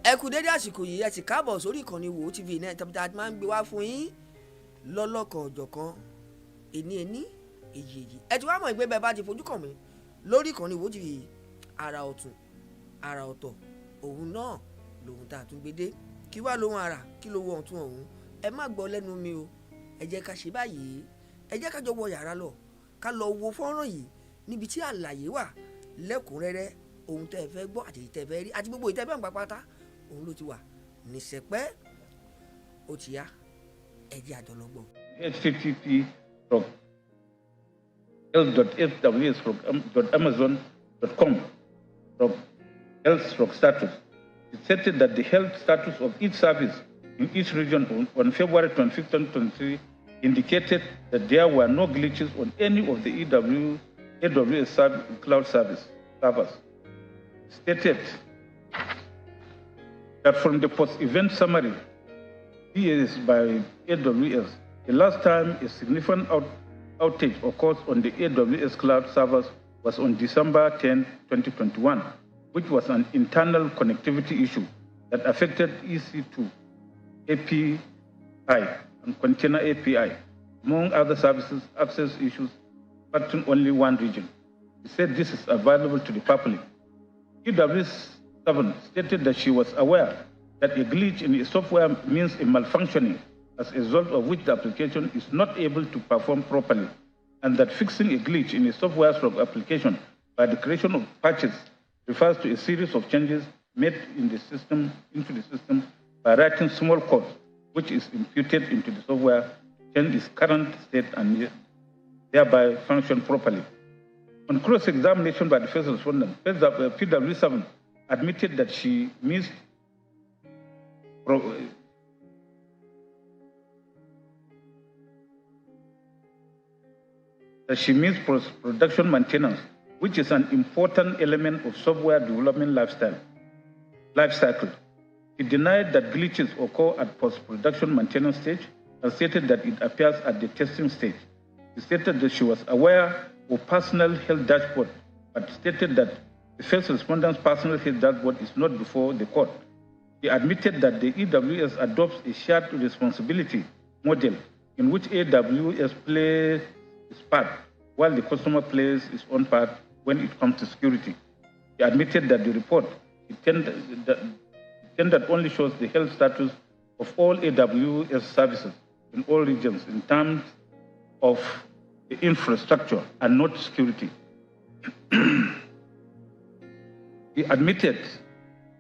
ẹ kú dédé àsìkò yìí, ẹ sì káàbọ̀ sórí ìkànnì Wo TV náà tàbí tá a máa ń gbé wá fún yín lọ́lọ́kan ọ̀jọ̀kan èní èyí. Ẹ ti wá mọ̀ pé bẹ́ẹ̀ bá ti fojú kàn mí lórí ìkànnì Wo TV, ara ọ̀tún ara ọ̀tọ̀ òun náà lòun tá a tún gbé dé. Kí wá lóhun ara, kí ló wọ ọ̀tún ọ̀hún? Ẹ má gbọ́ lẹ́nu mi o, ẹ jẹ́ ká ṣe báyìí, ẹ jẹ́ ká jọ wọ yàrá lọ ká lọ wo fọ́nrán yìí níbi tí àlàyé wà lẹ́kùnrẹ́rẹ́ ohun tẹ́ ẹ fẹ́ gbọ́ àti ìtẹ́ fẹ́ rí àti gbogbo ìtẹ́ fẹ́ ń pátá òun ló ti wà ní sẹpẹ́ ó ti yá ẹ jẹ́ àjọlọ́gbọ̀n. http://l.fws.amazon.com/health/status. It stated that the health status of each service in each region on February 25, 2023 indicated that there were no glitches on any of the AWS cloud servers. Stated that from the post-event summary by AWS, the last time a significant outage occurred on the AWS cloud servers was on December 10, 2021, which was an internal connectivity issue that affected EC2, API, and Container API, among other services access issues affecting only one region. He said this is available to the public. EWS 7 stated that she was aware that a glitch in the software means a malfunctioning, as a result of which the application is not able to perform properly, and that fixing a glitch in a software application by the creation of patches refers to a series of changes made into the system by writing small code, which is imputed into the software, change its current state, and thereby function properly. On cross-examination by the first respondent, PW7 admitted that she missed production maintenance, which is an important element of software development life cycle. He denied that glitches occur at post-production maintenance stage and stated that it appears at the testing stage. He stated that she was aware of personal health dashboard, but stated that the first respondent's personal health dashboard is not before the court. He admitted that the EWS adopts a shared responsibility model in which AWS plays its part while the customer plays its own part when it comes to security. He admitted that the report that only shows the health status of all AWS services in all regions in terms of the infrastructure and not security. He admitted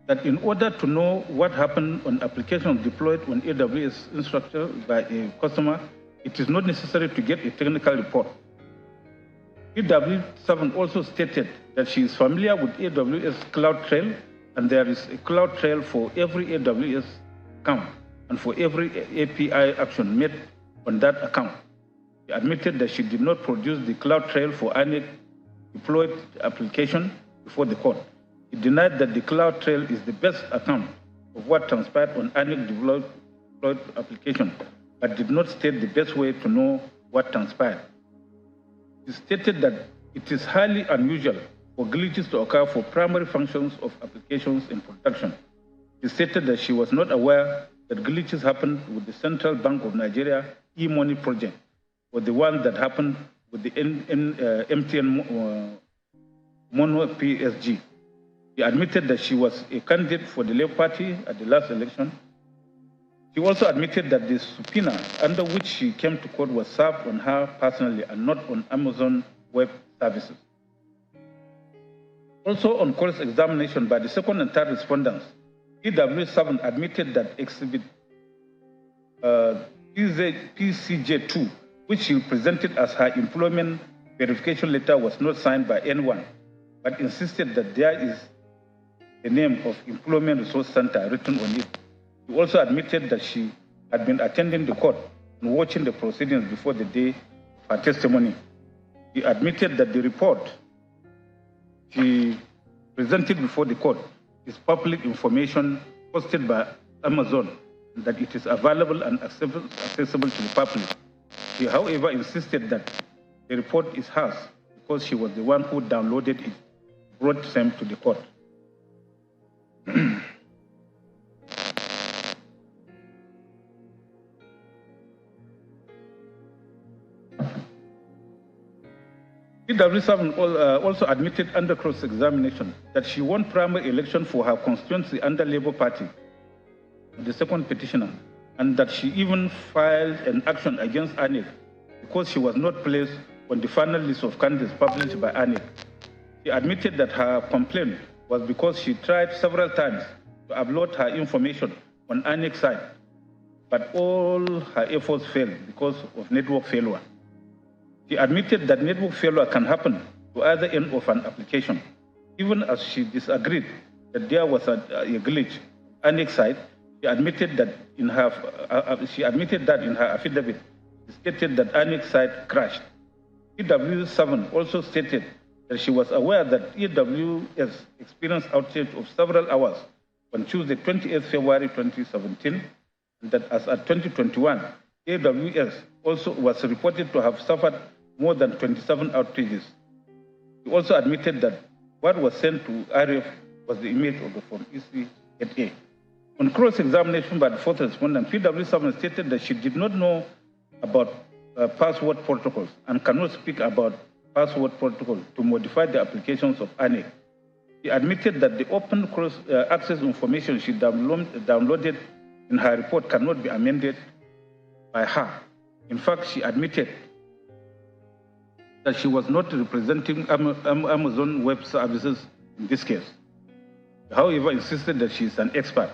that in order to know what happened on applications deployed on AWS infrastructure by a customer, it is not necessary to get a technical report. PW7 also stated that she is familiar with AWS CloudTrail, and there is a CloudTrail for every AWS account and for every API action made on that account. She admitted that she did not produce the CloudTrail for any deployed application before the court. He denied that the CloudTrail is the best account of what transpired on any deployed application, but did not state the best way to know what transpired. He stated that it is highly unusual for glitches to occur for primary functions of applications in production. He stated that she was not aware that glitches happened with the Central Bank of Nigeria e-money project, or the one that happened with the MTN Mono PSG. He admitted that she was a candidate for the Labour Party at the last election. She also admitted that the subpoena under which she came to court was served on her personally and not on Amazon Web Services. Also on cross-examination by the second and third respondents, EW7 admitted that Exhibit PCJ2, which she presented as her employment verification letter, was not signed by anyone, but insisted that there is the name of Employment Resource Center written on it. She also admitted that she had been attending the court and watching the proceedings before the day of her testimony. She admitted that the report she presented before the court is public information posted by Amazon, and that it is available and accessible to the public. She, however, insisted that the report is hers because she was the one who downloaded it, brought them to the court. PW7 also admitted under cross-examination that she won primary election for her constituency under Labour Party, the second petitioner, and that she even filed an action against INEC because she was not placed on the final list of candidates published by INEC. She admitted that her complaint was because she tried several times to upload her information on INEC's site, but all her efforts failed because of network failure. She admitted that network failure can happen to either end of an application, even as she disagreed that there was a glitch on INEC's site. She admitted that in her affidavit. She stated that INEC's site crashed. PW7 also stated that she was aware that EWS experienced outage of several hours on Tuesday, 28th February 2017, and that as at 2021, AWS also was reported to have suffered more than 27 outages. He also admitted that what was sent to RF was the image of the Form EC8A. On cross-examination by the fourth respondent, PW7 stated that she did not know about password protocols and cannot speak about password protocol to modify the applications of INEC. She admitted that the open access information she downloaded in her report cannot be amended by her. In fact, she admitted that she was not representing Amazon Web Services in this case. However, insisted that she is an expert.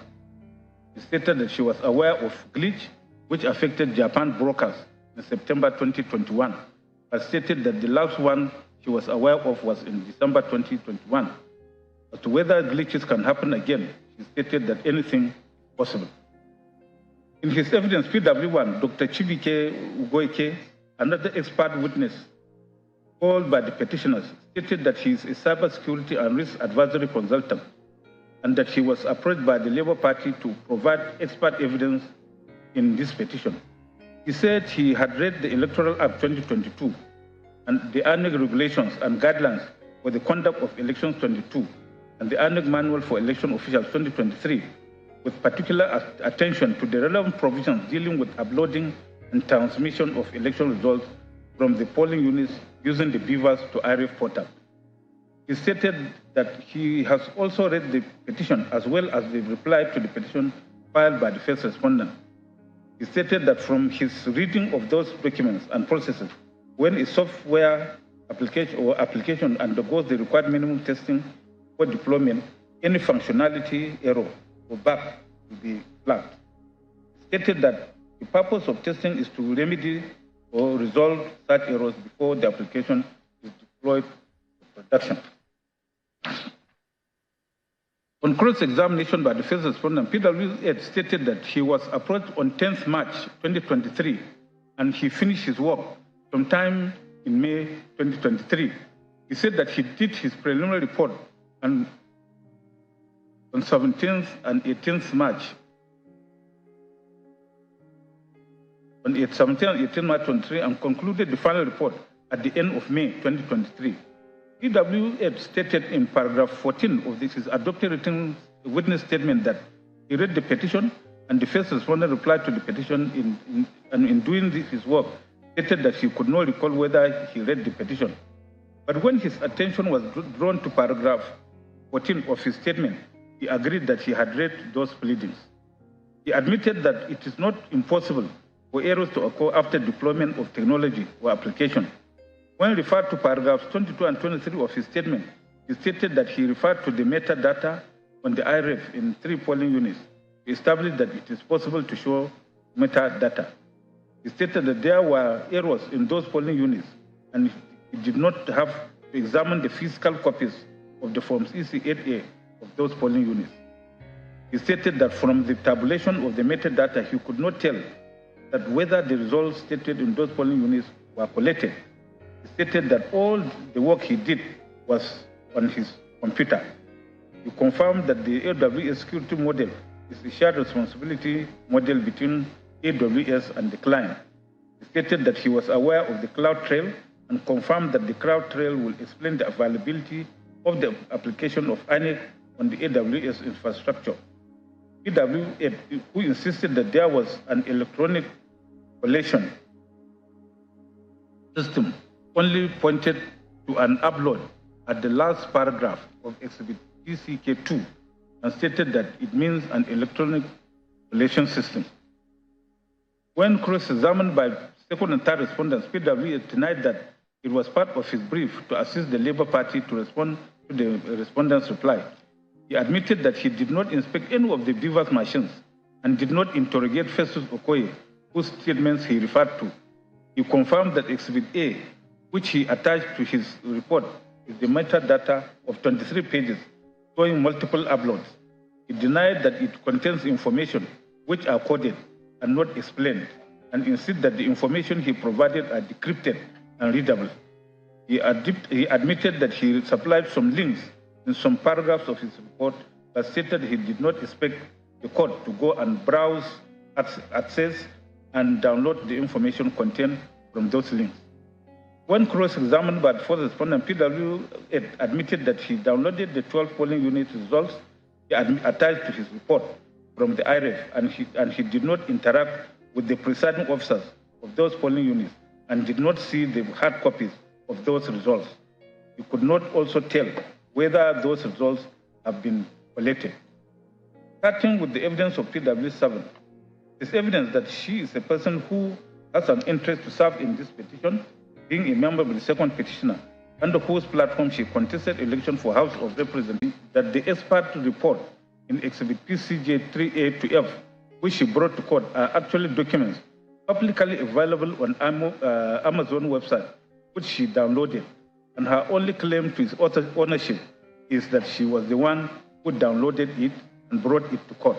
She stated that she was aware of glitch which affected Japan brokers in September 2021, but stated that the last one she was aware of was in December 2021. As to whether glitches can happen again, she stated that anything is possible. In his evidence, PW1, Dr. Chibike Ugoike, another expert witness called by the petitioners, stated that he is a cybersecurity and risk advisory consultant and that he was approached by the Labour Party to provide expert evidence in this petition. He said he had read the Electoral Act 2022 and the INEC regulations and guidelines for the conduct of elections 22 and the INEC Manual for Election Officials 2023, with particular attention to the relevant provisions dealing with uploading and transmission of election results from the polling units using the beavers to IREF portal. He stated that he has also read the petition as well as the reply to the petition filed by the first respondent. He stated that from his reading of those documents and processes, when a software application undergoes the required minimum testing for deployment, any functionality error or bug will be flagged. He stated that the purpose of testing is to remedy or resolve such errors before the application is deployed to production. On cross-examination by the first respondent, PW8 stated that he was approached on 10th March 2023 and he finished his work sometime in May 2023. He said that he did his preliminary report on 17th and 18th March. On 17th and 18th March 2023 and concluded the final report at the end of May 2023. PW8 stated in paragraph 14 of his adopted written witness statement that he read the petition and the first respondent replied to the petition in doing his work, stated that he could not recall whether he read the petition. But when his attention was drawn to paragraph 14 of his statement, he agreed that he had read those pleadings. He admitted that it is not impossible for errors to occur after deployment of technology or application. When referred to paragraphs 22 and 23 of his statement, he stated that he referred to the metadata on the IREF in 3 polling units to establish that it is possible to show metadata. He stated that there were errors in those polling units and he did not have to examine the physical copies of the forms EC8A of those polling units. He stated that from the tabulation of the metadata, he could not tell that whether the results stated in those polling units were collected. He stated that all the work he did was on his computer. He confirmed that the AWS security model is a shared responsibility model between AWS and the client. He stated that he was aware of the CloudTrail and confirmed that the CloudTrail will explain the availability of the application of INEC on the AWS infrastructure. PW8, who insisted that there was an electronic collation system, only pointed to an upload at the last paragraph of Exhibit PCK2 and stated that it means an electronic relation system. When cross-examined by second and third respondents, PWA denied that it was part of his brief to assist the Labour Party to respond to the respondent's reply. He admitted that he did not inspect any of the Beavers machines and did not interrogate Festus Okoye, whose statements he referred to. He confirmed that Exhibit A, which he attached to his report, is the metadata of 23 pages showing multiple uploads. He denied that it contains information which are coded and not explained, and insisted that the information he provided are decrypted and readable. He admitted that he supplied some links in some paragraphs of his report, but stated he did not expect the court to go and browse, access, and download the information contained from those links. When cross-examined by the first respondent, PW admitted that he downloaded the 12 polling unit results he attached to his report from the IREF, and he did not interact with the presiding officers of those polling units and did not see the hard copies of those results. He could not also tell whether those results have been collected. Starting with the evidence of PW7, it's evidence that she is a person who has an interest to serve in this petition, being a member of the second petitioner, under whose platform she contested election for House of Representatives, that the expert report in Exhibit PCJ 3A to F, which she brought to court, are actually documents publicly available on Amazon website, which she downloaded, and her only claim to its ownership is that she was the one who downloaded it and brought it to court.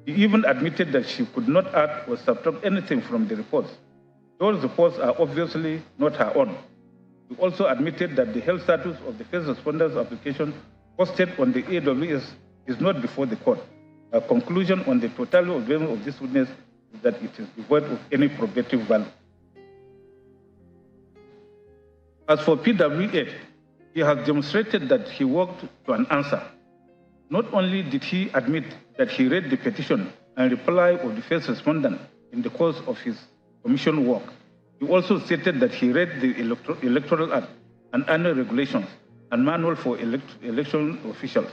She even admitted that she could not add or subtract anything from the reports. Those reports are obviously not her own. She also admitted that the health status of the first responder's application posted on the AWS is not before the court. Her conclusion on the totality of this witness is that it is devoid of any probative value. As for PW8, he has demonstrated that he worked to an answer. Not only did he admit that he read the petition and reply of the first respondent in the course of his commission work, he also stated that he read the Electoral Act and annual regulations and manual for election officials.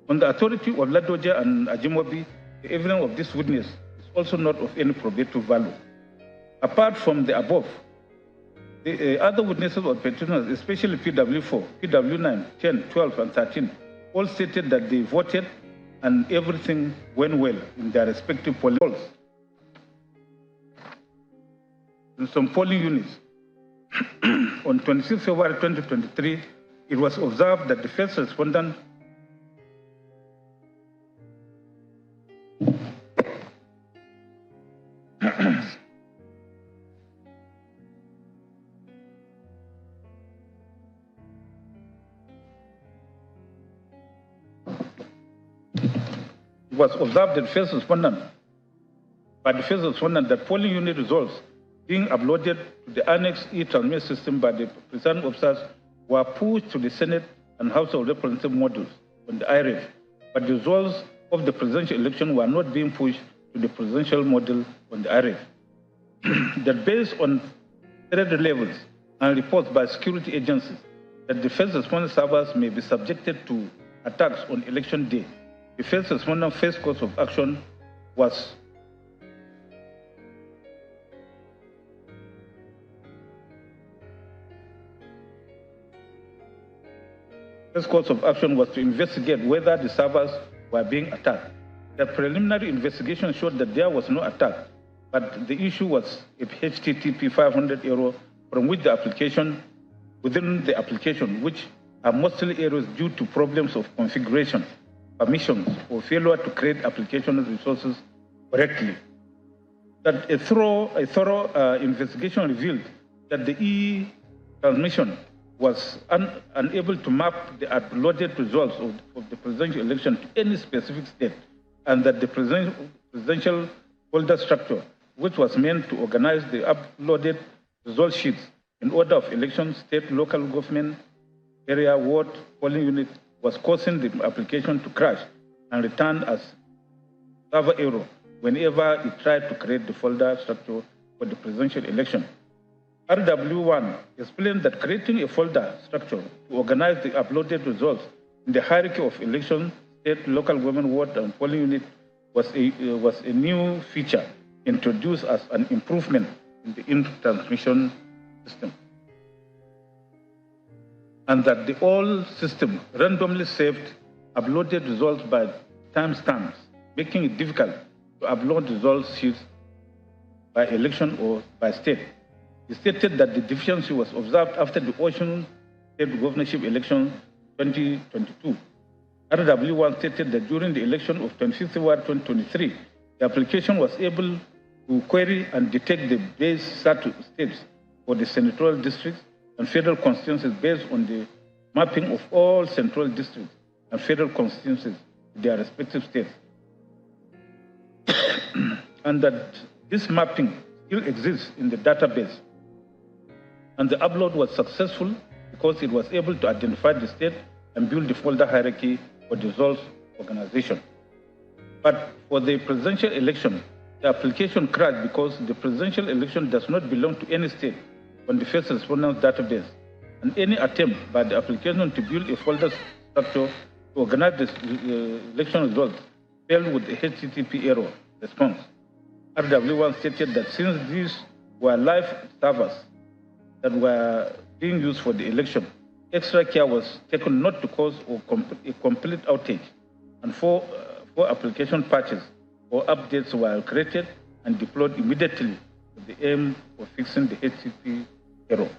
On the authority of Ladoja and Ajimobi, the evidence of this witness is also not of any probative value. Apart from the above, the other witnesses or petitioners, especially PW4, PW9, 10, 12, and 13, all stated that they voted and everything went well in their respective polls. In some polling units, on 26 February 2023, it was observed that the first respondent that polling unit results being uploaded to the annex e-transmit system by the presiding officers were pushed to the Senate and House of Representatives modules on the IREF, but the results of the presidential election were not being pushed to the presidential module on the IREF. That based on threat levels and reports by security agencies that the first responder servers may be subjected to attacks on election day, the first responder first course of action was to investigate whether the servers were being attacked. The preliminary investigation showed that there was no attack, but the issue was a HTTP 500 error from which within the application, which are mostly errors due to problems of configuration, permissions, or failure to create application resources correctly. That a thorough investigation revealed that the e-transmission was unable to map the uploaded results of the presidential election to any specific state, and that the presidential folder structure, which was meant to organize the uploaded result sheets in order of election, state, local government, area, ward, polling unit, was causing the application to crash and return as server error whenever it tried to create the folder structure for the presidential election. RW1 explained that creating a folder structure to organize the uploaded results in the hierarchy of election, state, local government, ward, and polling unit was a new feature introduced as an improvement in the transmission system. And that the old system randomly saved uploaded results by timestamps, making it difficult to upload results sheets by election or by state. He stated that the deficiency was observed after the Ocean State Governorship election 2022. RW1 stated that during the election of 25th February 2023, the application was able to query and detect the base states for the senatorial districts and federal constituencies based on the mapping of all central districts and federal constituencies to their respective states. And that this mapping still exists in the database. And the upload was successful because it was able to identify the state and build the folder hierarchy for the results organization. But for the presidential election, the application crashed because the presidential election does not belong to any state on the first respondents database, and any attempt by the application to build a folder structure to organize the election results failed with a HTTP error response. RW1 stated that since these were live servers that were being used for the election, extra care was taken not to cause a complete outage, and four application patches or updates were created and deployed immediately with the aim of fixing the HTTP error.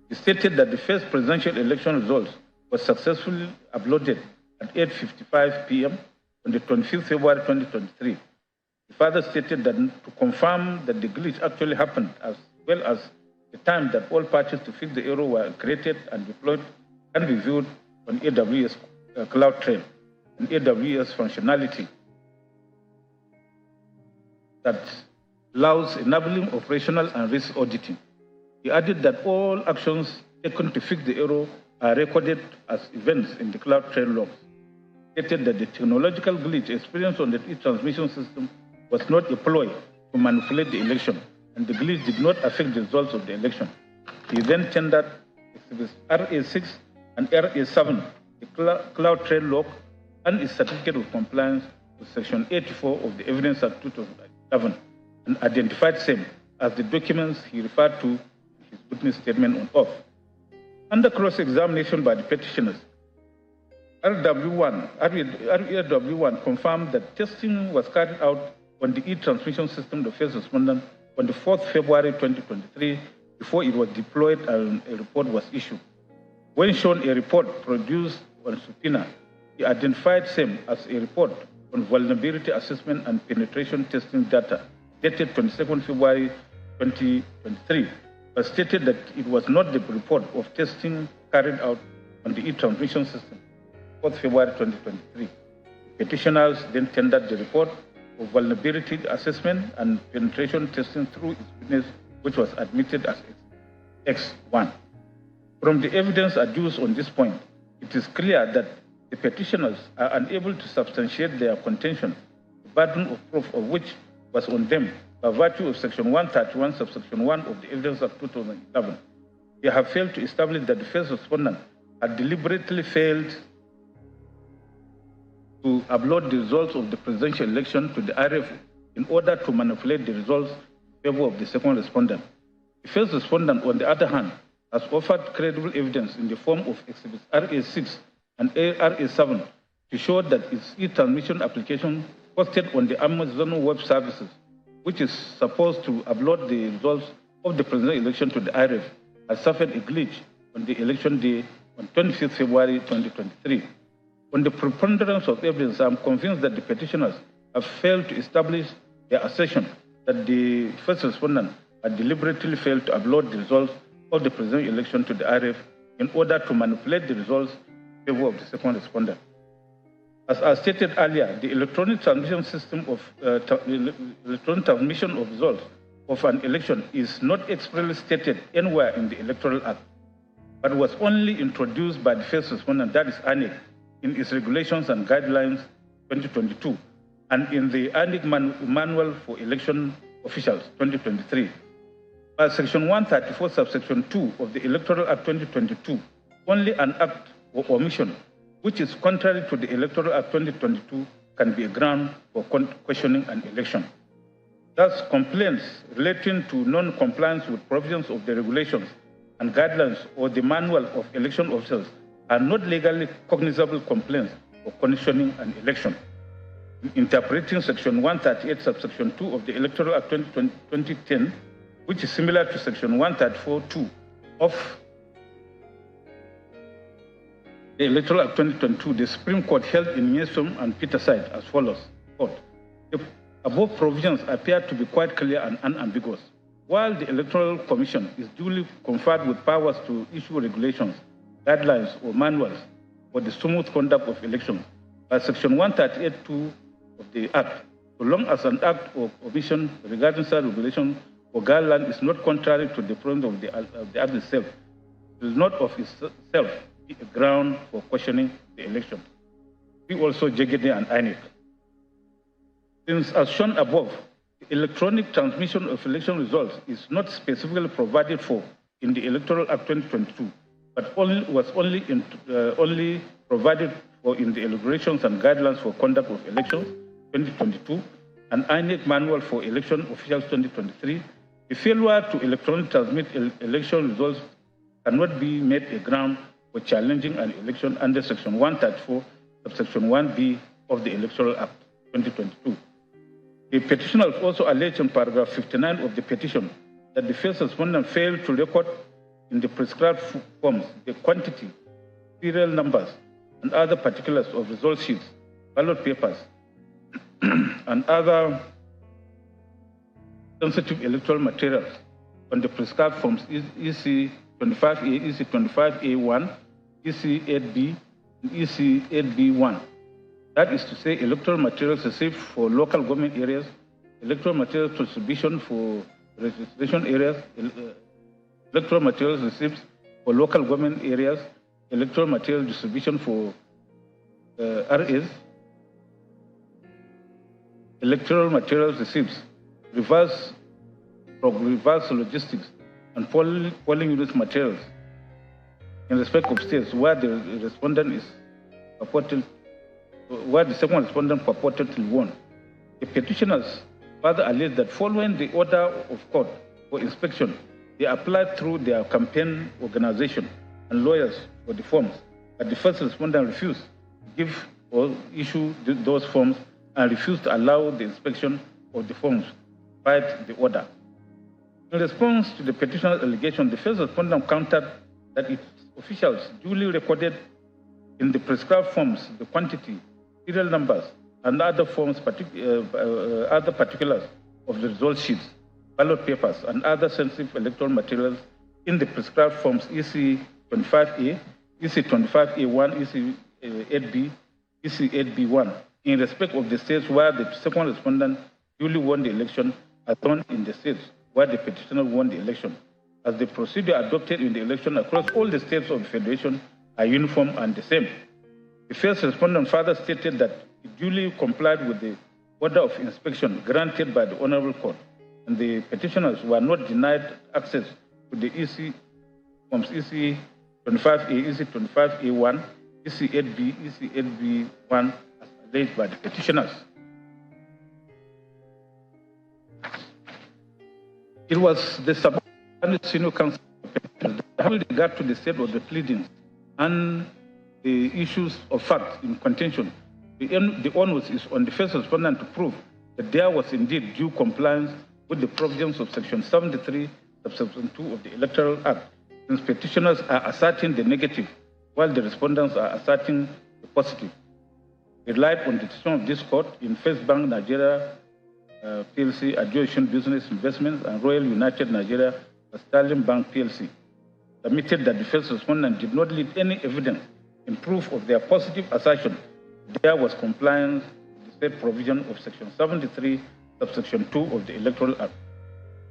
He stated that the first presidential election results were successfully uploaded at 8:55 p.m. on the 25th February 2023. He further stated that to confirm that the glitch actually happened, as well as the time that all patches to fix the error were created and deployed, can be viewed on AWS Cloud Trail and AWS functionality that allows enabling operational and risk auditing. He added that all actions taken to fix the error are recorded as events in the Cloud Trail logs. He stated that the technological glitch experienced on the e-transmission system was not a ploy to manipulate the election, and the glitch did not affect the results of the election. He then tendered exhibits RA6 and RA7, the Cloud Trail log, and his certificate of compliance with Section 84 of the Evidence Act 2011, and identified same as the documents he referred to in his witness statement on oath. Under cross-examination by the petitioners, RW1 confirmed that testing was carried out on the e-transmission system, the first respondent, on the 4th February 2023, before it was deployed and a report was issued. When shown a report produced on subpoena, he identified same as a report on vulnerability assessment and penetration testing data dated 22nd February 2023, but stated that it was not the report of testing carried out on the e-transmission system, 4th February 2023. Petitioners then tendered the report of vulnerability assessment and penetration testing through its witness, which was admitted as X1. From the evidence adduced on this point, it is clear that the petitioners are unable to substantiate their contention, the burden of proof of which was on them by virtue of Section 131, subsection 1 of the Evidence Act 2011. They have failed to establish that the first respondent had deliberately failed to upload the results of the presidential election to the IRF in order to manipulate the results in favor of the second respondent. The first respondent, on the other hand, has offered credible evidence in the form of exhibits RA6 and RA7 to show that its e-transmission application hosted on the Amazon Web Services, which is supposed to upload the results of the presidential election to the IRF, has suffered a glitch on the election day on 25th February 2023. On the preponderance of evidence, I am convinced that the petitioners have failed to establish their assertion that the first respondent had deliberately failed to upload the results of the presidential election to the IRF in order to manipulate the results in favor of the second respondent. As I stated earlier, the electronic transmission system of electronic transmission of results of an election is not expressly stated anywhere in the Electoral Act, but was only introduced by the first respondent, that is ANIC, in its regulations and guidelines 2022, and in the ANIC manual for election officials 2023. By Section 134, subsection 2 of the Electoral Act 2022, only an act or omission which is contrary to the Electoral Act 2022 can be a ground for questioning an election. Thus, complaints relating to non-compliance with provisions of the regulations and guidelines or the manual of election officials are not legally cognizable complaints for questioning an election. Interpreting Section 138, subsection 2 of the Electoral Act 2010, which is similar to Section 134(2) of the Electoral Act 2022, the Supreme Court held in Nyesom and Peterside as follows. Quote, the above provisions appear to be quite clear and unambiguous. While the Electoral Commission is duly conferred with powers to issue regulations, guidelines, or manuals for the smooth conduct of elections, by Section 138(2) of the Act, so long as an act or omission regarding such regulation or guideline is not contrary to the provisions of the Act itself, it will not of itself be a ground for questioning the election. See also Jegede and INEC. Since, as shown above, the electronic transmission of election results is not specifically provided for in the Electoral Act 2022, but was only provided for in the regulations and guidelines for conduct of elections 2022 and INEC Manual for Election Officials 2023, the failure to electronically transmit election results cannot be made a ground for challenging an election under Section 134, subsection 1B of the Electoral Act 2022. The petitioners also allege in paragraph 59 of the petition that the first respondent failed to record in the prescribed forms the quantity, serial numbers, and other particulars of result sheets, ballot papers, and other sensitive electoral materials on the prescribed forms EC 25A, EC 25A1, EC 8B, and EC 8B1. That is to say, electoral materials received for local government areas, electoral materials distribution for registration areas, electoral materials received for local government areas, electoral material distribution for RAs, electoral materials received, reverse logistics, and polling unit materials in respect of states where the respondent is purported, where the second respondent purportedly won. The petitioners further allege that following the order of court for inspection, they applied through their campaign organization and lawyers for the forms, but the first respondent refused to give or issue those forms and refused to allow the inspection of the forms despite the order. In response to the petitioner's allegation, the first respondent countered that its officials duly recorded in the prescribed forms the quantity, serial numbers, and other forms, other particulars of the result sheets, ballot papers, and other sensitive electoral materials in the prescribed forms EC 25A, EC 25A1, EC 8B, EC 8B1, in respect of the states where the second respondent duly won the election, as shown in the states where the petitioner won the election, as the procedure adopted in the election across all the states of the Federation are uniform and the same. The first respondent further stated that it duly complied with the order of inspection granted by the Honorable Court, and the petitioners were not denied access to the EC forms EC 25A, EC 25A1, EC 8B, EC 8B1 as alleged by the petitioners. It was the subordinate senior counsel that having regard to the state of the pleadings and the issues of fact in contention, the onus is on the first respondent to prove that there was indeed due compliance with the provisions of Section 73, subsection 2 of the Electoral Act, since petitioners are asserting the negative, while the respondents are asserting the positive. They relied on the decision of this court in First Bank Nigeria PLC, Adjoition Business Investments, and Royal United Nigeria Sterling Bank PLC, admitted that the first respondent did not leave any evidence in proof of their positive assertion there was compliance with the state provision of Section 73, subsection 2 of the Electoral Act.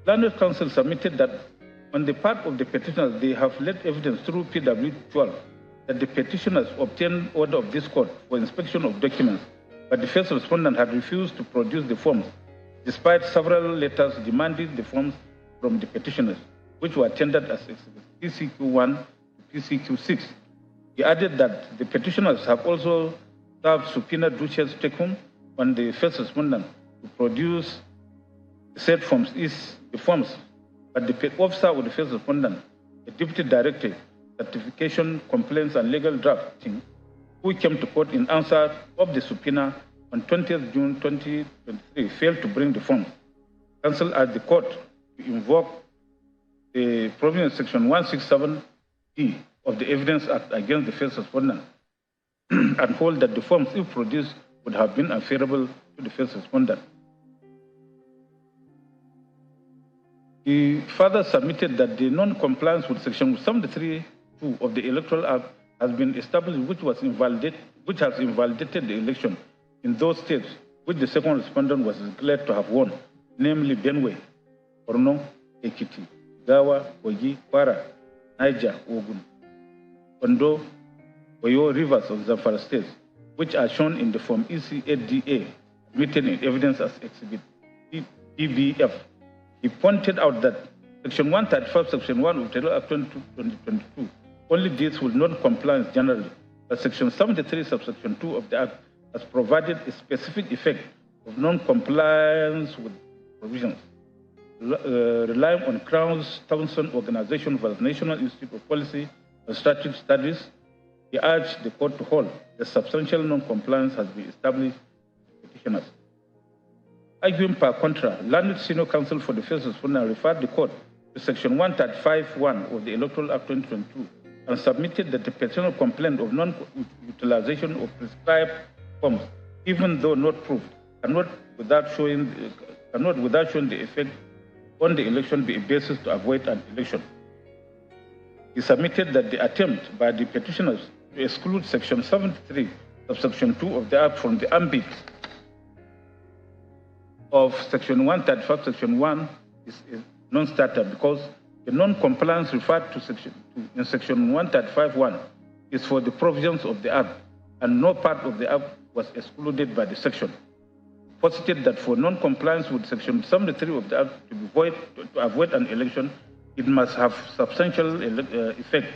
Learned Counsel submitted that on the part of the petitioners, they have led evidence through PW12 that the petitioners obtained order of this court for inspection of documents, but the first respondent had refused to produce the forms, despite several letters demanding the forms from the petitioners, which were tendered as exhibits PCQ1 to PCQ6. He added that the petitioners have also served subpoena duces tecum on the first respondent to produce the said forms, but the officer of the first respondent, the deputy director, certification, complaints, and legal drafting, who came to court in answer of the subpoena on 20th June 2023, failed to bring the forms. Counsel asked the court to invoke the provision section 167D of the Evidence Act against the first respondent and hold that the forms, if produced, would have been unfavorable to the first respondent. He further submitted that the non-compliance with section 73(2) of the Electoral Act has been established, which has invalidated the election in those states which the second respondent was declared to have won, namely Benue, Borno, Ekiti, Gawa, Kogi, Kwara, Niger, Ogun, Ondo, Oyo Rivers of Zamfara states, which are shown in the form EC8DA, admitted in evidence as exhibit PBF. He pointed out that Section 135, Section 1 of the Electoral Act 2022 only deals with non-compliance generally, but Section 73, Subsection 2 of the Act has provided a specific effect of non-compliance with provisions. Relying on Crown's Townsend Organization for the National Institute of Policy and Strategic Studies, he urged the court to hold that substantial non-compliance has been established by petitioners. Arguing per contra, learned senior counsel for the first respondent referred the court to Section 135(1) of the Electoral Act 2022 and submitted that the petitioner complained of non-utilization of prescribed forms, even though not proved, cannot without showing the effect on the election be a basis to avoid an election. He submitted that the attempt by the petitioners to exclude Section 73, Subsection 2 of the Act from the ambit of Section 135, Section 1 is a non-starter because the non-compliance referred to in Section 135(1) is for the provisions of the Act, and no part of the Act was excluded by the section. Posited that for non-compliance with Section 73 of the Act to avoid an election, it must have substantial effect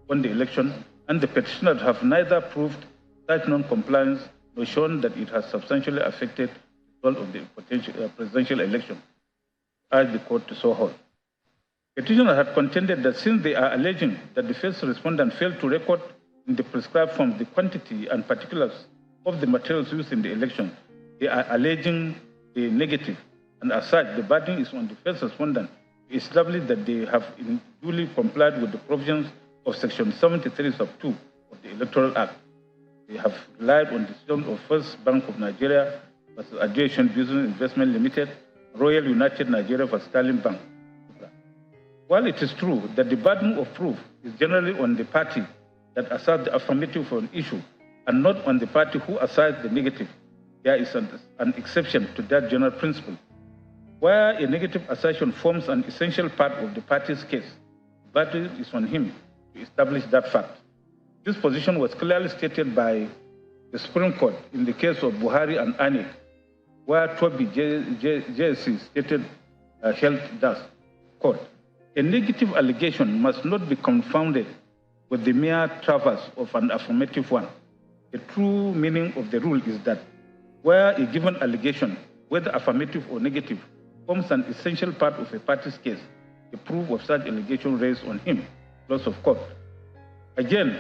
on the election, and the petitioners have neither proved such non-compliance nor shown that it has substantially affected the result of the presidential election, as the court to so hold. Petitioners had contended that since they are alleging that the first respondent failed to record in the prescribed form the quantity and particulars of the materials used in the election, they are alleging the negative, and as such, the burden is on the first respondent to establish that they have duly complied with the provisions of Section 73 sub 2 of the Electoral Act. They have relied on the decision of First Bank of Nigeria versus Aviation Business Investment Limited, Royal United Nigeria versus Sterling Bank. While it is true that the burden of proof is generally on the party that asserts the affirmative for an issue and not on the party who asserts the negative, there is an exception to that general principle. Where a negative assertion forms an essential part of the party's case, the burden is on him to establish that fact. This position was clearly stated by the Supreme Court in the case of Buhari and Ani, where Toby JSC stated held thus, quote, a negative allegation must not be confounded with the mere traverse of an affirmative one. The true meaning of the rule is that where a given allegation, whether affirmative or negative, forms an essential part of a party's case, the proof of such allegation raised on him, loss of court. Again,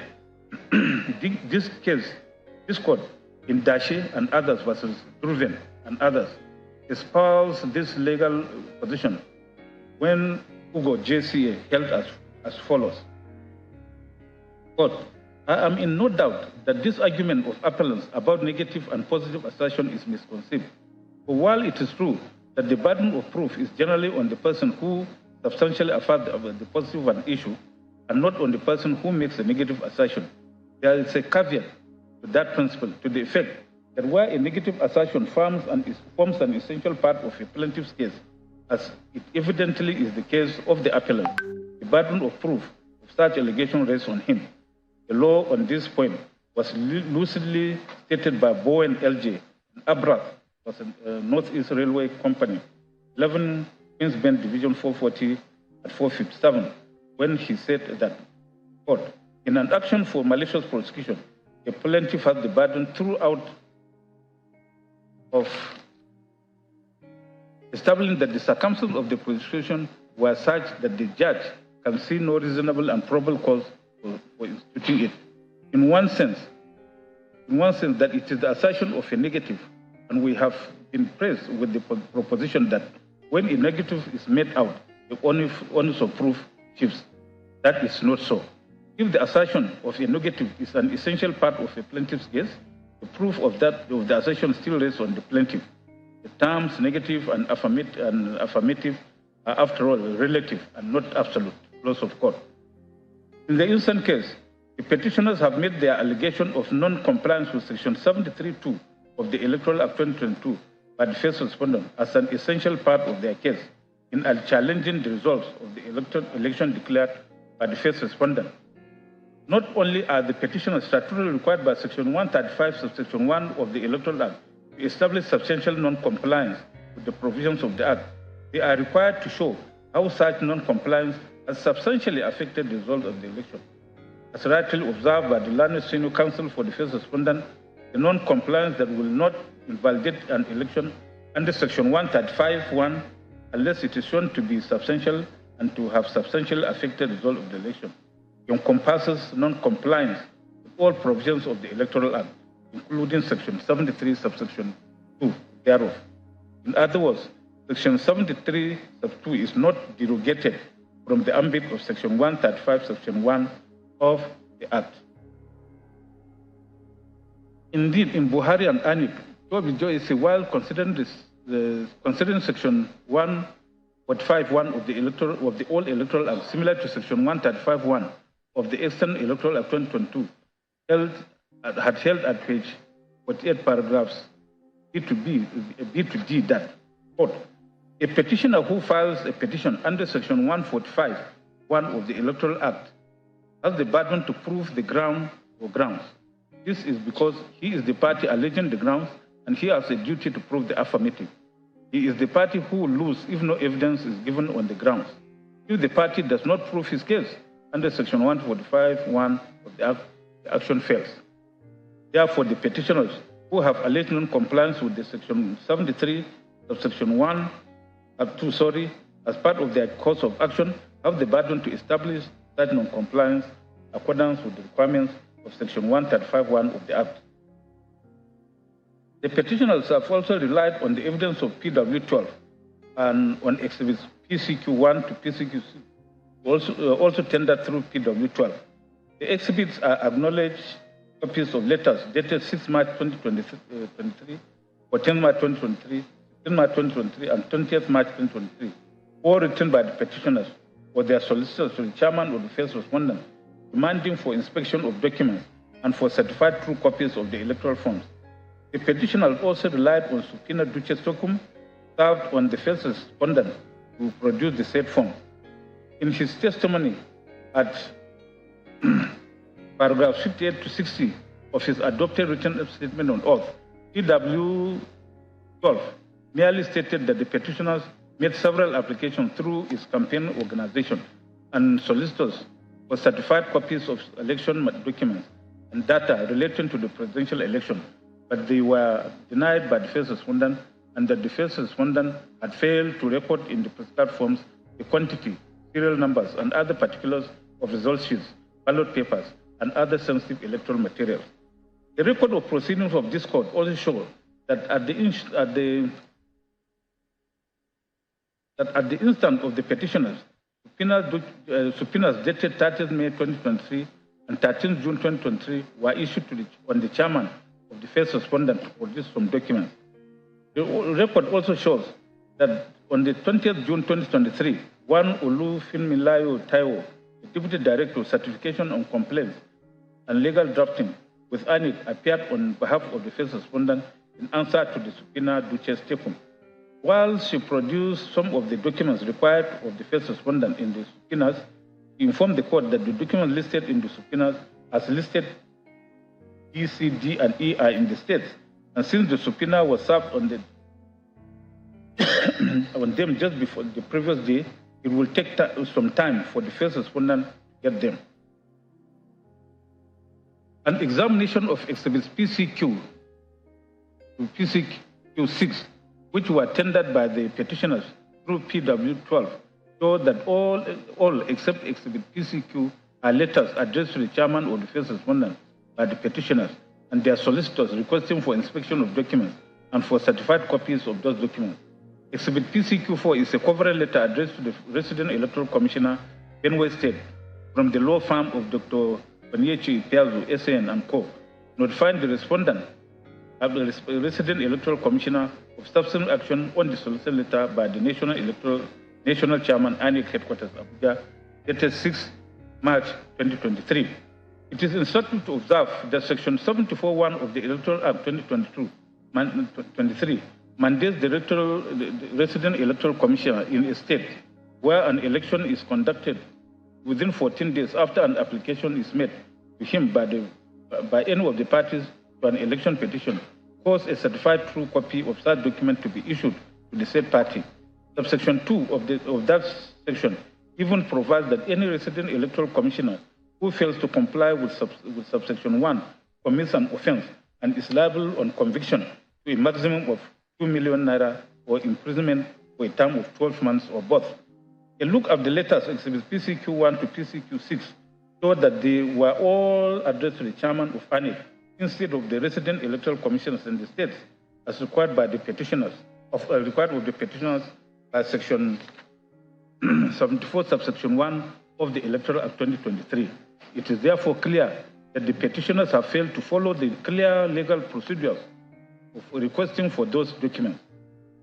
this court in Dashi and others versus Druven and others espoused this legal position when Hugo JCA held as follows. Quote, I am in no doubt that this argument of appellants about negative and positive assertion is misconceived. For while it is true that the burden of proof is generally on the person who substantially affirms the positive of an issue and not on the person who makes a negative assertion, there is a caveat to that principle to the effect that where a negative assertion forms an essential part of a plaintiff's case, as it evidently is the case of the appellant, the burden of proof of such allegation rests on him. The law on this point was lucidly stated by Bowen LJ and Abrath, was a Northeast Railway Company, 11 Queen's Bench Division 440 at 457, when he said that, quote, in an action for malicious prosecution, a plaintiff has the burden throughout of establishing that the circumstances of the prosecution were such that the judge can see no reasonable and probable cause for instituting it. In one sense, that it is the assertion of a negative, and we have been praised with the proposition that when a negative is made out, the onus of proof shifts. That is not so. If the assertion of a negative is an essential part of a plaintiff's case, the proof of the assertion still rests on the plaintiff. The terms negative and affirmative are, after all, relative and not absolute laws of court. In the instant case, the petitioners have made their allegation of non-compliance with Section 73(2) of the Electoral Act 2022 by the first respondent as an essential part of their case in challenging the results of the election declared by the first respondent. Not only are the petitioners statutorily required by Section 135, subsection 1 of the Electoral Act to establish substantial non-compliance with the provisions of the Act, they are required to show how such non-compliance has substantially affected the result of the election. As rightly observed by the learned senior counsel for the first respondent, the non-compliance that will not invalidate an election under Section 135(1) unless it is shown to be substantial and to have substantially affected the result of the election encompasses non-compliance with all provisions of the Electoral Act, including Section 73, subsection 2 thereof. In other words, Section 73, sub 2 is not derogated from the ambit of Section 135, section 1 of the Act. Indeed, in Buhari and Anip, Idajọ is while considering Section 145(1) of the old Electoral Act, similar to Section 135(1) of the Eastern Electoral Act 2022, had held at page 48, paragraphs B to D that, quote, a petitioner who files a petition under Section 145(1) of the Electoral Act has the burden to prove the ground or grounds. This is because he is the party alleging the grounds and he has a duty to prove the affirmative. He is the party who will lose if no evidence is given on the grounds. If the party does not prove his case under Section 145(1) of the Act, the action fails. Therefore, the petitioners who have alleged non-compliance with the Section 73, subsection 1, as part of their course of action, have the burden to establish that non-compliance in accordance with the requirements of Section 135(1) of the Act. The petitioners have also relied on the evidence of PW12 and on exhibits PCQ1 to PCQ6, also tendered through PW12. The exhibits are acknowledged copies of letters dated 6 March 2023, 14 March 2023, 16 March 2023, and 20th March 2023, all written by the petitioners or their solicitors to the chairman of the first respondent, demanding for inspection of documents and for certified true copies of the electoral forms. The petitioners also relied on subpoena duces tecum served on the first respondent to produce the said forms. In his testimony at paragraphs 58 to 60 of his adopted written statement on oath, PW12 merely stated that the petitioners made several applications through his campaign organization and solicitors for certified copies of election documents and data relating to the presidential election, but they were denied by the first respondent, and that the first respondent had failed to record in the prescribed forms the quantity, serial numbers, and other particulars of result sheets, ballot papers, and other sensitive electoral materials. The record of proceedings of this court also shows that at the instant of the petitioners, subpoenas dated 30th May 2023 and 13th June 2023 were issued on the chairman of the first respondent to produce some documents. The record also shows that on the 20th June 2023, one Olufunmilayo Taiwo, the Deputy Director of Certification on Complaints and Legal Drafting with ANIC, appeared on behalf of the first respondent in answer to the subpoena duces tecum. While she produced some of the documents required of the first respondent in the subpoenas, she informed the court that the documents listed in the subpoenas as listed E, C, D, and E are in the states, and since the subpoena was served on the on them just before the previous day, it will take some time for the first respondent to get them. An examination of exhibits PCQ to PCQ6, which were tendered by the petitioners through PW12, showed that all except exhibit PCQ are letters addressed to the chairman or the first respondent by the petitioners and their solicitors requesting for inspection of documents and for certified copies of those documents. Exhibit PCQ4 is a cover letter addressed to the resident electoral commissioner, Benue State, from the law firm of Dr. Paniechi Piazzu, SAN and Co., notifying the respondent, the resident electoral commissioner, of subsequent action on the solicited letter by the National Chairman, INEC Headquarters, Abuja, dated 6 March 2023. It is instructive to observe that Section 74(1) of the Electoral Act 2023 mandates the resident electoral commissioner in a state where an election is conducted within 14 days after an application is made to him by any of the parties to an election petition, cause a certified true copy of such document to be issued to the said party. Subsection 2 of that section even provides that any resident electoral commissioner who fails to comply with subsection 1 commits an offense and is liable on conviction to a maximum of 2 million naira or imprisonment for a term of 12 months or both. A look at the letters exhibits PCQ1 to PCQ6 showed that they were all addressed to the chairman of INEC instead of the resident electoral commissioners in the states, as required by the petitioners by Section 74, subsection 1 of the Electoral Act 2023. It is therefore clear that the petitioners have failed to follow the clear legal procedures of requesting for those documents.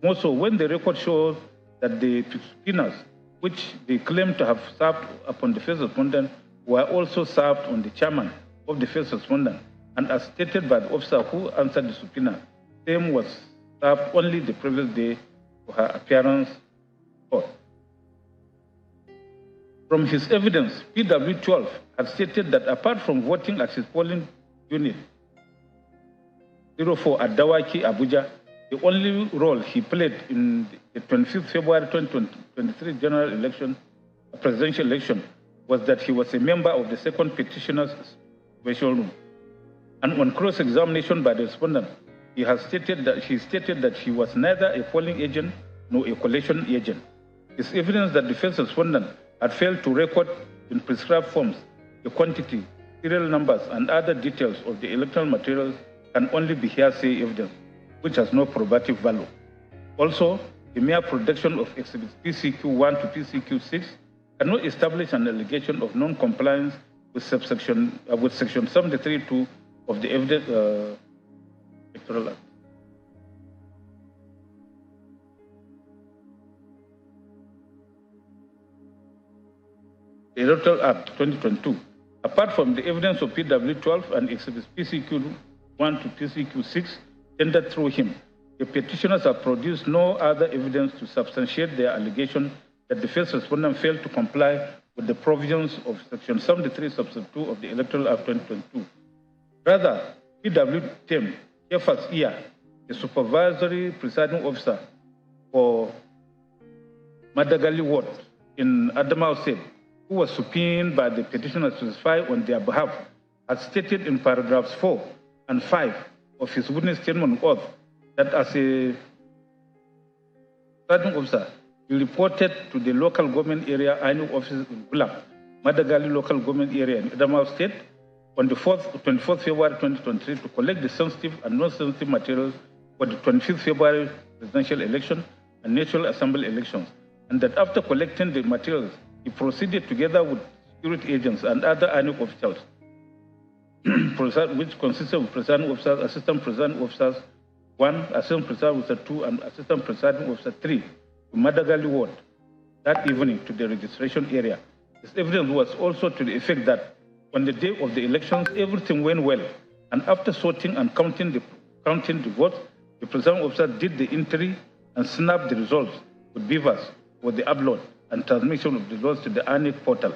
More so, when the record shows that the subpoenas, which they claim to have served upon the first respondent, were also served on the chairman of the first respondent, and as stated by the officer who answered the subpoena, same was served only the previous day for her appearance in court. From his evidence, PW12 had stated that apart from voting at his polling unit 04 at Dawaki, Abuja, the only role he played in the 25th February 2023 general election, presidential election, was that he was a member of the second petitioner's special room. And on cross-examination by the respondent, he stated that he was neither a polling agent nor a collation agent. His evidence that the first respondent had failed to record in prescribed forms the quantity, serial numbers, and other details of the electoral materials can only be hearsay evidence, which has no probative value. Also, the mere production of exhibits PCQ1 to PCQ6 cannot establish an allegation of non-compliance with Section 73(2) of the Electoral Act. The Electoral Act 2022. Apart from the evidence of PW12 and exhibits PCQ1 to PCQ6 tendered through him, the petitioners have produced no other evidence to substantiate their allegation that the first respondent failed to comply with the provisions of Section 73, Subsection 2 of the Electoral Act 2022. Rather, PW10, Jeffers Ia, the supervisory presiding officer for Madagali Ward in Adamawa State, who was subpoenaed by the petitioners to testify on their behalf, had stated in paragraphs 4 and 5 of his witness statement oath that as a presiding officer, he reported to the local government area INEC offices in Bulam, Madagali local government area in Adamawa State, on the 24th February 2023 to collect the sensitive and non-sensitive materials for the 25th February presidential election and National Assembly elections, and that after collecting the materials, he proceeded together with security agents and other INEC officials, which consisted of presiding officers, assistant presiding officers 1, assistant presiding officer 2, and assistant presiding officer 3 to Madagali Ward that evening to the registration area. This evidence was also to the effect that on the day of the elections, everything went well, and after sorting and counting the votes, the presiding officer did the entry and snapped the results with beavers for the upload and transmission of the results to the INEC portal,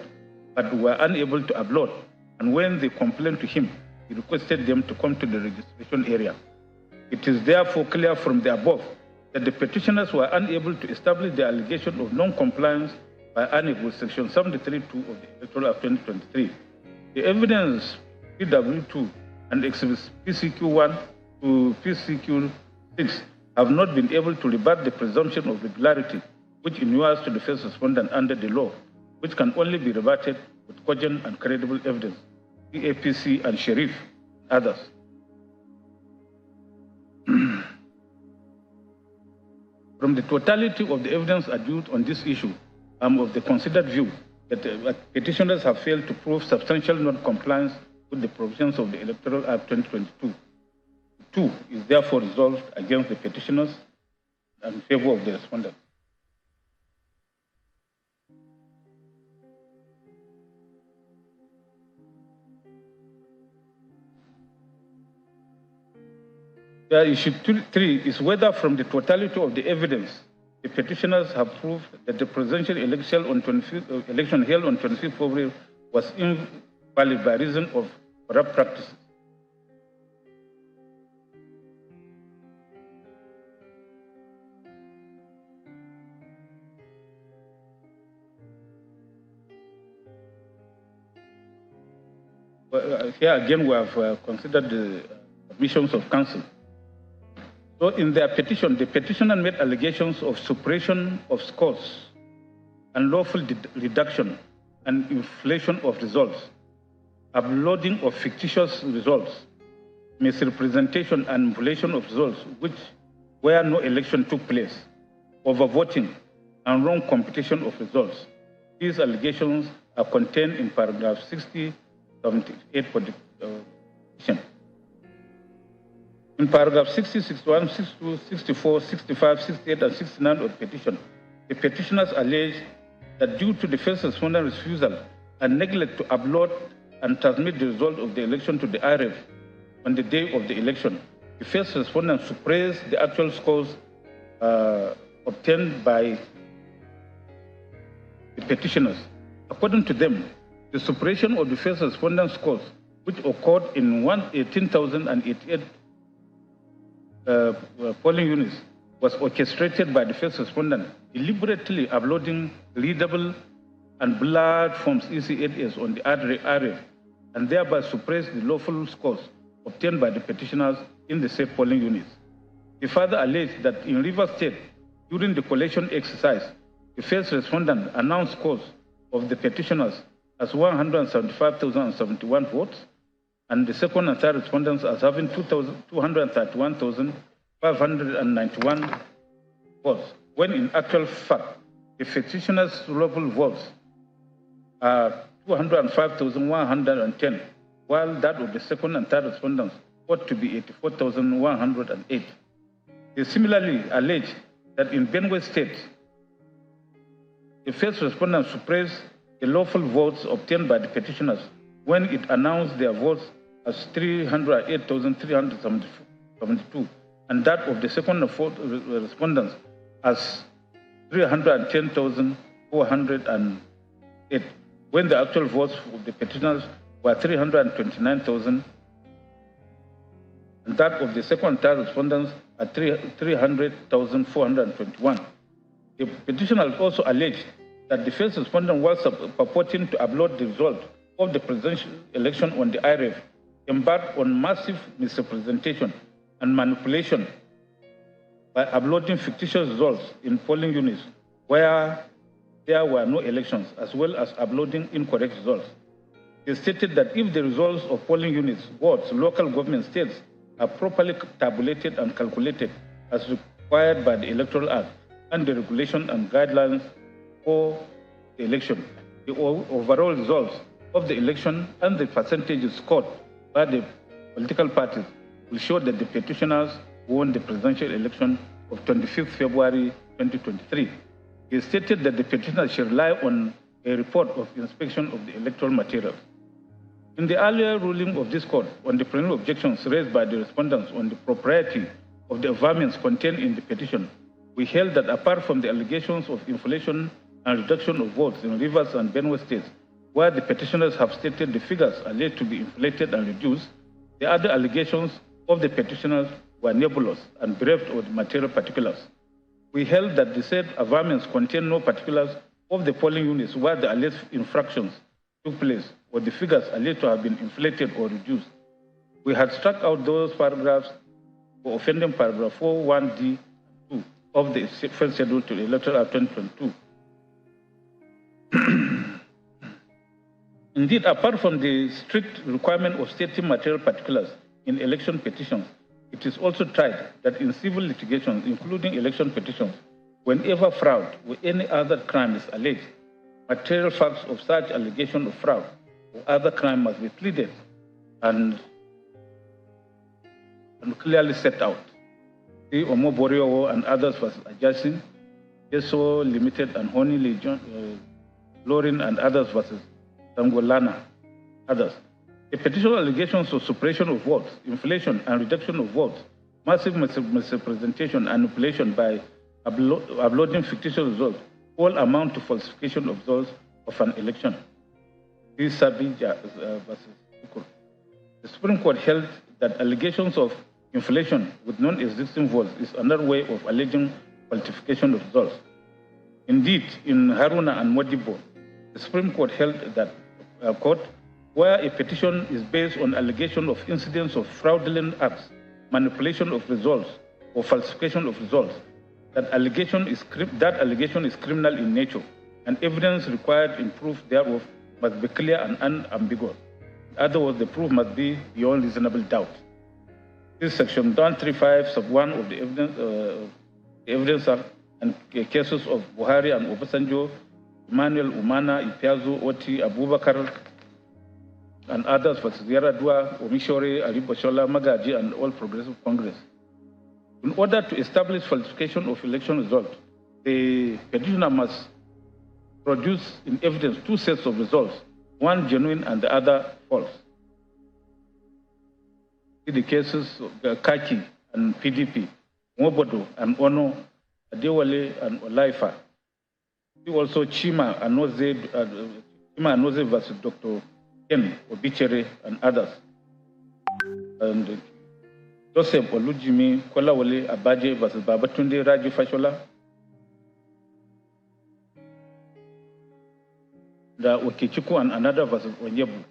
but were unable to upload. And when they complained to him, he requested them to come to the registration area. It is therefore clear from the above that the petitioners were unable to establish the allegation of non-compliance by ANEC with Section 73(2) of the Electoral Act 2023. The evidence PW2 and exhibits PCQ1 to PCQ6 have not been able to rebut the presumption of regularity, which inures to the first respondent under the law, which can only be rebutted with cogent and credible evidence, EAPC and Sheriff and others. From the totality of the evidence adduced on this issue, I am of the considered view that petitioners have failed to prove substantial non-compliance with the provisions of the Electoral Act 2022. Two is therefore resolved against the petitioners and in favor of the respondents. Issue 3 is whether from the totality of the evidence, the petitioners have proved that the presidential election held on 25th February was invalid by reason of corrupt practices. Here again, we have considered the submissions of counsel. So in their petition, the petitioner made allegations of suppression of scores, unlawful reduction and inflation of results, uploading of fictitious results, misrepresentation and manipulation of results where no election took place, overvoting and wrong computation of results. These allegations are contained in paragraph 60, 78 for the petition. In paragraph 60, 61, 62, 64, 65, 68, and 69 of the petition, the petitioners allege that due to the first respondent's refusal and neglect to upload and transmit the result of the election to the IRF on the day of the election, the first respondent suppressed the actual scores obtained by the petitioners. According to them, the suppression of the first respondent scores, which occurred in 18,088 polling units, was orchestrated by the first respondent, deliberately uploading readable and blurred forms EC8S on the IRF, and thereby suppressed the lawful scores obtained by the petitioners in the safe polling units. He further alleged that in Rivers State, during the collation exercise, the first respondent announced scores of the petitioners as 175,071 votes, and the second and third respondents as having 231,591 votes, when in actual fact, the petitioners' lawful votes are 205,110, while that of the second and third respondents ought to be 84,108. They similarly allege that in Benue State, the first respondent suppressed the lawful votes obtained by the petitioners when it announced their votes as 308,372, and that of the second and fourth respondents as 310,408, when the actual votes of the petitioners were 329,000, and that of the second and third respondents at 300,421. The petitioners also alleged that the first respondent was purporting to upload the result of the presidential election on the IRF, embarked on massive misrepresentation and manipulation by uploading fictitious results in polling units where there were no elections, as well as uploading incorrect results. They stated that if the results of polling units, wards, local government states are properly tabulated and calculated as required by the Electoral Act and the regulation and guidelines for the election, the overall results of the election and the percentages scored by the political parties will show that the petitioners won the presidential election of 25th February 2023. He stated that the petitioners should rely on a report of inspection of the electoral materials. In the earlier ruling of this court on the preliminary objections raised by the respondents on the propriety of the environments contained in the petition, we held that apart from the allegations of inflation and reduction of votes in Rivers and Benue states, where the petitioners have stated the figures alleged to be inflated and reduced, the other allegations of the petitioners were nebulous and bereft of the material particulars. We held that the said averments contain no particulars of the polling units where the alleged infractions took place or the figures alleged to have been inflated or reduced. We had struck out those paragraphs for offending paragraph 41D and 2 of the first schedule to the Electoral Act 2022. Indeed, apart from the strict requirement of stating material particulars in election petitions, it is also tried that in civil litigations, including election petitions, whenever fraud or any other crime is alleged, material facts of such allegation of fraud or other crime must be pleaded and clearly set out. The Omoborio and others was adjusting, Yeso Limited and Honey Legion, Lorin and others versus Tangolana, others. The petition allegations of suppression of votes, inflation and reduction of votes, massive misrepresentation and manipulation by uploading fictitious results all amount to falsification of results of an election. This Sabija versus Atiku. The Supreme Court held that allegations of inflation with non-existing votes is another way of alleging falsification of results. Indeed, in Haruna and Modibo, the Supreme Court held that where a petition is based on allegation of incidents of fraudulent acts, manipulation of results, or falsification of results, that allegation is criminal in nature, and evidence required in proof thereof must be clear and unambiguous. In other words, the proof must be beyond reasonable doubt. This section 135 sub 1 of the Evidence Act and cases of Buhari and Obasanjo, Emmanuel Umana, Ipiazu, Oti, Abubakar, and others versus Yaradua, Omishore, Ariboshola, Magaji, and All Progressive Congress. In order to establish falsification of election results, the petitioner must produce in evidence two sets of results, one genuine and the other false. In the cases of Kaki and PDP, Mobodo and Ono, Adewale and Olaifa. Also Chima Anoze versus Dr. Ken Obichere and others. And Joseph Olujimi Kolawole Abaje versus Babatunde Raji Fashola. The Okichiku and another versus Onyebu.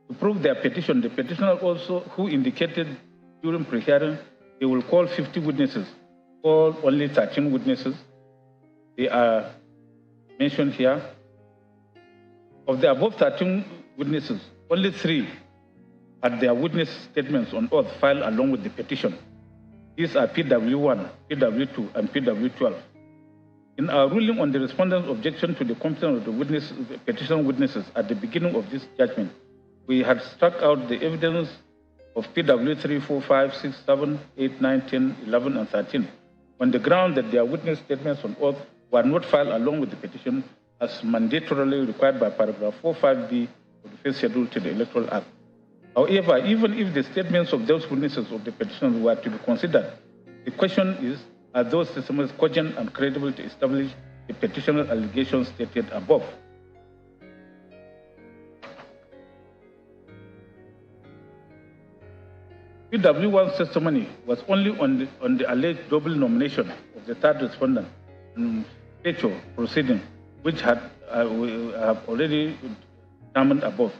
To prove their petition, the petitioner also, who indicated during pre-hearing, they will call 50 witnesses, call only 13 witnesses. They are mentioned here. Of the above 13 witnesses, only 3 had their witness statements on oath filed along with the petition. These are PW1, PW2, and PW12. In our ruling on the respondent's objection to the competence of the petition witnesses at the beginning of this judgment, we had struck out the evidence of PW3, 4, 5, 6, 7, 8, 9, 10, 11, and 13 on the ground that their witness statements on oath were not filed along with the petition as mandatorily required by paragraph 45B of the first schedule to the Electoral Act. However, even if the statements of those witnesses of the petition were to be considered, the question is, are those testimonies cogent and credible to establish the petitioner's allegations stated above? PW1's testimony was only on the alleged double nomination of the third respondent in Pecho proceeding, which we have already determined above.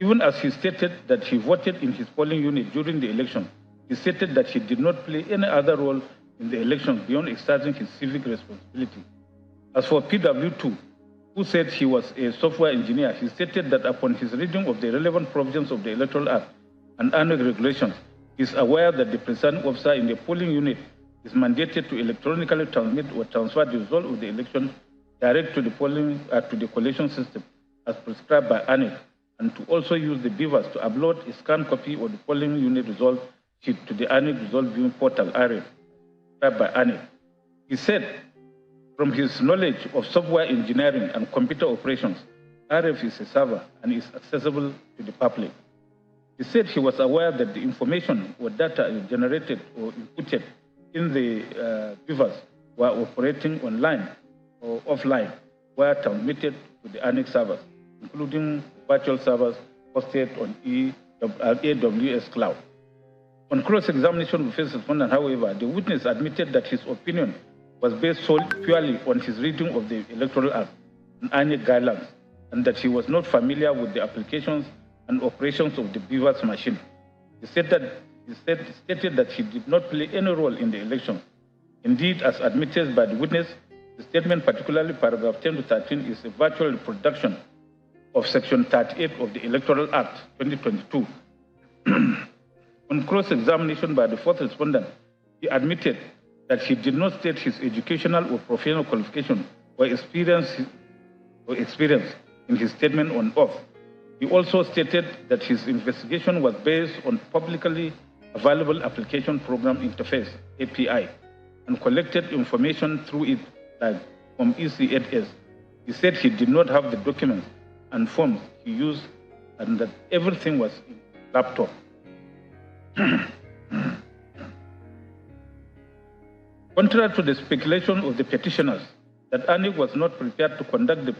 Even as he stated that he voted in his polling unit during the election, he stated that he did not play any other role in the elections beyond exercising his civic responsibility. As for PW2, who said he was a software engineer, he stated that upon his reading of the relevant provisions of the Electoral Act and annual regulations, he is aware that the presiding officer in the polling unit is mandated to electronically transmit or transfer the result of the election direct to the collation system as prescribed by ANEC, and to also use the beavers to upload a scanned copy of the polling unit result sheet to the ANEC result viewing portal area prescribed by ANEC. He said, from his knowledge of software engineering and computer operations, RF is a server and is accessible to the public. He said he was aware that the information or data generated or inputted in the beavers were operating online or offline, were transmitted to the ANEC servers, including virtual servers hosted on AWS Cloud. On cross-examination of the first respondent, however, the witness admitted that his opinion was based solely purely on his reading of the Electoral Act and INEC guidelines, and that he was not familiar with the applications and operations of the beavers machine. He stated that he did not play any role in the elections. Indeed, as admitted by the witness, the statement, particularly paragraph 10 to 13, is a virtual reproduction of Section 38 of the Electoral Act 2022. On cross-examination by the fourth respondent, he admitted that he did not state his educational or professional qualification or experience in his statement on oath. He also stated that his investigation was based on publicly available application program interface, API, and collected information through it, like from EC8S. He said he did not have the documents and forms he used, and that everything was in the laptop. Contrary to the speculation of the petitioners that INEC was not prepared to conduct the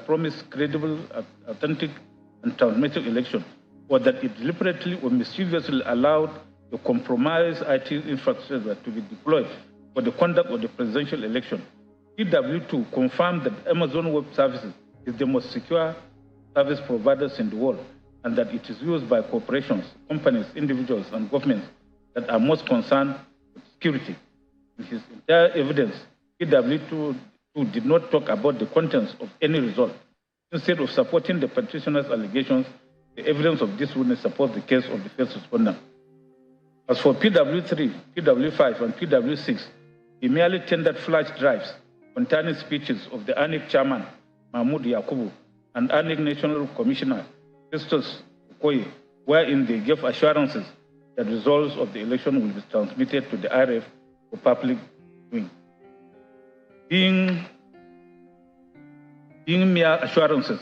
promised credible, authentic, and transparent election, or that it deliberately or mischievously allowed the compromised IT infrastructure to be deployed for the conduct of the presidential election, PW2 confirmed that Amazon Web Services is the most secure service providers in the world, and that it is used by corporations, companies, individuals, and governments that are most concerned with security. In his entire evidence, PW2 did not talk about the contents of any result. Instead of supporting the petitioner's allegations, the evidence of this witness supports the case of the first respondent. As for PW3, PW5, and PW6, he merely tendered flash drives containing speeches of the INEC chairman, Mahmoud Yakubu, and INEC National Commissioner, Festus Okoye, wherein they gave assurances that results of the election will be transmitted to the IRF for public viewing. Being mere assurances,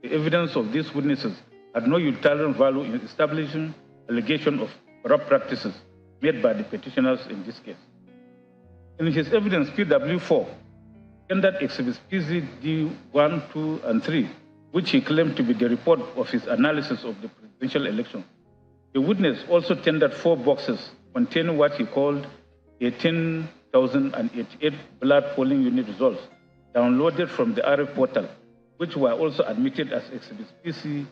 the evidence of these witnesses had no utilitarian value in establishing allegation of corrupt practices made by the petitioners in this case. In his evidence, PW4 tendered exhibits PZD 1, 2, and 3, which he claimed to be the report of his analysis of the presidential election. The witness also tendered 4 boxes containing what he called 18,088 blood polling unit results downloaded from the RF portal, which were also admitted as exhibits PCE1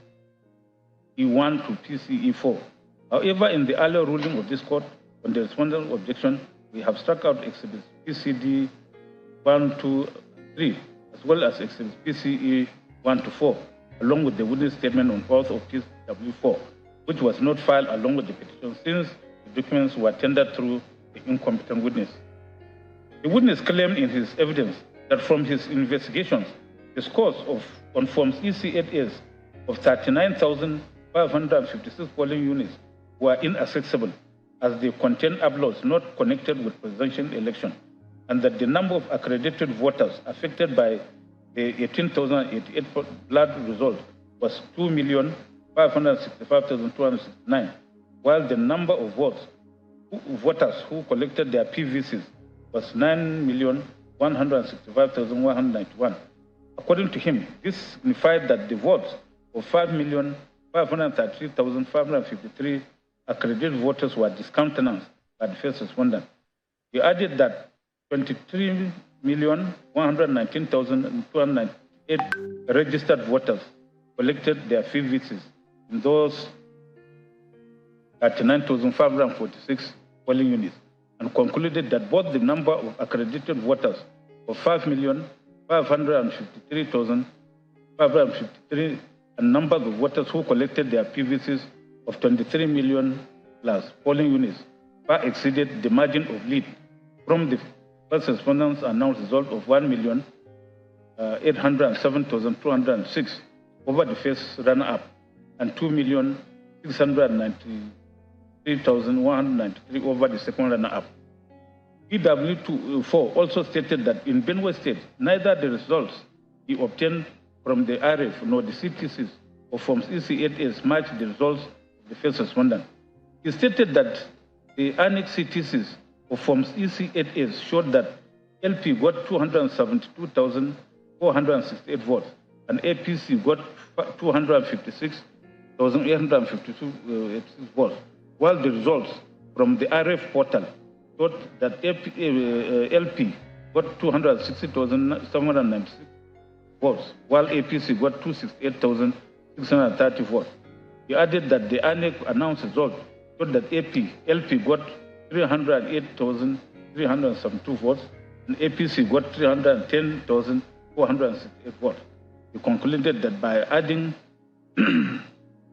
to PCE4. However, in the earlier ruling of this court on the respondent's objection, we have struck out exhibits PCD 1, 2, 3, as well as exhibits PCE 1 to 4, along with the witness statement on oath of PW4, which was not filed along with the petition since the documents were tendered through the incompetent witness. The witness claimed in his evidence that from his investigations, the scores on forms EC8S of 39,556 polling units were inaccessible, as they contain uploads not connected with presidential election, and that the number of accredited voters affected by the 18,088 blood result was 2,565,269, while the number of voters who collected their PVCs was 9,165,191. According to him, this signified that the votes of 5,533,553 accredited voters were discountenanced by the first respondent. He added that 23,119,298 registered voters collected their PVCs in those 39,546 polling units, and concluded that both the number of accredited voters of 5,553,553 and number of voters who collected their PVCs of 23 million plus polling units far exceeded the margin of lead from the first respondents' announced result of 1,807,206 over the first runner-up and 2,693,193 over the second runner-up. PW4 also stated that in Benue State, neither the results he obtained from the RF nor the CTCs of forms EC8S matched the results of the first respondent. He stated that the annex CTCs of forms EC8S showed that LP got 272,468 votes and APC got 256,852 votes, while the results from the RF portal showed that LP got 260,796 votes, while APC got 268,630 votes. He added that the INEC announced results showed that LP got 308,372 votes, and APC got 310,468 votes. He concluded that by adding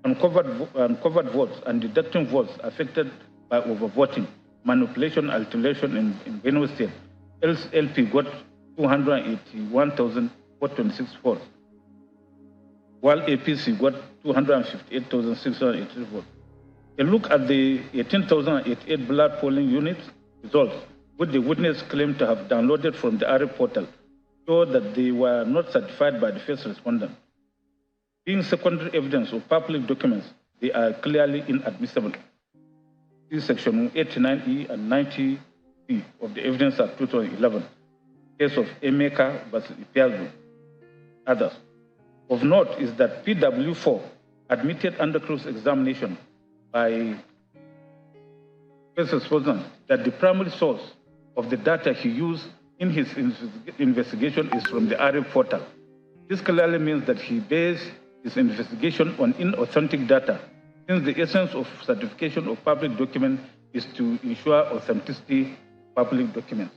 uncovered votes and deducting votes affected by overvoting, manipulation, alteration in Benue State, LP got 281,426 votes, while APC got 258,683 votes. A look at the 18,088 blood polling units results, which the witness claimed to have downloaded from the RF portal, showed that they were not certified by the first respondent. Being secondary evidence of public documents, they are clearly inadmissible. See Section 89E and 90E of the Evidence Act 2011, case of Emeka versus Ipiazu, others. Of note is that PW4 admitted under cross-examination by first respondent that the primary source of the data he used in his investigation is from the RF portal. This clearly means that he based his investigation on inauthentic data, since the essence of certification of public documents is to ensure authenticity of public documents.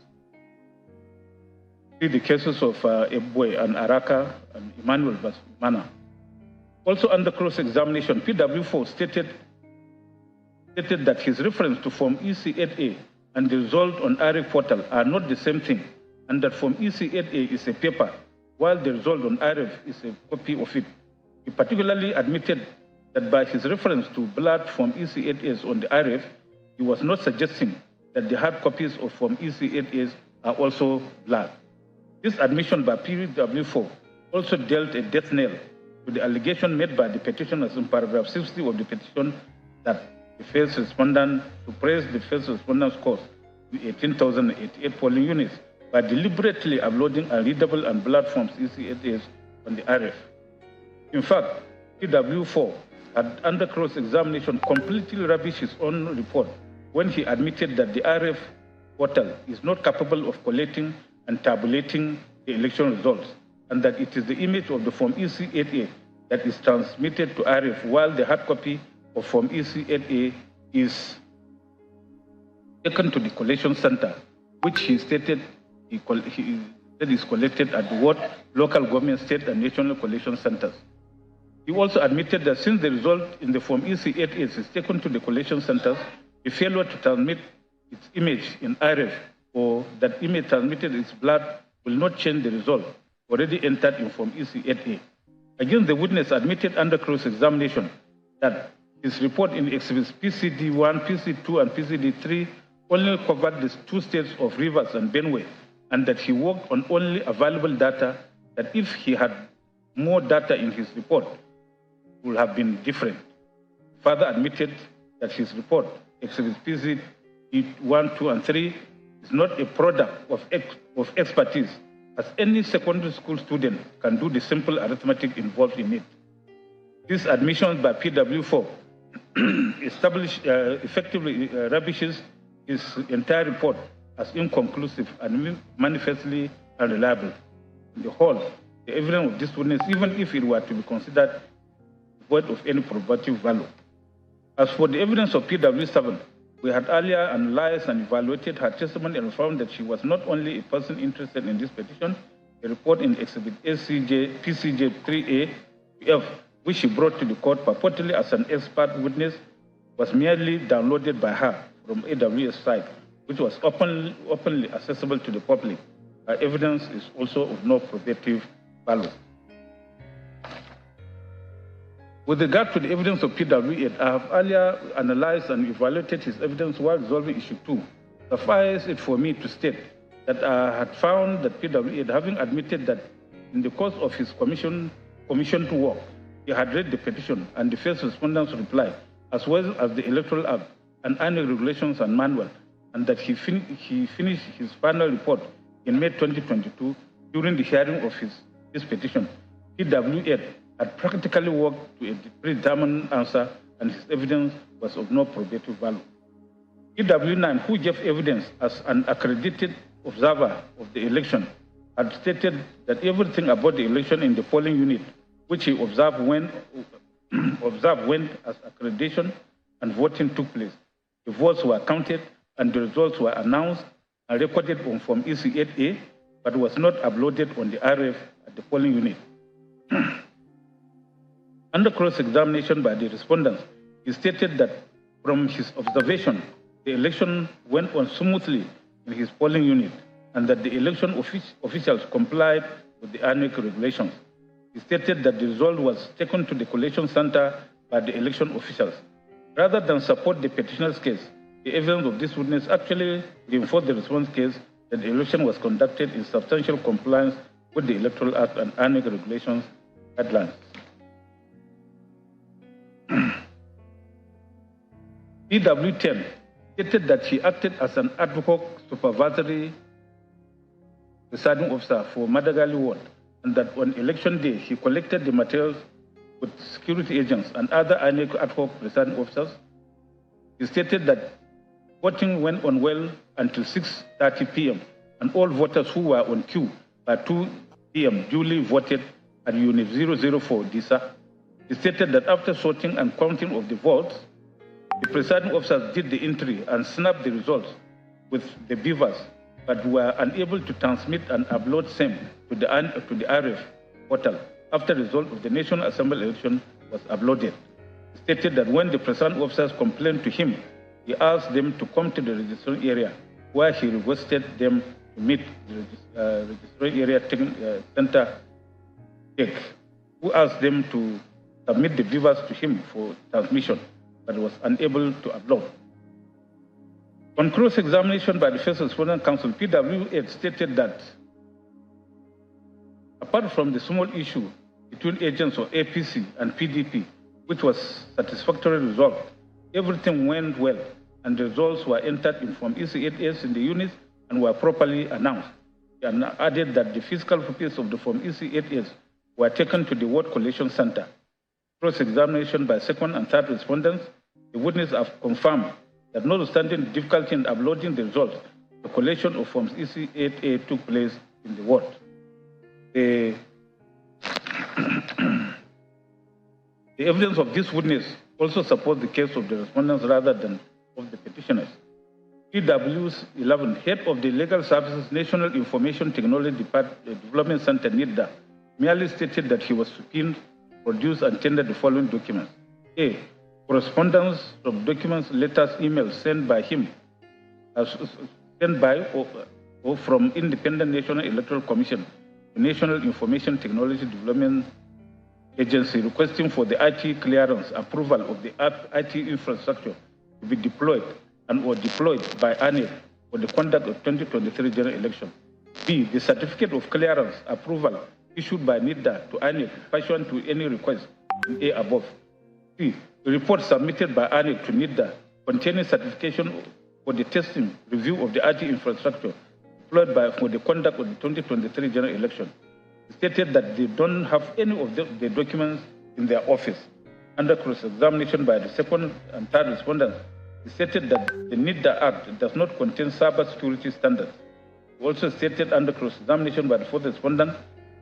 See the cases of Ebwe and Araka and Emmanuel versus Mana. Also under cross-examination, PW4 stated that his reference to Form EC8A and the result on RF portal are not the same thing, and that Form EC8A is a paper, while the result on RF is a copy of it. He particularly admitted that by his reference to blood Form EC8As on the RF, he was not suggesting that the hard copies of Form EC8As are also blood. This admission by PW4 also dealt a death knell to the allegation made by the petitioners in paragraph 60 of the petition that the first respondent suppressed the first respondent's cause to 18,088 polling units by deliberately uploading unreadable and blood forms EC8As on the RF. In fact, PW4 had under cross-examination completely rubbished his own report when he admitted that the RF portal is not capable of collecting and tabulating the election results, and that it is the image of the Form EC8A that is transmitted to RF, while the hard copy of Form EC8A is taken to the collection center, which he stated is collected at what local government, state, and national collection centers. He also admitted that since the result in the Form EC8A is taken to the collection centers, the failure to transmit its image in RF or that image transmitted its blood will not change the result already entered in Form EC8A. Again, the witness admitted under cross-examination that his report in exhibits PCD1, PC2, and PCD3 only covered the two states of Rivers and Benue, and that he worked on only available data, that if he had more data in his report, it would have been different. Further admitted that his report, exhibits PCD1, 2, and 3, is not a product of expertise, as any secondary school student can do the simple arithmetic involved in it. This admission by PW4 effectively rubbishes his entire report as inconclusive and manifestly unreliable. In the whole, the evidence of this witness, even if it were to be considered void of any probative value. As for the evidence of PW7, we had earlier analyzed and evaluated her testimony and found that she was not only a person interested in this petition. A report in exhibit PCJ 3A, F, which she brought to the court purportedly as an expert witness, was merely downloaded by her from AWS site, which was openly accessible to the public. Her evidence is also of no probative value. With regard to the evidence of PW8, I have earlier analyzed and evaluated his evidence while resolving issue 2. Suffice it for me to state that I had found that PW8, having admitted that in the course of his commission to work, he had read the petition and the first respondent's reply, as well as the Electoral Act and annual regulations and manual, and that he finished his final report in May 2022 during the hearing of this petition. PW8 had practically worked to a predetermined answer and his evidence was of no probative value. EW9, who gave evidence as an accredited observer of the election, had stated that everything about the election in the polling unit, which he observed went as accreditation and voting took place. The votes were counted and the results were announced and recorded on Form EC8A, but was not uploaded on the RF at the polling unit. Under cross-examination by the respondents, he stated that from his observation, the election went on smoothly in his polling unit and that the election officials complied with the INEC regulations. He stated that the result was taken to the collation center by the election officials. Rather than support the petitioner's case, the evidence of this witness actually reinforced the response case that the election was conducted in substantial compliance with the Electoral Act and INEC regulations guidelines. EW10 stated that she acted as an ad hoc supervisory presiding officer for Madagali Ward and that on election day she collected the materials with security agents and other INEC ad hoc presiding officers. He stated that voting went on well until 6:30 p.m. and all voters who were on queue by 2 p.m. duly voted at Unit 004 DISA. He stated that after sorting and counting of the votes, the presiding officers did the entry and snapped the results with the beavers, but were unable to transmit and upload same to the RF portal after the result of the National Assembly election was uploaded. He stated that when the presiding officers complained to him, he asked them to come to the registration area, where he requested them to meet the registration area center tech, who asked them to submit the beavers to him for transmission, but was unable to upload. On cross-examination by the First Respondent Council, PW8 stated that apart from the small issue between agents of APC and PDP, which was satisfactorily resolved, everything went well and the results were entered in Form EC8S in the units and were properly announced. And added that the physical copies of the Form EC8S were taken to the Ward Collation Center. Cross-examination by second and third respondents, the witnesses have confirmed that notwithstanding the difficulty in uploading the results, the collation of Forms EC8A took place in the ward. The evidence of this witness also supports the case of the respondents rather than of the petitioners. PW11, head of the Legal Services National Information Technology Development Center, NIDA, merely stated that he was subpoenaed, produced and tendered the following documents. A. Correspondence of documents, letters, emails sent by him, sent by or from Independent National Electoral Commission, the National Information Technology Development Agency, requesting for the IT clearance approval of the IT infrastructure to be deployed and or deployed by ANEC for the conduct of 2023 general election. B. The certificate of clearance approval issued by NIDA to ANEC pursuant to any request in A above. C. The report submitted by ANEC to NIDA containing certification for the testing review of the IT infrastructure deployed for the conduct of the 2023 general election. It stated that they don't have any of the documents in their office. Under cross-examination by the second and third respondents, it stated that the NIDA Act does not contain cyber security standards. It also stated under cross-examination by the fourth respondent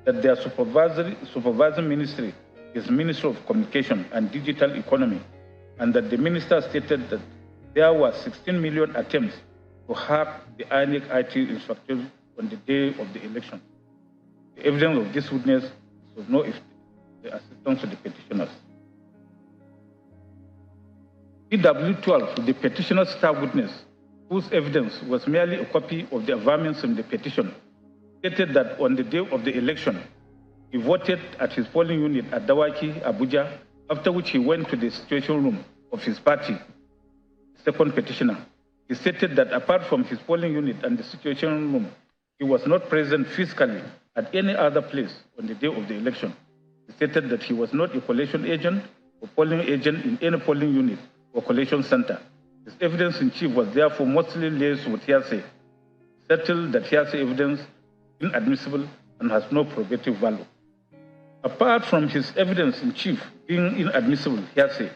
that their supervising ministry is Ministry of Communication and Digital Economy, and that the minister stated that there were 16 million attempts to hack the INEC IT infrastructure on the day of the election. The evidence of this witness was no the assistance to the petitioners. PW12, the petitioner's star witness, whose evidence was merely a copy of the averments in the petition, stated that on the day of the election, he voted at his polling unit at Dawaki, Abuja, after which he went to the situation room of his party. Second petitioner, he stated that apart from his polling unit and the situation room, he was not present physically at any other place on the day of the election. He stated that he was not a collation agent or polling agent in any polling unit or collation center. His evidence in chief was therefore mostly laced with hearsay, settled that hearsay evidence inadmissible and has no probative value. Apart from his evidence in chief being inadmissible hearsay,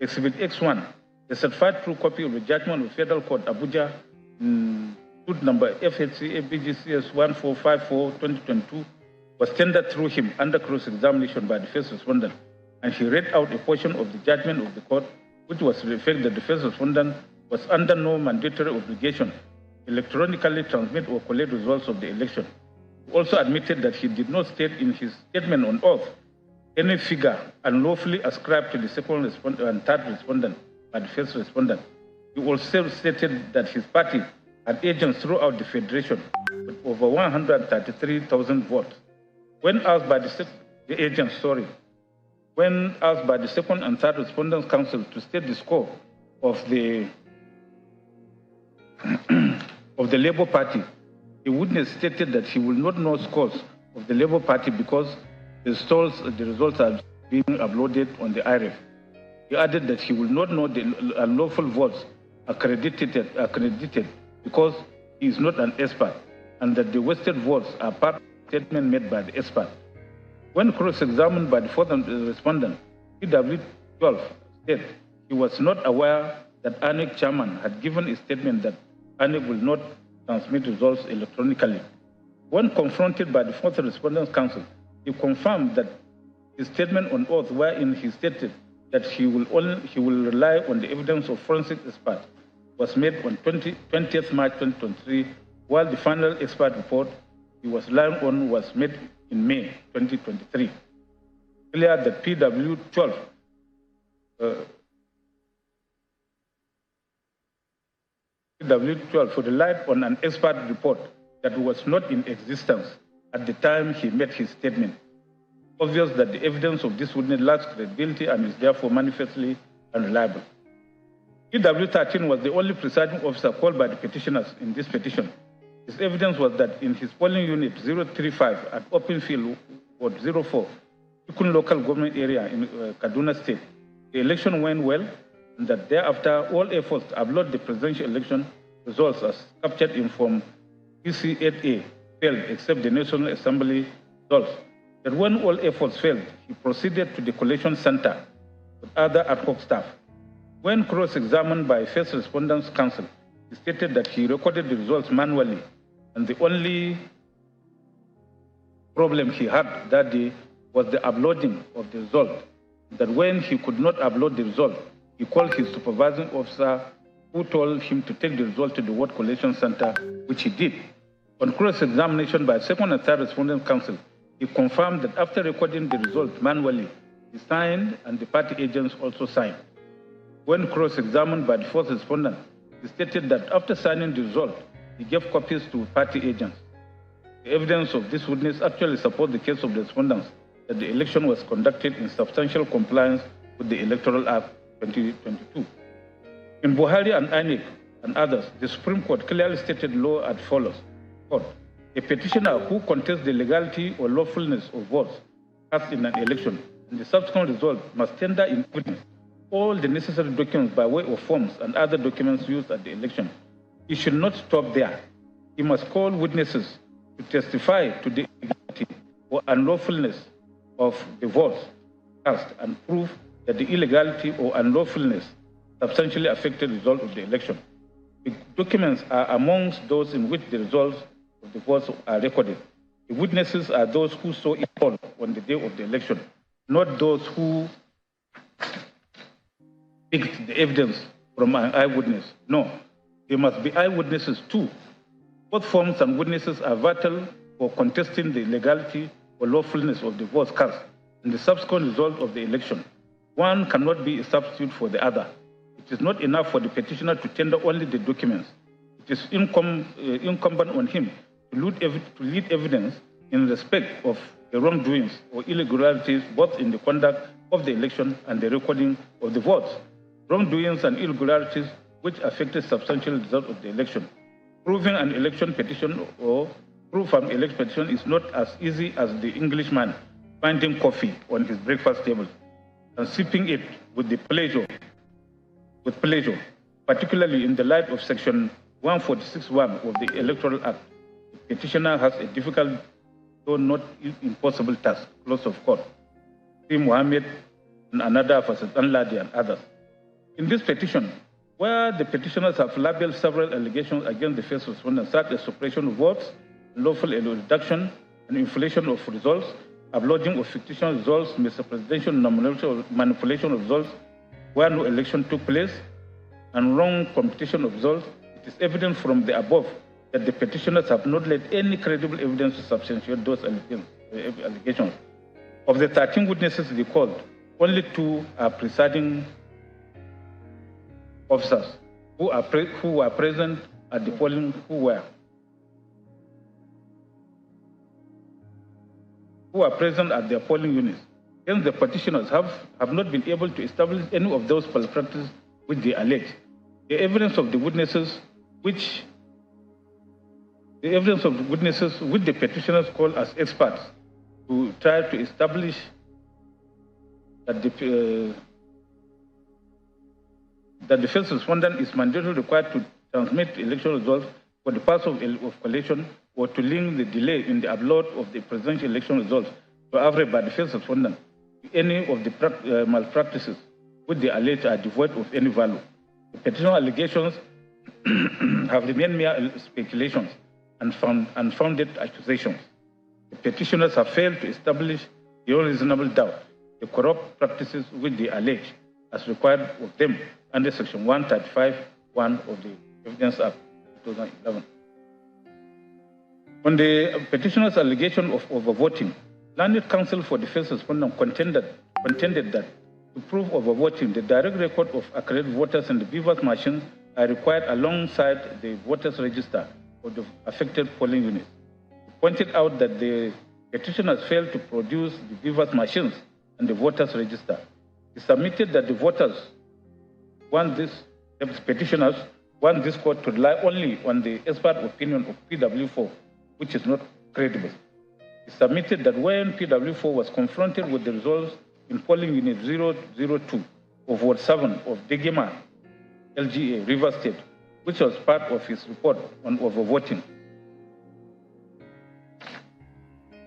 Exhibit X1, a certified true copy of the judgment of Federal Court, Abuja, suit number FHC ABGCS 1454-2022, was tendered through him under cross-examination by the first respondent, and he read out a portion of the judgment of the court, which was to the effect that the first respondent was under no mandatory obligation to electronically transmit or collate results of the election. He also admitted that he did not state in his statement on oath any figure unlawfully ascribed to the second respondent and third respondent by the first respondent. He also stated that his party had agents throughout the federation with over 133,000 votes. When asked by the second and third respondents' council to state the score of the of the Labour Party, the witness stated that he will not know scores of the Labour Party because the results are being uploaded on the IREF. He added that he will not know the unlawful votes accredited because he is not an expert, and that the wasted votes are part of the statement made by the expert. When cross-examined by the fourth respondent, PW12 said he was not aware that ANEC chairman had given a statement that ANEC will not transmit results electronically. When confronted by the fourth respondent's counsel, he confirmed that his statement on oath, wherein he stated that he will rely on the evidence of forensic experts, was made on 20th March 2023, while the final expert report he was relying on was made in May 2023. Clear that PW12 relied on an expert report that was not in existence at the time he made his statement. Obvious that the evidence of this witness lacks credibility and is therefore manifestly unreliable. PW13 was the only presiding officer called by the petitioners in this petition. His evidence was that in his polling unit 035 at Open Field Ward 04, Ikun local government area in Kaduna State, the election went well, and that thereafter all efforts to upload the presidential election results as captured in Form PC8A failed except the National Assembly results. That when all efforts failed, he proceeded to the collation center with other ad hoc staff. When cross-examined by first respondents' counsel, he stated that he recorded the results manually, and the only problem he had that day was the uploading of the result. That when he could not upload the result, he called his supervising officer, who told him to take the result to the ward collation center, which he did. On cross-examination by second and third respondent counsel, he confirmed that after recording the result manually, he signed and the party agents also signed. When cross-examined by the fourth respondent, he stated that after signing the result, he gave copies to party agents. The evidence of this witness actually supports the case of the respondents that the election was conducted in substantial compliance with the Electoral Act 2022. In Buhari and INEC and others, the Supreme Court clearly stated law as follows. Quote, a petitioner who contests the legality or lawfulness of votes cast in an election and the subsequent result must tender in evidence all the necessary documents by way of forms and other documents used at the election. He should not stop there. He must call witnesses to testify to the illegality or unlawfulness of the votes cast and prove that the illegality or unlawfulness substantially affected the result of the election. The documents are amongst those in which the results of the votes are recorded. The witnesses are those who saw it all on the day of the election, not those who picked the evidence from an eyewitness. No, they must be eyewitnesses too. Both forms and witnesses are vital for contesting the legality or lawfulness of the votes cast and the subsequent result of the election. One cannot be a substitute for the other. It is not enough for the petitioner to tender only the documents. It is incumbent on him to lead evidence in respect of the wrongdoings or irregularities both in the conduct of the election and the recording of the votes. Wrongdoings and irregularities which affected substantial result of the election. Proving an election petition or proof an election petition is not as easy as the Englishman finding coffee on his breakfast table and sipping it with pleasure, particularly in the light of Section 146(1) of the Electoral Act. The petitioner has a difficult, though not impossible task, close of court. See Mohammed and another Fasad Anladi and others. In this petition, where the petitioners have labeled several allegations against the first respondent, such as suppression of votes, lawful reduction and inflation of results, uploading of fictitious results, misrepresentation, manipulation of results where no election took place, and wrong computation of results, it is evident from the above that the petitioners have not laid any credible evidence to substantiate those allegations. Of the 13 witnesses recalled, only 2 are presiding officers who were present at the polling, who are present at their polling units. Hence, the petitioners have not been able to establish any of those malpractices which they allege. The evidence of the witnesses which the petitioners call as experts to try to establish that the first respondent is mandatorily required to transmit election results for the purpose of collation or to link the delay in the upload of the presidential election results to average by the first respondent to any of the malpractices which they allege are devoid of any value. The petition allegations have remained mere speculations and unfounded accusations. The petitioners have failed to establish beyond reasonable doubt the corrupt practices which they allege as required of them under Section 135(1) of the Evidence Act 2011. On the petitioner's allegation of overvoting, Learned Counsel for the first respondent contended that to prove overvoting, the direct record of accredited voters and the beavers machines are required alongside the voters register of the affected polling units. He pointed out that the petitioners failed to produce the beavers machines and the voters register. He submitted that the petitioners want this court to rely only on the expert opinion of PW4, which is not credible. He submitted that when PW4 was confronted with the results in polling unit 002 of Ward 7 of Degema, LGA, Rivers State, which was part of his report on overvoting.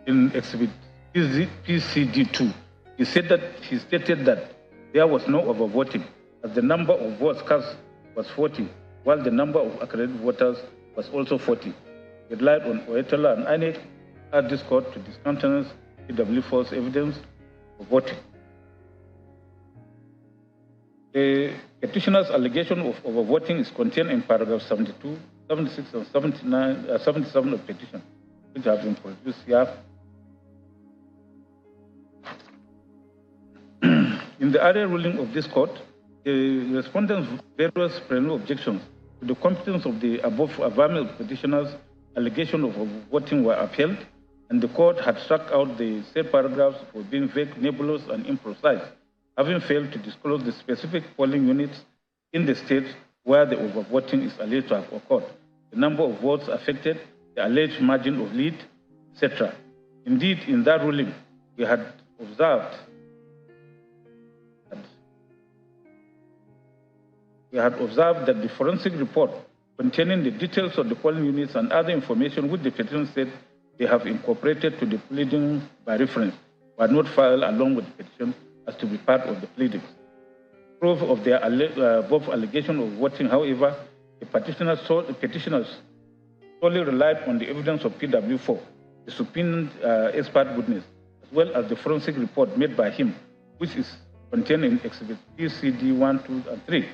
In Exhibit PCD2, he stated that there was no overvoting, as the number of votes cast was 40, while the number of accredited voters was also 40. He relied on Oetola and INEC at this court to discountenance PW4's evidence of voting. The petitioner's allegation of overvoting is contained in paragraph 72, 76, and 77 of the petition, which have been produced here. In the earlier ruling of this court, the respondents' various perennial objections to the competence of the above petitioners' allegation of overvoting were upheld, and the court had struck out the said paragraphs for being vague, nebulous, and imprecise, having failed to disclose the specific polling units in the state where the overvoting is alleged to have occurred, the number of votes affected, the alleged margin of lead, etc. Indeed, in that ruling, we had observed that the forensic report containing the details of the polling units and other information which the petition said they have incorporated to the pleading by reference were not filed along with the petition as to be part of the pleadings. Proof of their above allegation of voting, however, the petitioners solely relied on the evidence of PW4, the subpoenaed expert witness, as well as the forensic report made by him, which is contained in Exhibit PCD 1, 2, and 3.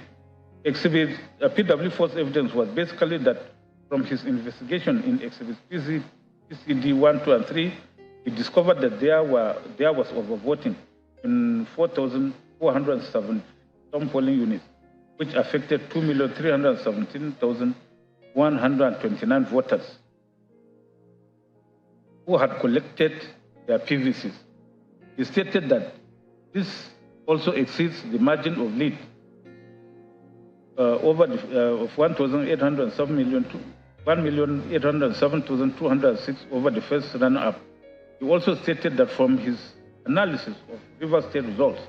Exhibit PW4's evidence was basically that from his investigation in Exhibit PCD 1, 2, and 3, he discovered that there was overvoting in 4,407 polling units, which affected 2,317,129 voters who had collected their PVCs. He stated that this also exceeds the margin of lead of 1,807,206 over the first runner-up. He also stated that from his analysis of Rivers State results,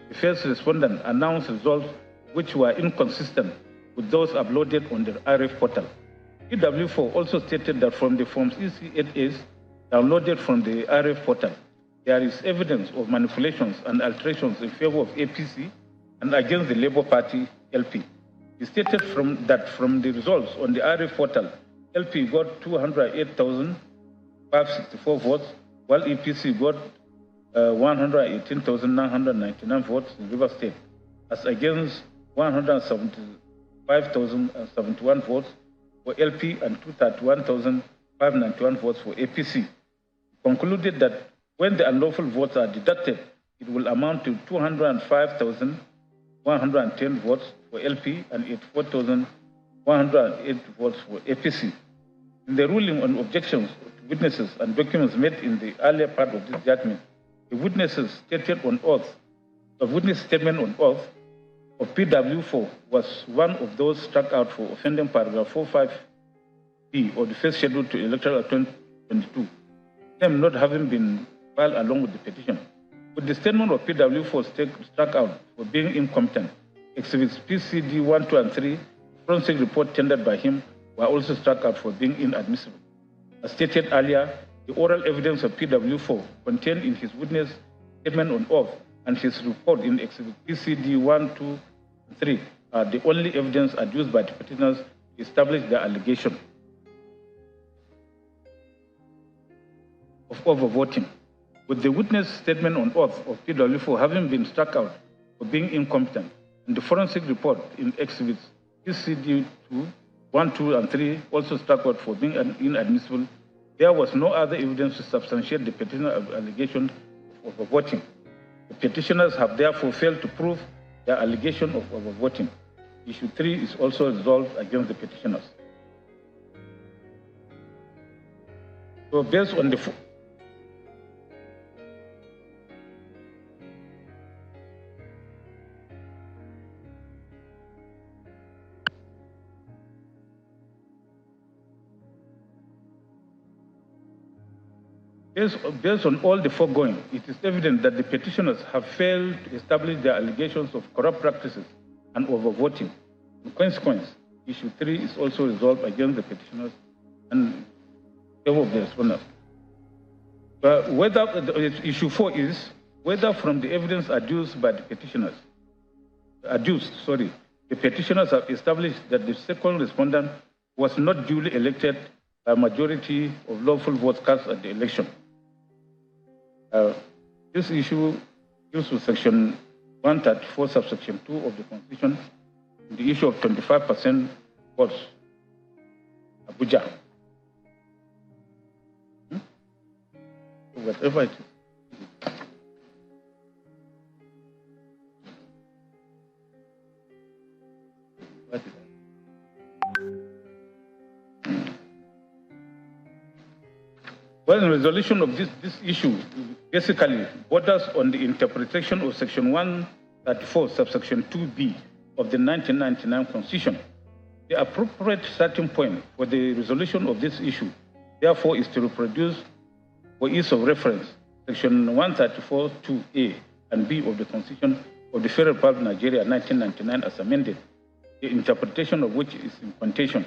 the first respondent announced results which were inconsistent with those uploaded on the RF portal. PW4 also stated that from the Forms EC8As downloaded from the RF portal, there is evidence of manipulations and alterations in favor of APC and against the Labour Party LP. He stated from the results on the RF portal, LP got 208,564 votes, while EPC got 118,999 votes in River State, as against 175,071 votes for LP and 231,591 votes for APC. Concluded that when the unlawful votes are deducted, it will amount to 205,110 votes for LP and 84,108 votes for APC. In the ruling on objections to witnesses and documents made in the earlier part of this judgment, the witnesses stated on oath, the witness statement on oath of PW4 was one of those struck out for offending paragraph 45B of the first schedule to electoral 2022, them not having been filed along with the petition. With the statement of PW4 struck out for being incompetent, exhibits PCD 1, 2, and 3, forensic report tendered by him, were also struck out for being inadmissible. As stated earlier, the oral evidence of PW4 contained in his witness statement on oath and his report in exhibit PCD 1, 2, and 3 are the only evidence adduced by the petitioners to establish their allegation of overvoting. With the witness statement on oath of PW4 having been struck out for being incompetent, and the forensic report in exhibits PCD 1, 2, and 3 also struck out for being inadmissible, there was no other evidence to substantiate the petitioner's allegation of overvoting. The petitioners have therefore failed to prove their allegation of overvoting. Issue 3 is also resolved against the petitioners. So based on the Based on all the foregoing, it is evident that the petitioners have failed to establish their allegations of corrupt practices and overvoting. In consequence, issue 3 is also resolved against the petitioners and favor of the respondents. Issue 4 is whether from the evidence adduced by the petitioners, the petitioners have established that the second respondent was not duly elected by a majority of lawful votes cast at the election. This issue deals with section 134, subsection 2 of the Constitution, the issue of 25% votes, Abuja. Whatever it is. What is that? Well, the resolution of this issue basically borders on the interpretation of section 134, subsection 2B of the 1999 Constitution. The appropriate starting point for the resolution of this issue, therefore, is to reproduce, for ease of reference, section 134(2)A and B of the Constitution of the Federal Republic of Nigeria, 1999, as amended, the interpretation of which is in contention.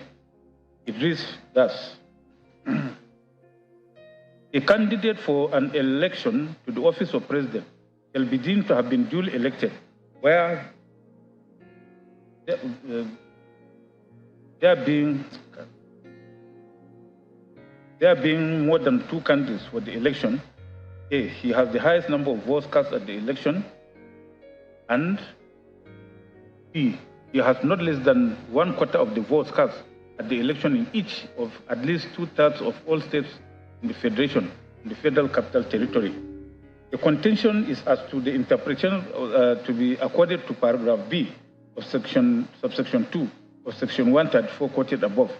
It reads thus: a candidate for an election to the office of president shall be deemed to have been duly elected, where there being more than 2 candidates for the election. A, he has the highest number of votes cast at the election, and B, he has not less than 1/4 of the votes cast at the election in each of at least 2/3 of all states in the Federation, in the Federal Capital Territory. The contention is as to the interpretation to be accorded to paragraph B of subsection 2 of section 134 quoted above.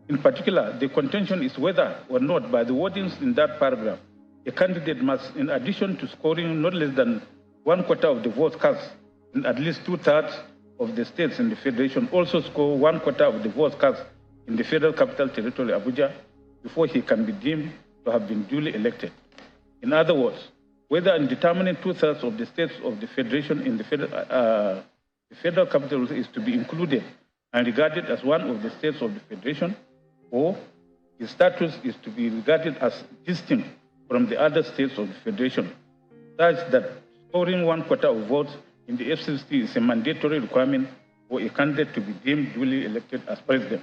In particular, the contention is whether or not, by the wordings in that paragraph, a candidate must, in addition to scoring not less than 1/4 of the votes cast in at least 2/3 of the states in the Federation, also score 1/4 of the votes cast in the Federal Capital Territory, Abuja, before he can be deemed to have been duly elected. In other words, whether in determining 2/3 of the states of the Federation in the Federal Capital is to be included and regarded as one of the states of the Federation, or his status is to be regarded as distinct from the other states of the Federation, such that scoring 1/4 of votes in the FCC is a mandatory requirement for a candidate to be deemed duly elected as president.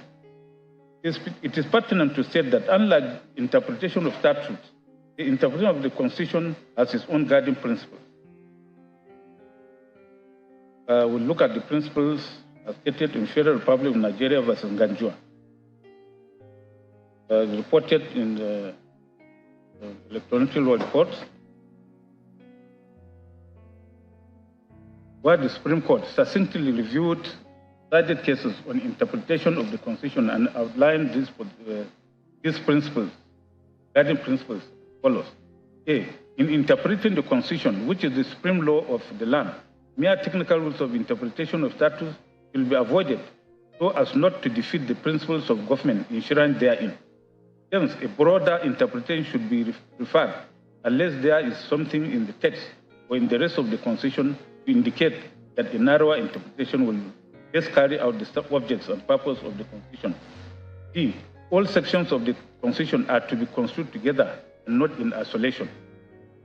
It is pertinent to state that unlike interpretation of statutes, the interpretation of the Constitution has its own guiding principles. We'll look at the principles as stated in Federal Republic of Nigeria versus Ganjua, reported in the electronic law reports, where the Supreme Court succinctly reviewed cited cases on interpretation of the Constitution and outlined these principles, guiding principles follows. A, in interpreting the Constitution, which is the supreme law of the land, mere technical rules of interpretation of statutes will be avoided so as not to defeat the principles of government enshrined therein. Hence, a broader interpretation should be preferred unless there is something in the text or in the rest of the Constitution to indicate that a narrower interpretation will best carry out the objects and purpose of the Constitution. B, all sections of the Constitution are to be construed together and not in isolation.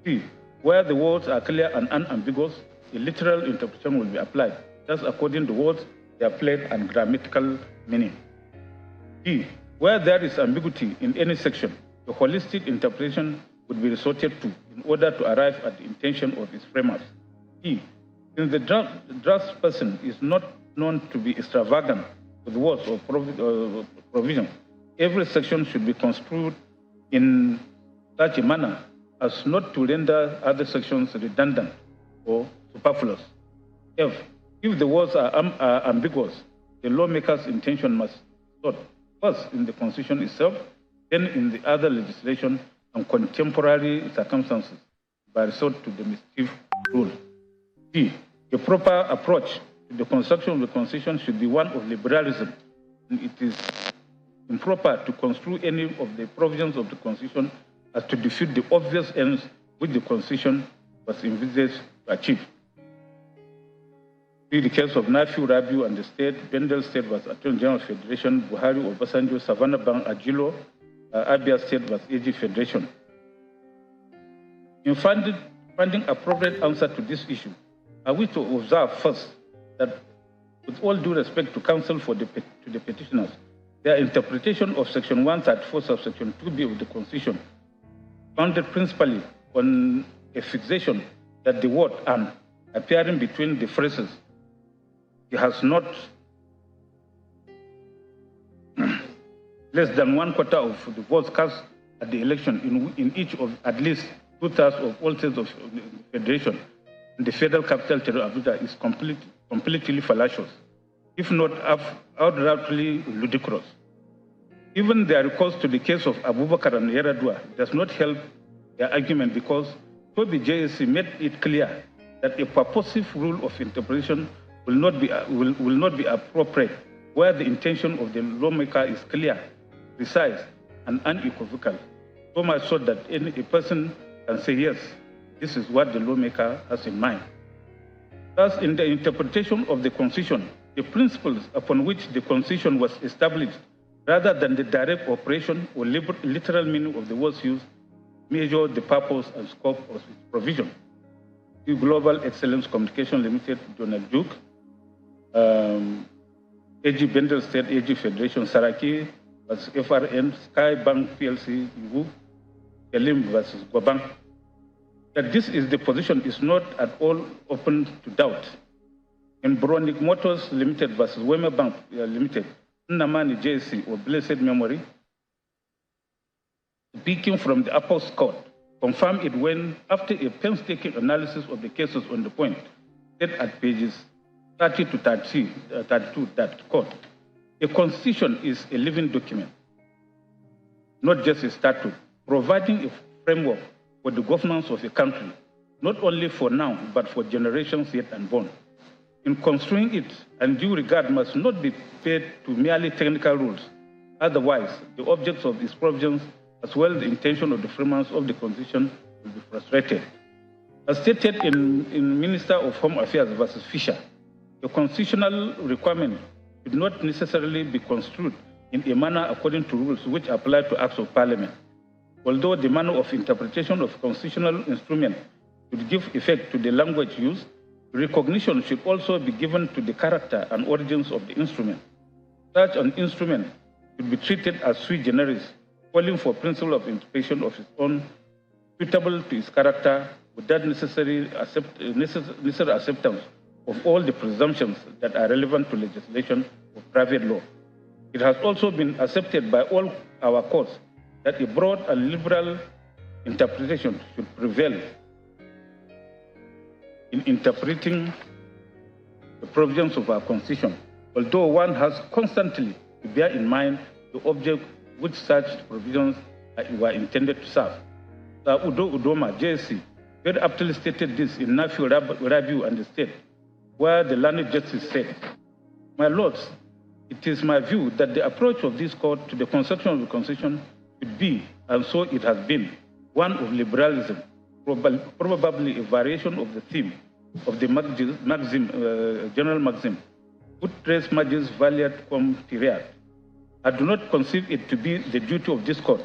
C, where the words are clear and unambiguous, a literal interpretation will be applied, just according to words, their plain and grammatical meaning. D, where there is ambiguity in any section, a holistic interpretation would be resorted to in order to arrive at the intention of its framers. E, since the draft person is not known to be extravagant with words or provisions, every section should be construed in such a manner as not to render other sections redundant or superfluous. F, if the words are ambiguous, the lawmaker's intention must start first in the Constitution itself, then in the other legislation and contemporary circumstances by resort to the mischief rule. G, the proper approach to the construction of the Constitution should be one of liberalism, and it is improper to construe any of the provisions of the Constitution as to defeat the obvious ends which the Constitution was envisaged to achieve. See the case of Nafiu Rabiu and the state, Bendel State was Attorney General Federation, Buhari Obasanjo, Savannah Bang Ajilo, Abia State was AG Federation. In finding appropriate answer to this issue, I wish to observe first that, with all due respect to counsel to the petitioners, their interpretation of Section 134, subsection 2B of the Constitution, founded principally on a fixation that the word "and" appearing between the phrases, it has not less than 1/4 of the votes cast at the election in each of at least 2/3 of all states of the Federation. The Federal Capital Territory Abuja is completely fallacious, if not outrightly ludicrous. Even their recourse to the case of Abubakar and Yaradua does not help their argument because Toby JSC made it clear that a purposive rule of interpretation will not be appropriate where the intention of the lawmaker is clear, precise, and unequivocal. So much so that a person can say, yes, this is what the lawmaker has in mind. Thus, in the interpretation of the Constitution, the principles upon which the Constitution was established, rather than the direct operation or literal meaning of the words used, measure the purpose and scope of its provision. The Global Excellence Communication Limited, Donald Duke, AG Bendel State, AG Federation, Saraki versus FRN, Sky Bank PLC, Iwu, Kelim versus Gwabang. That this is the position is not at all open to doubt. In Bronic Motors Limited versus Wema Bank Limited, Nnamani JC or blessed memory, speaking from the Upper Court, confirmed it when, after a painstaking analysis of the cases on the point, said at pages 30 to 32 that, quote, a constitution is a living document, not just a statute, providing a framework for the governance of a country, not only for now, but for generations yet unborn. In construing it, undue regard must not be paid to merely technical rules. Otherwise, the objects of its provisions, as well as the intention of the framers of the Constitution, will be frustrated. As stated in Minister of Home Affairs versus Fisher, the constitutional requirement should not necessarily be construed in a manner according to rules which apply to acts of Parliament. Although the manner of interpretation of constitutional instruments should give effect to the language used, Recognition should also be given to the character and origins of the instrument. Such an instrument should be treated as sui generis, calling for principle of interpretation of its own, suitable to its character, without necessary acceptance of all the presumptions that are relevant to legislation or private law. It has also been accepted by all our courts that a broad and liberal interpretation should prevail in interpreting the provisions of our Constitution, although one has constantly to bear in mind the object which such provisions were intended to serve. Udo Udoma, JSC, very aptly stated this in Nafi Rabiu and the State, where the learned justice said, "My lords, it is my view that the approach of this court to the construction of the Constitution should be, and so it has been, one of liberalism, probably a variation of the theme of the general maxim, ut res magis valeat cum tireat. I do not conceive it to be the duty of this court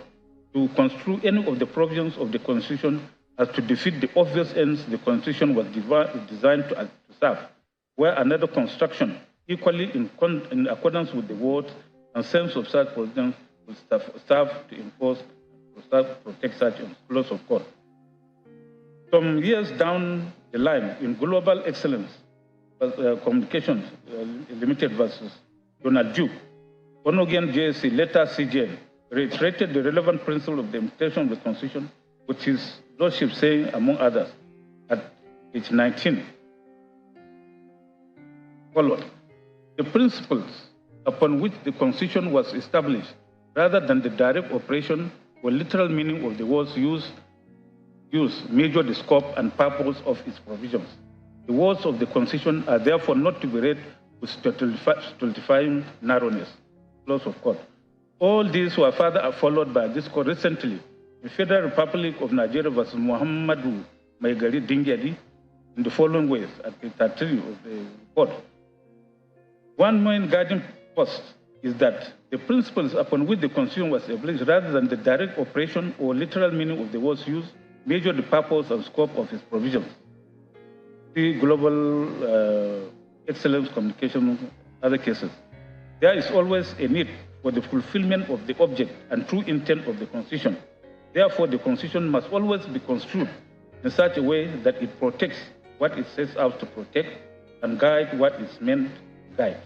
to construe any of the provisions of the Constitution as to defeat the obvious ends the Constitution was designed to serve, where another construction, equally in accordance with the words and sense of such provisions, will serve to enforce and protect such a clause of court." Some years down the line, in Global Excellence Communications Limited versus Donald Duke, Onogian JSC, later CJN, reiterated the relevant principle of the implementation of the Constitution, which his lordship saying, among others, at page 19, followed, "The principles upon which the Constitution was established, rather than the direct operation or literal meaning of the words used, measure the scope and purpose of its provisions. The words of the Constitution are therefore not to be read with stultifying narrowness." Close of court. All these were further followed by this court recently, the Federal Republic of Nigeria versus Muhammadu Maigari Dingyadi, in the following ways at page 33 of the report. One main guiding post is that the principles upon which the Constitution was established, rather than the direct operation or literal meaning of the words used, measure the purpose and scope of its provisions. See Global Excellence Communication, other cases. There is always a need for the fulfillment of the object and true intent of the Constitution. Therefore, the Constitution must always be construed in such a way that it protects what it sets out to protect and guide what it's meant to guide.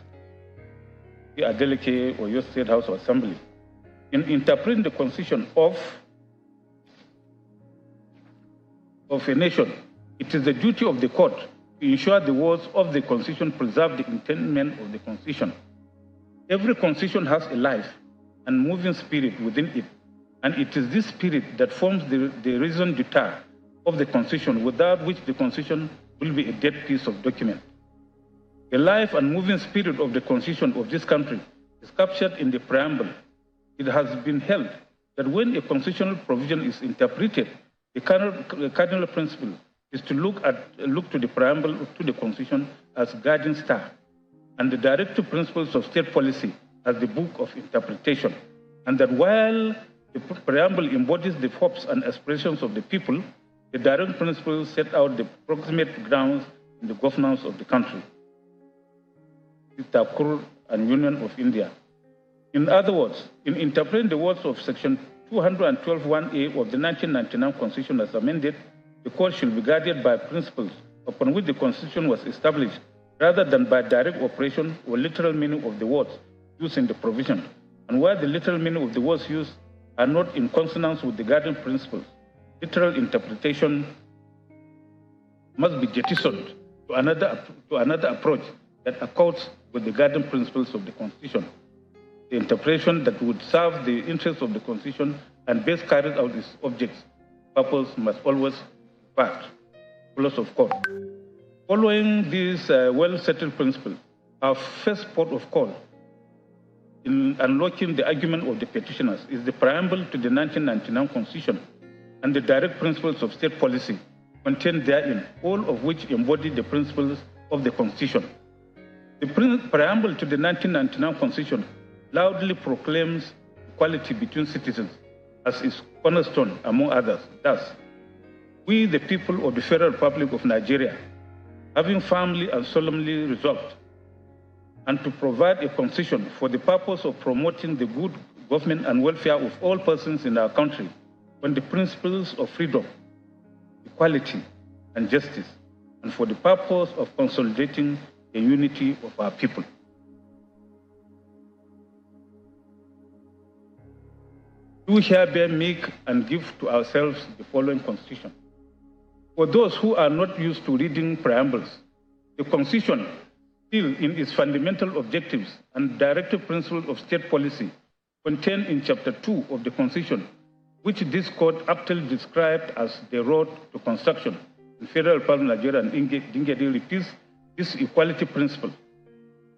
The Adeleke or your State House of Assembly. In interpreting the Constitution of a nation, it is the duty of the court to ensure the words of the Constitution preserve the intendment of the Constitution. Every Constitution has a life and moving spirit within it, and it is this spirit that forms the raison d'etre of the Constitution, without which the Constitution will be a dead piece of document. The life and moving spirit of the Constitution of this country is captured in the preamble. It has been held that when a constitutional provision is interpreted, the cardinal principle is to look to the preamble to the Constitution as guiding star, and the directive principles of state policy as the book of interpretation, and that while the preamble embodies the hopes and aspirations of the people, the direct principles set out the proximate grounds in the governance of the country. Itakur and Union of India. In other words, in interpreting the words of Section 212(1)A of the 1999 Constitution as amended, the court should be guided by principles upon which the Constitution was established, rather than by direct operation or literal meaning of the words used in the provision, and where the literal meaning of the words used are not in consonance with the guiding principles, literal interpretation must be jettisoned to another approach that accords with the guiding principles of the Constitution. The interpretation that would serve the interests of the Constitution and best carries out its objects, purpose must always be part. Close of court. Following these well-settled principles, our first port of call in unlocking the argument of the petitioners is the preamble to the 1999 Constitution and the direct principles of state policy contained therein, all of which embody the principles of the Constitution. The preamble to the 1999 Constitution loudly proclaims equality between citizens as its cornerstone, among others. Thus, we, the people of the Federal Republic of Nigeria, having firmly and solemnly resolved, and to provide a concession for the purpose of promoting the good government and welfare of all persons in our country on the principles of freedom, equality, and justice, and for the purpose of consolidating the unity of our people. Do hereby make and give to ourselves the following Constitution. For those who are not used to reading preambles, the Constitution, still in its fundamental objectives and directive principles of state policy, contained in Chapter 2 of the Constitution, which this court aptly described as the road to construction in Federal Republic of Nigeria and Dingedi, repeats this equality principle.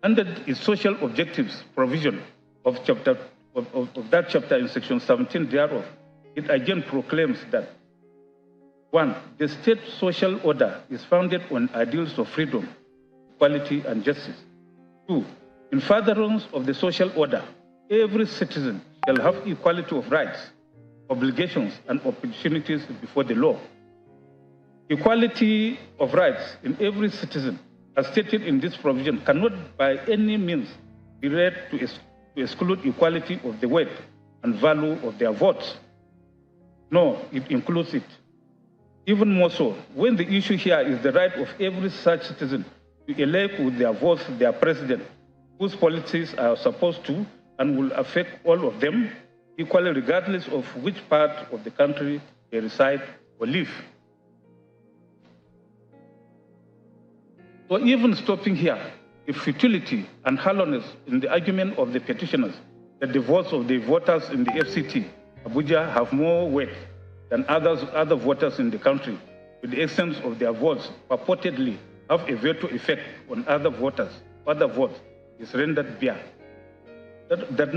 Under its social objectives provision of that chapter in Section 17 thereof, it again proclaims that 1. The state social order is founded on ideals of freedom, equality, and justice. 2. In furtherance of the social order, every citizen shall have equality of rights, obligations, and opportunities before the law. Equality of rights in every citizen, as stated in this provision, cannot by any means be read to exclude equality of the weight and value of their votes. No, it includes it. Even more so, when the issue here is the right of every such citizen to elect with their votes their president, whose policies are supposed to and will affect all of them equally, regardless of which part of the country they reside or live. So even stopping here, the futility and hollowness in the argument of the petitioners that the votes of the voters in the FCT, Abuja, have more weight than other voters in the country, to the extent of their votes purportedly have a veto effect on other votes, is rendered bare. That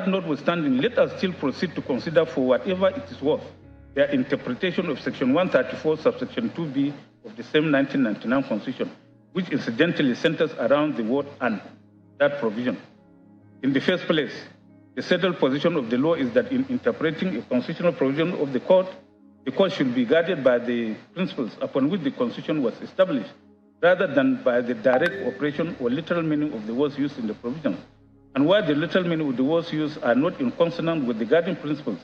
notwithstanding, let us still proceed to consider, for whatever it is worth, their interpretation of Section 134, subsection 2B of the same 1999 Constitution, which incidentally centers around the word "and," that provision. In the first place, the settled position of the law is that in interpreting a constitutional provision of the court should be guided by the principles upon which the Constitution was established, rather than by the direct operation or literal meaning of the words used in the provision. And where the literal meaning of the words used are not in consonance with the guiding principles,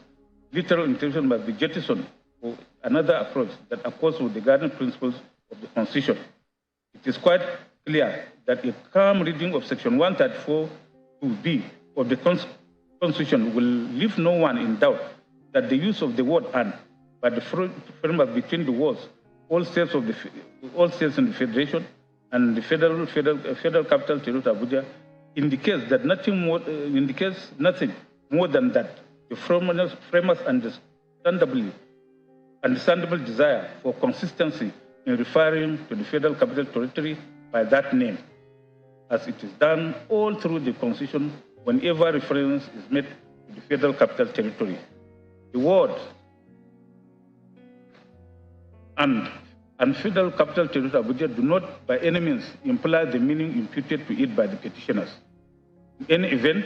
literal interpretation must be jettisoned for another approach that accords with the guiding principles of the Constitution. It is quite clear that a calm reading of Section 134(2)(b) of the Constitution will leave no one in doubt that the use of the word "and" by the framework between the words all states in the Federation and the Federal Capital Territory Abuja indicates nothing more than that the framers understandable desire for consistency in referring to the Federal Capital Territory by that name, as it is done all through the Constitution whenever reference is made to the Federal Capital Territory. The word and Federal Capital Territory Abuja do not by any means imply the meaning imputed to it by the petitioners. In any event,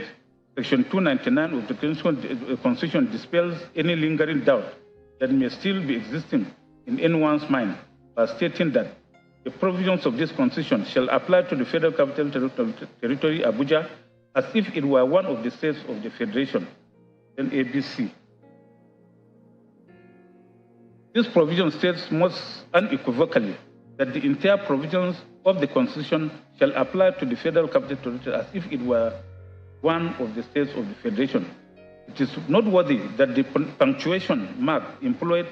Section 299 of the Constitution dispels any lingering doubt that may still be existing in anyone's mind by stating that the provisions of this Constitution shall apply to the Federal Capital Territory Abuja as if it were one of the states of the Federation, then ABC. This provision states most unequivocally that the entire provisions of the Constitution shall apply to the Federal Capital Territory as if it were one of the states of the Federation. It is noteworthy that the punctuation mark employed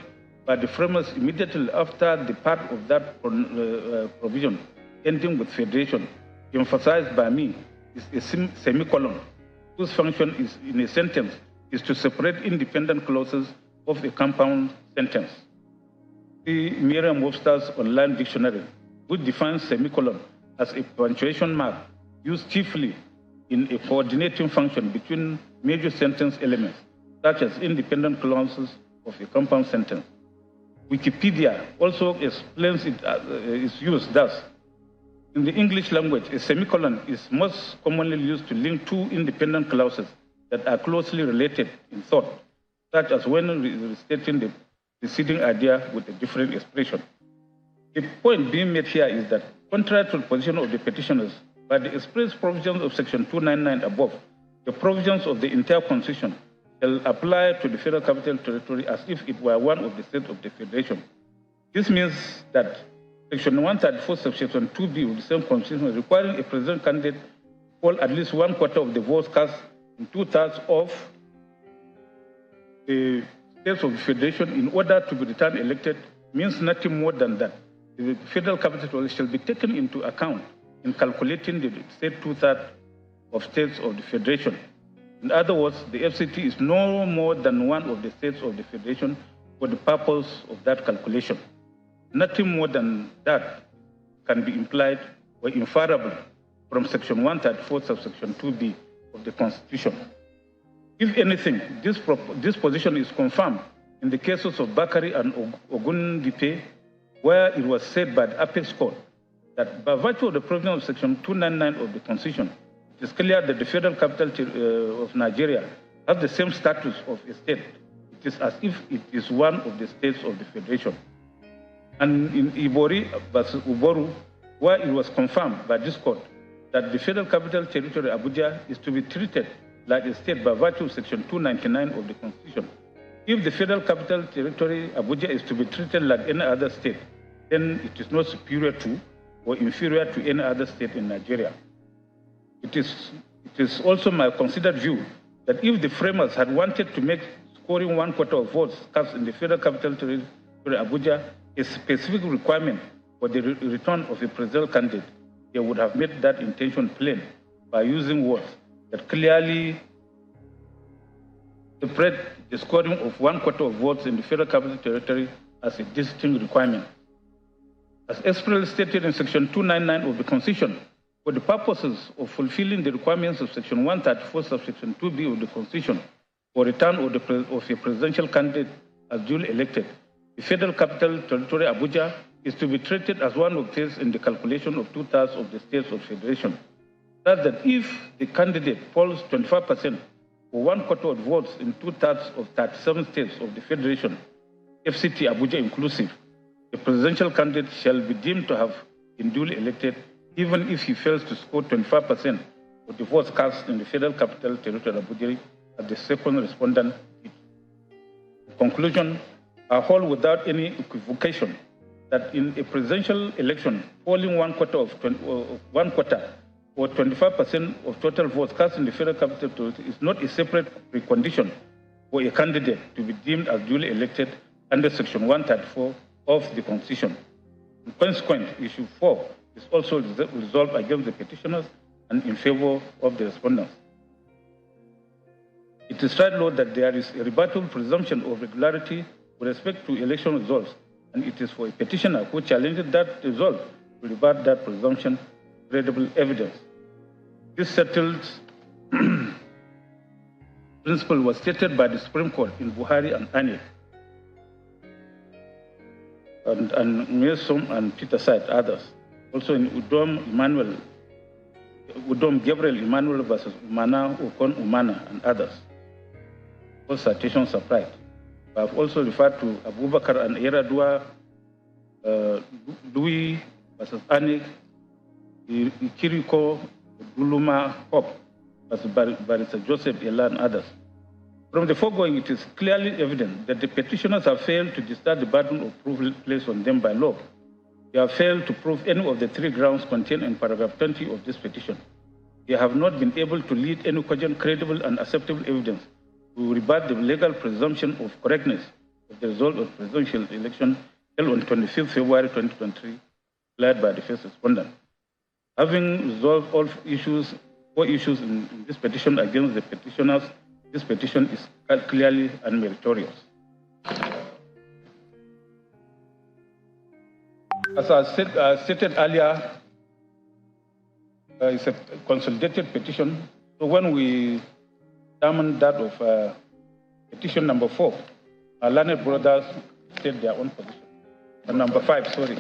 by the framers immediately after the part of that provision ending with Federation, emphasized by me, is a semicolon, whose function is in a sentence is to separate independent clauses of a compound sentence. The Merriam-Webster's online dictionary, which defines semicolon as a punctuation mark used chiefly in a coordinating function between major sentence elements, such as independent clauses of a compound sentence. Wikipedia also explains its use thus. In the English language, a semicolon is most commonly used to link two independent clauses that are closely related in thought, such as when restating the preceding idea with a different expression. The point being made here is that, contrary to the position of the petitioners, by the express provisions of Section 299 above, the provisions of the entire Constitution shall apply to the Federal Capital Territory as if it were one of the states of the Federation. This means that Section 134, Section 2B of the same Constitution, requiring a president candidate to poll at least 1/4 of the votes cast in 2/3 of the states of the Federation in order to be returned elected, means nothing more than that the Federal Capital Territory shall be taken into account in calculating the state 2/3 of states of the Federation. In other words, the FCT is no more than one of the states of the Federation for the purpose of that calculation. Nothing more than that can be implied or inferable from Section 134, subsection 2B of the Constitution. If anything, this position is confirmed in the cases of Bakari and Ogundipe, where it was said by the Apex Court that by virtue of the provision of Section 299 of the Constitution, it is clear that the Federal Capital of Nigeria has the same status of a state. It is as if it is one of the states of the Federation. And in Ibori versus Uboru, where it was confirmed by this court that the Federal Capital Territory Abuja is to be treated like a state by virtue of Section 299 of the Constitution. If the Federal Capital Territory Abuja is to be treated like any other state, then it is not superior to or inferior to any other state in Nigeria. It is also my considered view that if the framers had wanted to make scoring 1/4 of votes cast in the Federal Capital Territory Abuja a specific requirement for the return of a presidential candidate, they would have made that intention plain by using words that clearly separate the scoring of 1/4 of votes in the Federal Capital Territory as a distinct requirement. As expressly stated in Section 299 of the Constitution, for the purposes of fulfilling the requirements of Section 134, subsection 2B of the Constitution, for return of a presidential candidate as duly elected, the Federal Capital Territory Abuja is to be treated as one of states in the calculation of 2/3 of the states of Federation. Thus, that if the candidate polls 25% or 1/4 of votes in 2/3 of 37 states of the Federation, FCT Abuja inclusive, the presidential candidate shall be deemed to have been duly elected, even if he fails to score 25% of the votes cast in the Federal Capital Territory Abuja as the second respondent. In conclusion, I hold without any equivocation that in a presidential election, polling 1/4 or 25% of total votes cast in the Federal Capital Territory is not a separate precondition for a candidate to be deemed as duly elected under Section 134 of the Constitution. In consequence, Issue 4 is also resolved against the petitioners and in favor of the respondents. It is right, Lord, that there is a rebuttable presumption of regularity with respect to election results, and it is for a petitioner who challenges that result to rebut that presumption with credible evidence. This settled principle was stated by the Supreme Court in Buhari and Anik, and Mason and Peter cite others. Also in Udom Gabriel Emmanuel versus Umana Okon Umana and others. All citations are right. I have also referred to Abubakar and Eradua, Louis versus Anik, Kiriko, Duluma Hope versus Barrister Joseph Ela and others. From the foregoing, it is clearly evident that the petitioners have failed to discharge the burden of proof placed on them by law. They have failed to prove any of the 3 grounds contained in paragraph 20 of this petition. They have not been able to lead any cogent, credible, and acceptable evidence to rebut the legal presumption of correctness of the result of the presidential election held on 25th February 2023, led by the first respondent. Having resolved all issues, 4 issues in this petition against the petitioners, this petition is clearly unmeritorious. As I stated earlier, it's a consolidated petition. So when we examined that of petition number 4, our learned brothers state their own position. And number 5, sorry.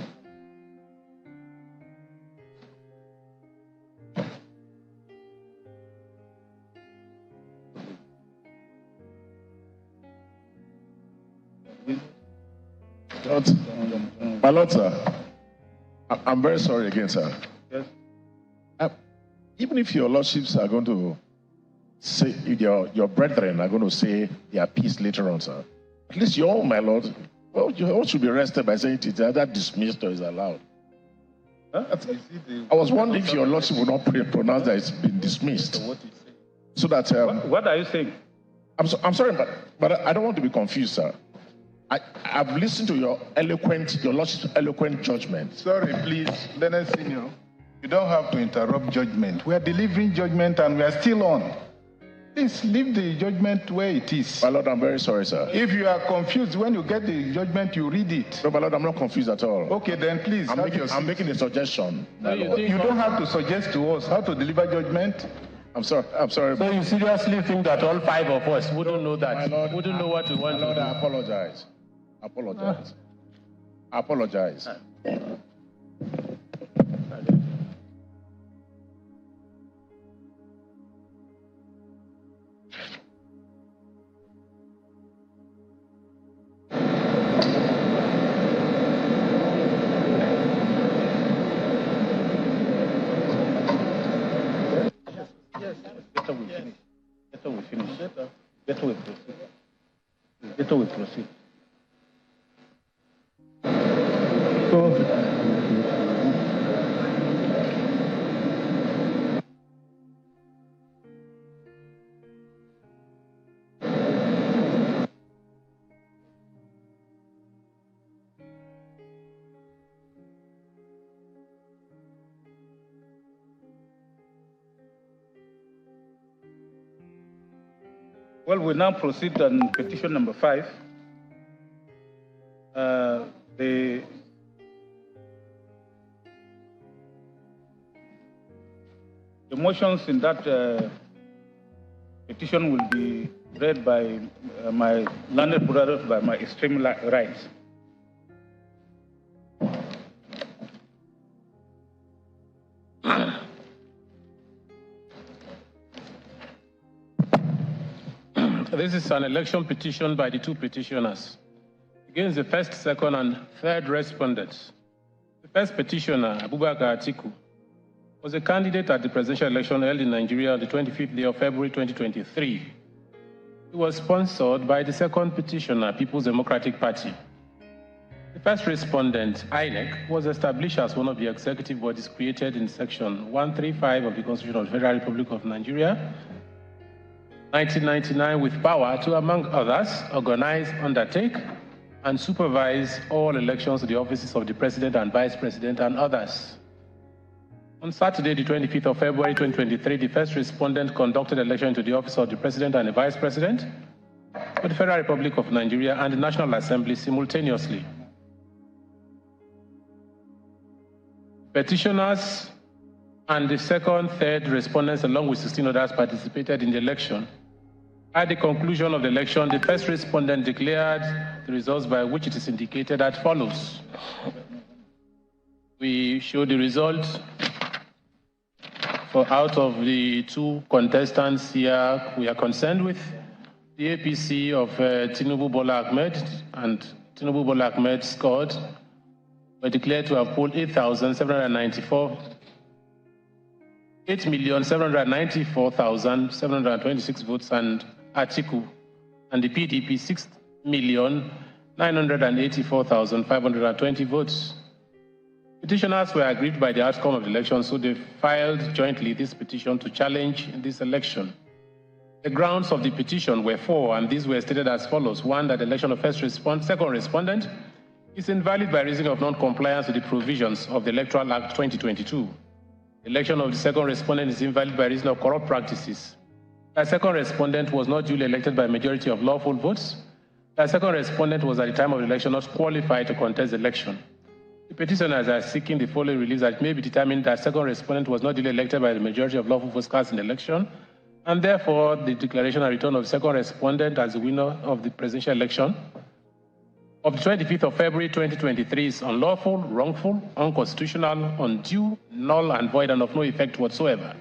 Malota. I'm very sorry again, sir. Yes. Even if your lordships are going to say, your brethren are going to say their piece later on, sir, at least you all, my lord, well, you all should be arrested by saying it's either dismissed or is allowed. Huh? I was wondering if your lordship would not pronounce that it's been dismissed. So that... what are you saying? I'm sorry, but I don't want to be confused, sir. I've listened to your lordship's eloquent judgment. Sorry, please, Leonard Senior. You don't have to interrupt judgment. We are delivering judgment and we are still on. Please leave the judgment where it is. My lord, I'm very sorry, sir. If you are confused, when you get the judgment, you read it. No, my lord, I'm not confused at all. Okay, then please. I'm making a suggestion. You don't have to suggest to us how to deliver judgment. I'm sorry. So you seriously think that all 5 of us wouldn't know that? Lord, wouldn't know what we want to do? I apologize. I apologize. Better we proceed. Well, we now proceed on petition number 5. The motions in that petition will be read by my learned brother, by my extreme right. This is an election petition by the 2 petitioners against the first, second, and third respondents. The first petitioner, Abubakar Atiku, was a candidate at the presidential election held in Nigeria on the 25th day of February 2023. He was sponsored by the second petitioner, People's Democratic Party. The first respondent, INEC, was established as one of the executive bodies created in Section 135 of the Constitution of the Federal Republic of Nigeria, 1999, with power to, among others, organize, undertake, and supervise all elections to the offices of the President and Vice President and others. On Saturday, the 25th of February 2023, the first respondent conducted election to the office of the President and the Vice President for the Federal Republic of Nigeria and the National Assembly simultaneously. Petitioners and the second, third respondents, along with 16 others, participated in the election. At the conclusion of the election, the first respondent declared the results, by which it is indicated as follows. We show the results for out of the 2 contestants here we are concerned with. The APC of Tinubu Bola Ahmed and Tinubu Bola Ahmed scored were declared to have polled 8,794,726 votes, and Atiku and the PDP 6,984,520 votes. Petitioners were aggrieved by the outcome of the election, so they filed jointly this petition to challenge this election. The grounds of the petition were 4, and these were stated as follows. 1, that the election of second respondent is invalid by reason of non-compliance with the provisions of the Electoral Act 2022. The election of the second respondent is invalid by reason of corrupt practices. The second respondent was not duly elected by a majority of lawful votes. The second respondent was at the time of the election not qualified to contest the election. The petitioners are seeking the following release that it may be determined that second respondent was not duly elected by the majority of lawful votes cast in the election, and therefore the declaration and return of the second respondent as the winner of the presidential election of the 25th of February 2023 is unlawful, wrongful, unconstitutional, undue, null and void, and of no effect whatsoever.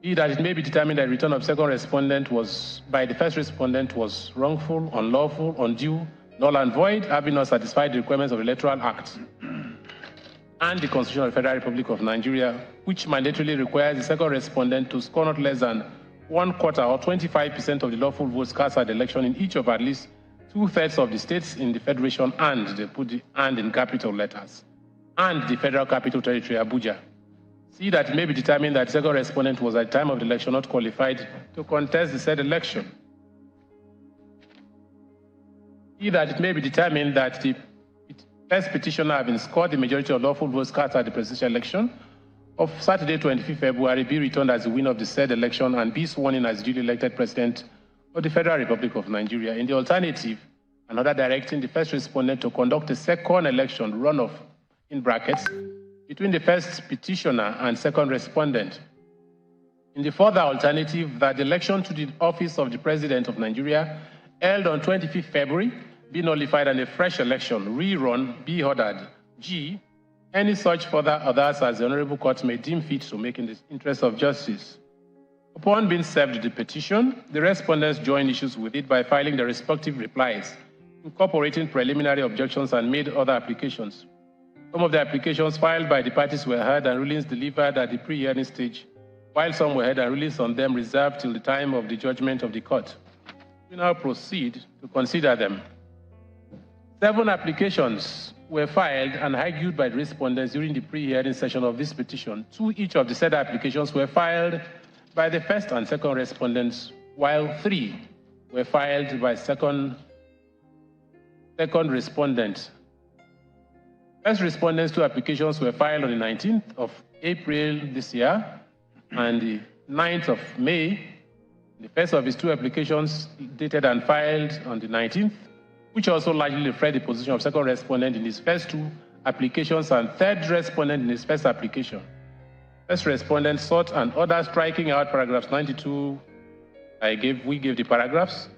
That it may be determined that the return of second respondent was by the first respondent was wrongful, unlawful, undue, null and void, having not satisfied the requirements of the Electoral Act. and the Constitution of the Federal Republic of Nigeria, which mandatorily requires the second respondent to score not less than 1/4 or 25% of the lawful votes cast at the election in each of at least 2/3 of the states in the Federation, and they put the "and" in capital letters, and the Federal Capital Territory, Abuja. See that it may be determined that the second respondent was at the time of the election not qualified to contest the said election. See that it may be determined that the first petitioner having scored the majority of lawful votes cast at the presidential election of Saturday, 25th February, be returned as the winner of the said election and be sworn in as duly elected president of the Federal Republic of Nigeria. In the alternative, another directing the first respondent to conduct a second election runoff, in brackets, between the first petitioner and second respondent. In the further alternative, that the election to the office of the President of Nigeria, held on 25th February, be nullified and a fresh election, rerun, be ordered. G, any such further others as the Honorable Court may deem fit to make in the interest of justice. Upon being served the petition, the respondents join issues with it by filing their respective replies, incorporating preliminary objections and made other applications. Some of the applications filed by the parties were heard and rulings delivered at the pre-hearing stage, while some were heard and rulings on them reserved till the time of the judgment of the court. We now proceed to consider them. 7 applications were filed and argued by the respondents during the pre-hearing session of this petition. 2 each of the said applications were filed by the first and second respondents, while 3 were filed by second respondent. First respondents' 2 applications were filed on the 19th of April this year and the 9th of May. The first of his 2 applications dated and filed on the 19th, which also largely reflect the position of second respondent in his first 2 applications and third respondent in his first application. First respondent sought an order striking out paragraphs 92. We gave the paragraphs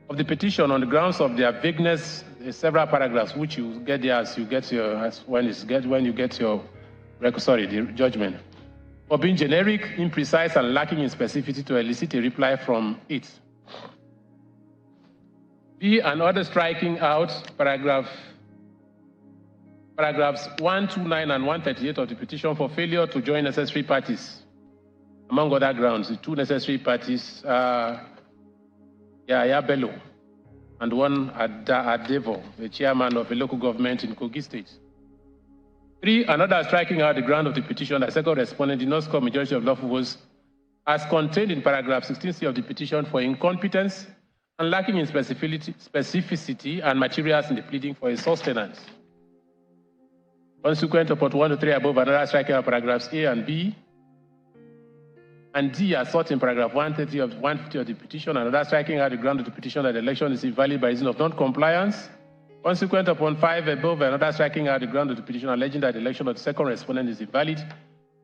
of the petition on the grounds of their vagueness. Several paragraphs which you get there as you get your the judgment, for being generic, imprecise, and lacking in specificity to elicit a reply from it. B, an order striking out paragraphs 129 and 138 of the petition for failure to join necessary parties. Among other grounds, the 2 necessary parties are Yaya Bello and one Adevo, the chairman of a local government in Kogi State. 3, another striking out the ground of the petition that second respondent did not score majority of lawful votes as contained in paragraph 16C of the petition for incompetence and lacking in specificity and materials in the pleading for a sustenance. Consequent upon 1 to 3 above, another striking out paragraphs A and B and D are sought in paragraph 130 of 150 of the petition, and another striking out the ground of the petition that the election is invalid by reason of non-compliance. Consequent upon 5 above, another striking out the ground of the petition alleging that the election of the second respondent is invalid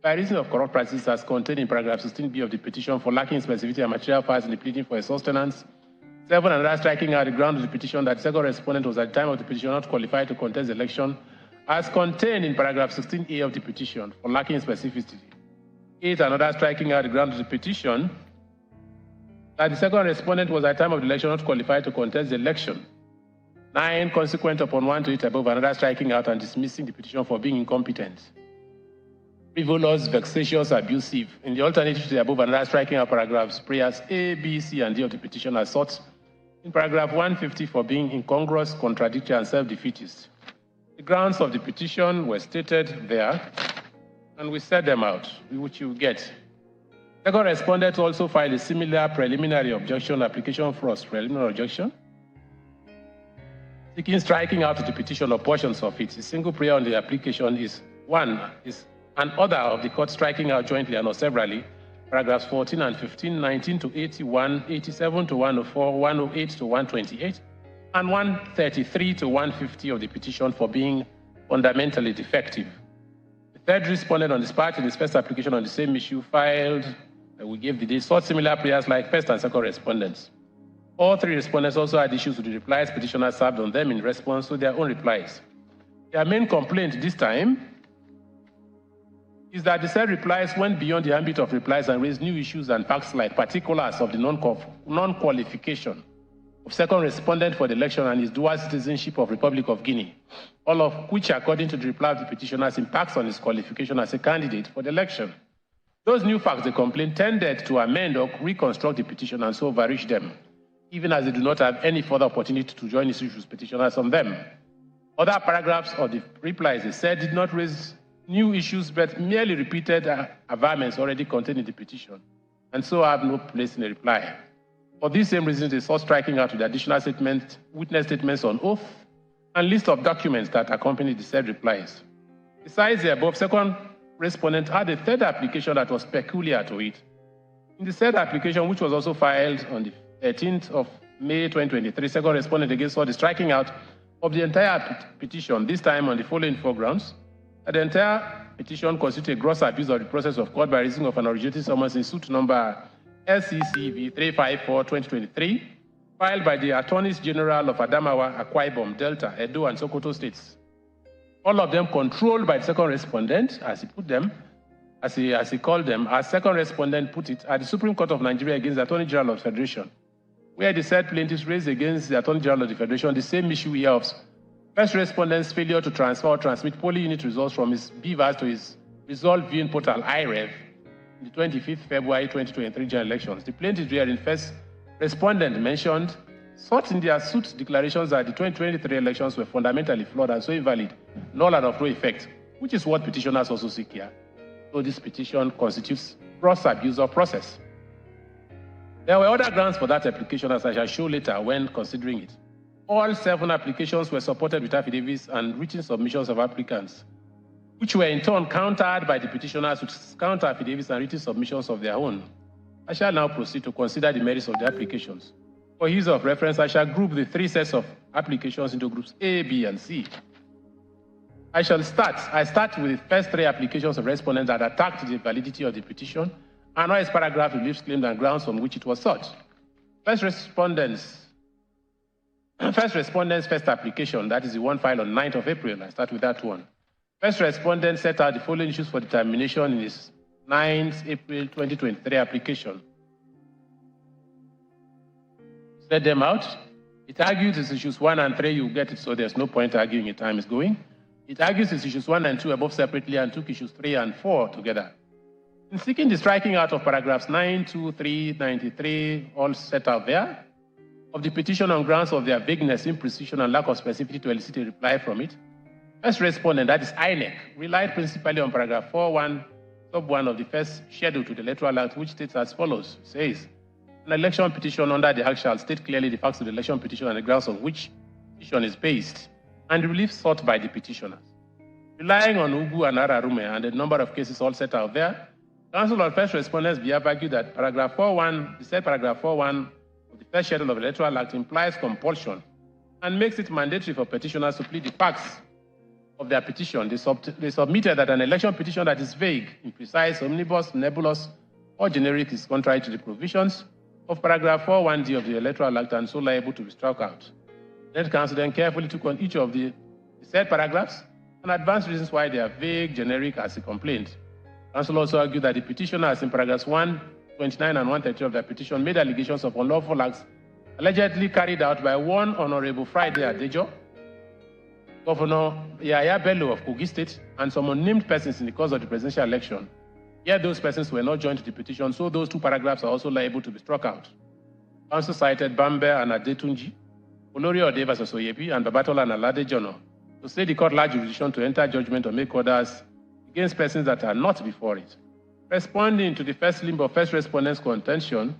by reason of corrupt practices as contained in paragraph 16B of the petition for lacking specificity and material parts in the pleading for a sustenance. 7, another striking out the ground of the petition that the second respondent was at the time of the petition not qualified to contest the election as contained in paragraph 16A of the petition for lacking specificity. 8, another striking out the ground of the petition that the second respondent was at the time of the election not qualified to contest the election. 9, consequent upon 1 to 8 above, another striking out and dismissing the petition for being incompetent, frivolous, vexatious, abusive. In the alternative to the above, another striking out paragraphs prayers A, B, C, and D of the petition as sought in paragraph 150 for being incongruous, contradictory, and self-defeatist. The grounds of the petition were stated there, and we set them out, which you get. Second respondent also filed a similar preliminary objection, application for us, preliminary objection, seeking striking out of the petition or portions of it. A single prayer on the application is an order of the court striking out jointly and or severally paragraphs 14 and 15, 19 to 81, 87 to 104, 108 to 128, and 133 to 150 of the petition for being fundamentally defective. The third respondent on this part in his first application on the same issue filed, we gave the date, sought similar prayers like first and second respondents. All 3 respondents also had issues with the replies petitioners served on them in response to their own replies. Their main complaint this time is that the said replies went beyond the ambit of replies and raised new issues and facts like particulars of the non-qualification of second respondent for the election and his dual citizenship of Republic of Guinea, all of which, according to the reply of the petitioners, impacts on his qualification as a candidate for the election. Those new facts, the complaint tended to amend or reconstruct the petition and so overreach them, even as they do not have any further opportunity to join issues petitioners on them. Other paragraphs of the replies, they said, did not raise new issues, but merely repeated averments already contained in the petition, and so have no place in the reply. For these same reasons, they sought striking out with additional statements, witness statements on oath, and list of documents that accompany the said replies. Besides the above, second respondent had a third application that was peculiar to it. In the said application, which was also filed on the 13th of May 2023, second respondent again sought the striking out of the entire petition, this time on the following four grounds: that the entire petition constitutes a gross abuse of the process of court by reason of an originating summons in suit number SCCV 354-2023, filed by the Attorneys General of Adamawa, Akwa Ibom, Delta, Edo, and Sokoto states. All of them controlled by the second respondent, as he put them, as he called them, as second respondent put it, at the Supreme Court of Nigeria against the Attorney General of the Federation, where the said plaintiffs raised against the Attorney General of the Federation the same issue here of first respondent's failure to transfer or transmit polling unit results from his BVAS to his result viewing portal IREV in the 25th February 2023 general elections. The plaintiffs wherein first respondent mentioned sought in their suit declarations that the 2023 elections were fundamentally flawed and so invalid, null and of no effect, which is what petitioners also seek here. So this petition constitutes gross abuse of process. There were other grounds for that application, as I shall show later when considering it. All 7 applications were supported with affidavits and written submissions of applicants, which were in turn countered by the petitioners with counter affidavits and written submissions of their own. I shall now proceed to consider the merits of the applications. For ease of reference, I shall group the 3 sets of applications into groups A, B, and C. I start with the first 3 applications of respondents that attacked the validity of the petition and all its paragraph reliefs claimed and grounds on which it was sought. First respondent's first application, that is the one filed on 9th of April. I start with that one. First respondent set out the following issues for determination in his 9th April 2023 application. Set them out. It argues its issues 1 and 3, you get it, so there's no point arguing it, time is going. It argues its issues 1 and 2 above separately and took issues 3 and 4 together. In seeking the striking out of paragraphs 9, 2, 3, 93, all set out there, of the petition on grounds of their vagueness, imprecision, and lack of specificity to elicit a reply from it, first respondent, that is INEC, relied principally on paragraph 4.1, sub 1 of the first schedule to the Electoral Act, which states as follows, says, an election petition under the Act shall state clearly the facts of the election petition and the grounds on which petition is based, and the relief sought by the petitioners. Relying on Ugu and Ararume and the number of cases all set out there, Council on First Respondents have argued that paragraph 4.1, the said paragraph 4.1 of the first schedule of the Electoral Act implies compulsion and makes it mandatory for petitioners to plead the facts of their petition. They submitted that an election petition that is vague, imprecise, omnibus, nebulous, or generic is contrary to the provisions of paragraph 4.1d of the Electoral Act and so liable to be struck out. Let Council then carefully took on each of the said paragraphs and advanced reasons why they are vague, generic as a complaint. Council also argued that the petitioners in paragraphs 129 and 130 of their petition made allegations of unlawful acts allegedly carried out by one Honorable Friday Idajọ, Governor Yahaya Bello of Kogi State, and some unnamed persons in the course of the presidential election. Yet those persons were not joined to the petition, so those 2 paragraphs are also liable to be struck out. Council cited Bambe and Adetunji, Olori Ode vs. Oyebi, and Babatola and Aladejono to say the court lacked jurisdiction to enter judgment or make orders against persons that are not before it. Responding to the first limb of first respondent's contention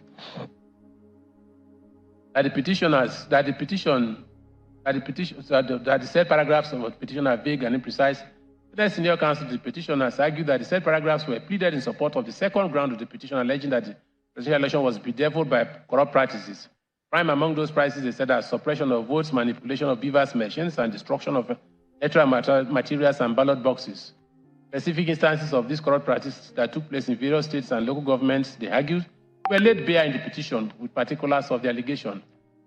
that the said paragraphs of the petition are vague and imprecise, the senior counsel to the petitioners argued that the said paragraphs were pleaded in support of the second ground of the petition, alleging that the presidential election was bedeviled by corrupt practices. Prime among those practices, they said, are suppression of votes, manipulation of beavers machines, and destruction of electoral materials and ballot boxes. Specific instances of these corrupt practices that took place in various states and local governments, they argued, were laid bare in the petition with particulars of the allegation.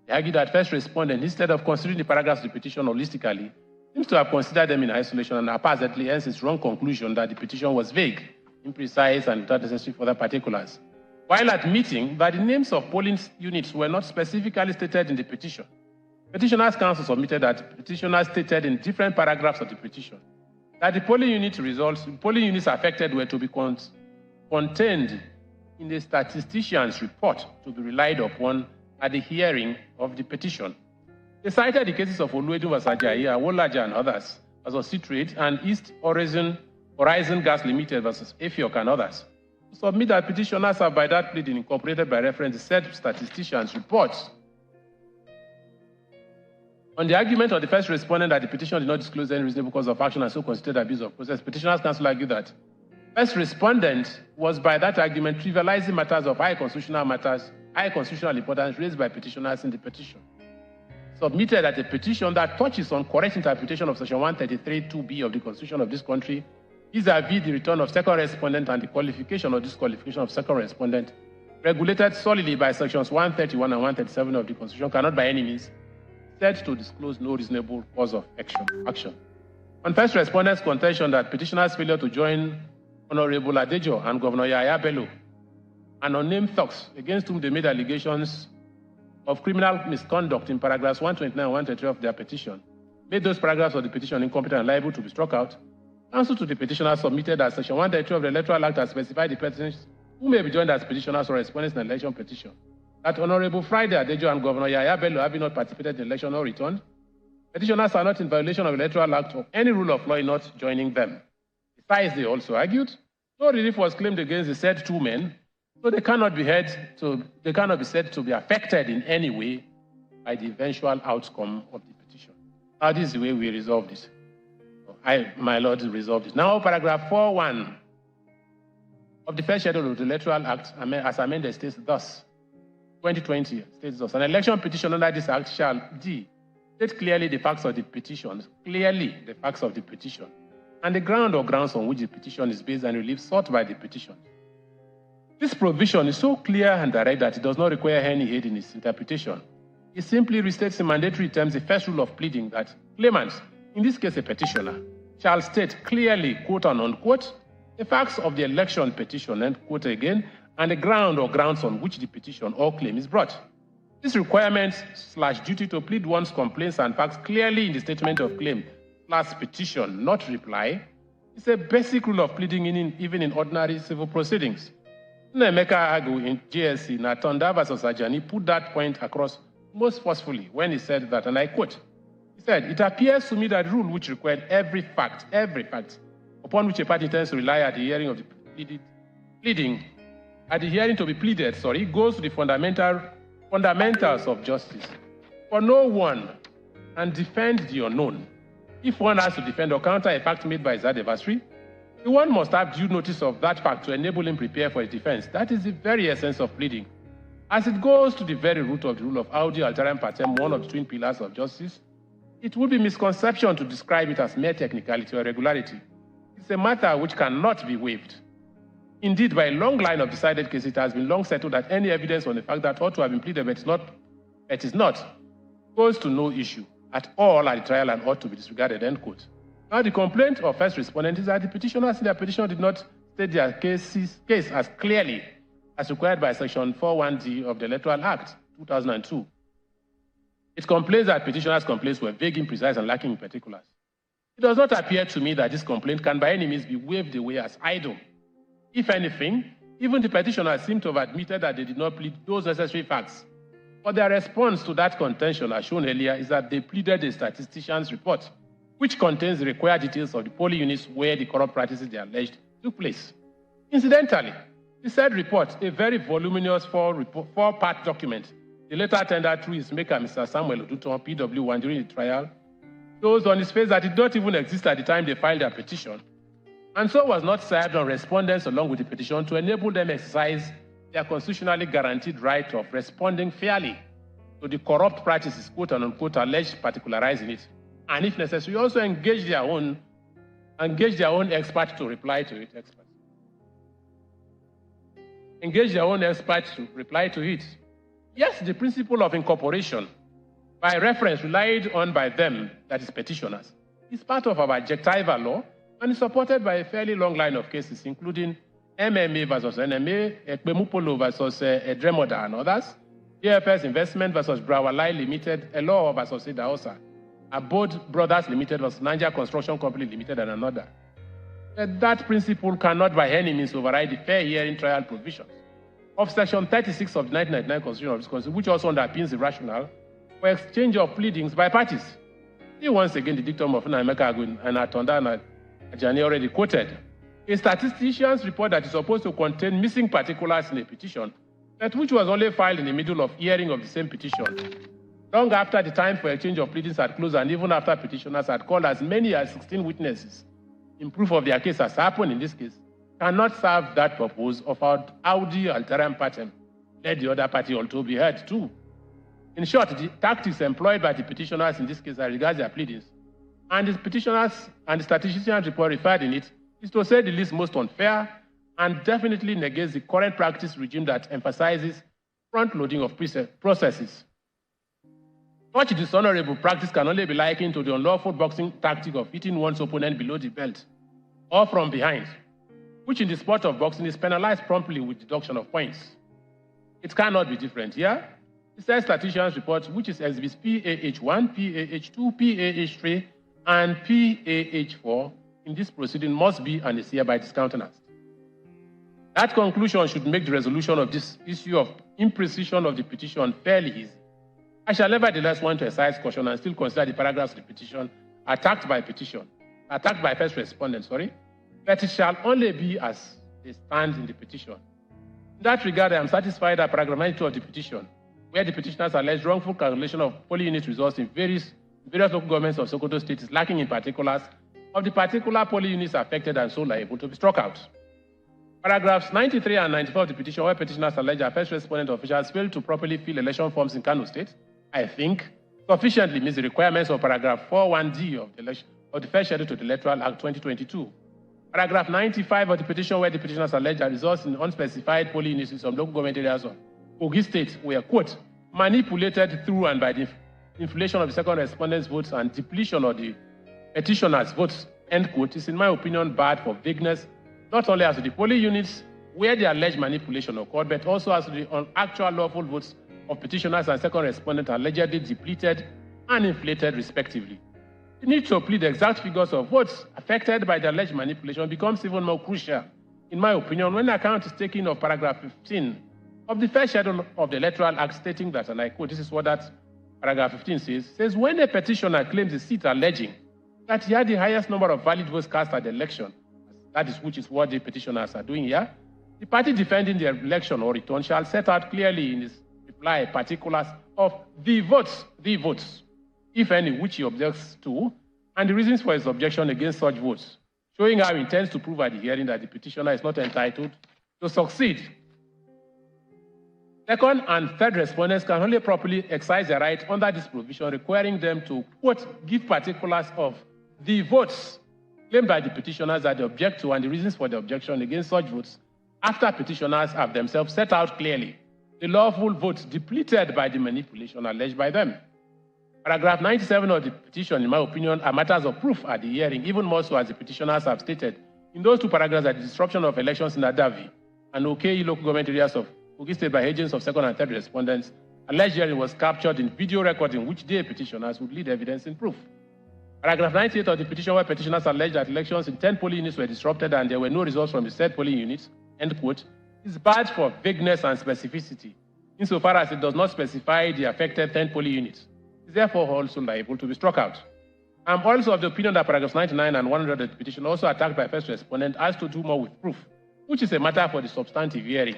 They argued that first respondent, instead of considering the paragraphs of the petition holistically, seems to have considered them in isolation and haphazardly, hence its wrong conclusion that the petition was vague, imprecise, and without necessary further particulars. while admitting that the names of polling units were not specifically stated in the petition. Petitioners' counsel submitted that petitioners stated in different paragraphs of the petition that the polling units affected were to be contained in the statistician's report to be relied upon at the hearing of the petition. They cited the cases of Oluwedun vs. Ajayi, Awolaja and others, as Ositrade, and East Horizon Gas Limited versus Afiok and others. To submit that petitioners have by that pleading incorporated by reference the said statistician's reports. On the argument of the first respondent that the petition did not disclose any reasonable cause of action and so constituted abuse of process, petitioners' counsel argued that first respondent was by that argument trivializing matters of high constitutional importance raised by petitioners in the petition. Submitted that a petition that touches on correct interpretation of section 133(2)b of the Constitution of this country, vis-a-vis the return of second respondent and the qualification or disqualification of second respondent, regulated solely by sections 131 and 137 of the Constitution, cannot by any means said to disclose no reasonable cause of action. On first respondent's contention that petitioners' failure to join Honorable Idajọ and Governor Yahaya Bello and unnamed thugs against whom they made allegations of criminal misconduct in paragraphs 129 and 133 of their petition made those paragraphs of the petition incompetent and liable to be struck out. Counsel to the petitioner submitted that section 132 of the Electoral Act has specified the persons who may be joined as petitioners or respondents in an election petition. That Honorable Friday Idajọ and Governor Yahaya Bello having not participated in the election or returned, petitioners are not in violation of the Electoral Act or any rule of law in not joining them. Besides, they also argued, no relief was claimed against the said two men, so they cannot be said to be affected in any way by the eventual outcome of the petition. Now, this is the way we resolve this. My Lord, resolved it. Now, paragraph 4.1 of the first schedule of the Electoral Act, as amended, states thus: 2020 states thus: an election petition under this Act shall D. state clearly the facts of the petition, and the ground or grounds on which the petition is based and relief sought by the petition. This provision is so clear and direct that it does not require any aid in its interpretation. It simply restates in mandatory terms the first rule of pleading that claimants, in this case a petitioner, shall state clearly, quote and unquote, the facts of the election petition, end quote again, and the ground or grounds on which the petition or claim is brought. This requirement/duty to plead one's complaints and facts clearly in the statement of claim / petition, not reply, is a basic rule of pleading even in ordinary civil proceedings. Emeka Agu in JSC, Natonda versus Ajani, put that point across most forcefully when he said that, and I quote, he said, "It appears to me that rule which required every fact, upon which a party intends to rely at the hearing of the hearing to be pleaded, goes to the fundamentals of justice. For no one and defend the unknown. If one has to defend or counter a fact made by his adversary, the one must have due notice of that fact to enable him prepare for his defense. That is the very essence of pleading. As it goes to the very root of the rule of audi alteram partem, one of the twin pillars of justice, it would be misconception to describe it as mere technicality or regularity. It's a matter which cannot be waived. Indeed, by a long line of decided cases, it has been long settled that any evidence on the fact that ought to have been pleaded but is not, goes to no issue at all at the trial and ought to be disregarded, end quote. Now, the complaint of first respondent is that the petitioners in their petition did not state their case as clearly as required by section 4.1d of the Electoral Act, 2002. It complains that petitioners' complaints were vague, imprecise, and lacking in particulars. It does not appear to me that this complaint can by any means be waved away as idle. If anything, even the petitioners seem to have admitted that they did not plead those necessary facts. But their response to that contention, as shown earlier, is that they pleaded a statistician's report, which contains the required details of the polling units where the corrupt practices they alleged took place. Incidentally, the said report, a very voluminous four-part document, the later tendered through his maker, Mr. Samuel Oduton, PW1, during the trial, shows on his face that it did not even exist at the time they filed their petition, and so was not served on respondents along with the petition to enable them exercise their constitutionally guaranteed right of responding fairly to the corrupt practices, quote and unquote, alleged particularized in it, and if necessary, also engage their own expert to reply to it. Yes, the principle of incorporation by reference relied on by them, that is petitioners, is part of our adjectival law and is supported by a fairly long line of cases, including MMA versus NMA, Ekpemupolo versus Edremoda and others, JFS Investment versus Brawalai Limited, Elo versus Idaosa, Abode Brothers Limited versus Niger Construction Company Limited and another. That principle cannot by any means override the fair hearing trial provisions of Section 36 of the 1999 Constitution of this Country, which also underpins the rationale for exchange of pleadings by parties. See once again the dictum of Naimeka and Atonda and Ajani already quoted. A statistician's report that is supposed to contain missing particulars in a petition, that which was only filed in the middle of hearing of the same petition, long after the time for exchange of pleadings had closed and even after petitioners had called as many as 16 witnesses in proof of their case, as happened in this case, cannot serve that purpose of audi alteram partem. Let the other party also be heard too. In short, the tactics employed by the petitioners in this case as regards their pleadings, and the petitioners and the statistician's report referred in it, is to say the least most unfair and definitely negates the current practice regime that emphasizes front-loading of processes. Such dishonorable practice can only be likened to the unlawful boxing tactic of hitting one's opponent below the belt or from behind, which in the sport of boxing is penalized promptly with deduction of points. It cannot be different here. The said statistician's report, which is exhibits PAH1, PAH2, PAH3, and PAH4 in this proceeding must be and is hereby discountenanced. That conclusion should make the resolution of this issue of imprecision of the petition fairly easy. I shall nevertheless want to exercise caution and still consider the paragraphs of the petition attacked by first respondent, but it shall only be as they stand in the petition. In that regard, I am satisfied that paragraph 92 of the petition, where the petitioners allege wrongful calculation of poly unit results in various local governments of Sokoto State is lacking in particulars of the particular poly units affected and so liable to be struck out. Paragraphs 93 and 94 of the petition, where petitioners allege that first respondent officials failed to properly fill election forms in Kano State, I think sufficiently meets the requirements of paragraph 41D of the first schedule to the Electoral Act 2022. Paragraph 95 of the petition, where the petitioners allege that results in unspecified polling units in some local government areas of Kogi State were, quote, manipulated through and by the inflation of the second respondent's votes and depletion of the petitioner's votes, end quote, is in my opinion bad for vagueness, not only as to the polling units where the alleged manipulation occurred, but also as to the actual lawful votes of petitioners and second respondent allegedly depleted and inflated respectively. The need to plead the exact figures of votes affected by the alleged manipulation becomes even more crucial, in my opinion, when account is taken of paragraph 15 of the first schedule of the Electoral Act, stating that, and I quote, this is what that paragraph 15 says, when a petitioner claims a seat alleging that he had the highest number of valid votes cast at the election, which is what the petitioners are doing here, the party defending their election or return shall set out clearly in his reply particulars of the votes, if any, which he objects to, and the reasons for his objection against such votes, showing how he intends to prove at the hearing that the petitioner is not entitled to succeed. Second and third respondents can only properly exercise their right under this provision, requiring them to, quote, give particulars of the votes claimed by the petitioners that they object to and the reasons for the objection against such votes, after petitioners have themselves set out clearly the lawful votes depleted by the manipulation alleged by them. Paragraph 97 of the petition, in my opinion, are matters of proof at the hearing, even more so as the petitioners have stated in those two paragraphs that the disruption of elections in Adavi and OKE local government areas of Kogi State by agents of second and third respondents alleged hearing was captured in video recording, which they petitioners would lead evidence in proof. Paragraph 98 of the petition, where petitioners alleged that elections in 10 polling units were disrupted and there were no results from the said polling units, end quote, is bad for vagueness and specificity, insofar as it does not specify the affected 10 polling units. It is therefore also liable to be struck out. I am also of the opinion that paragraphs 99 and 100 of the petition, also attacked by first respondent, has to do more with proof, which is a matter for the substantive hearing,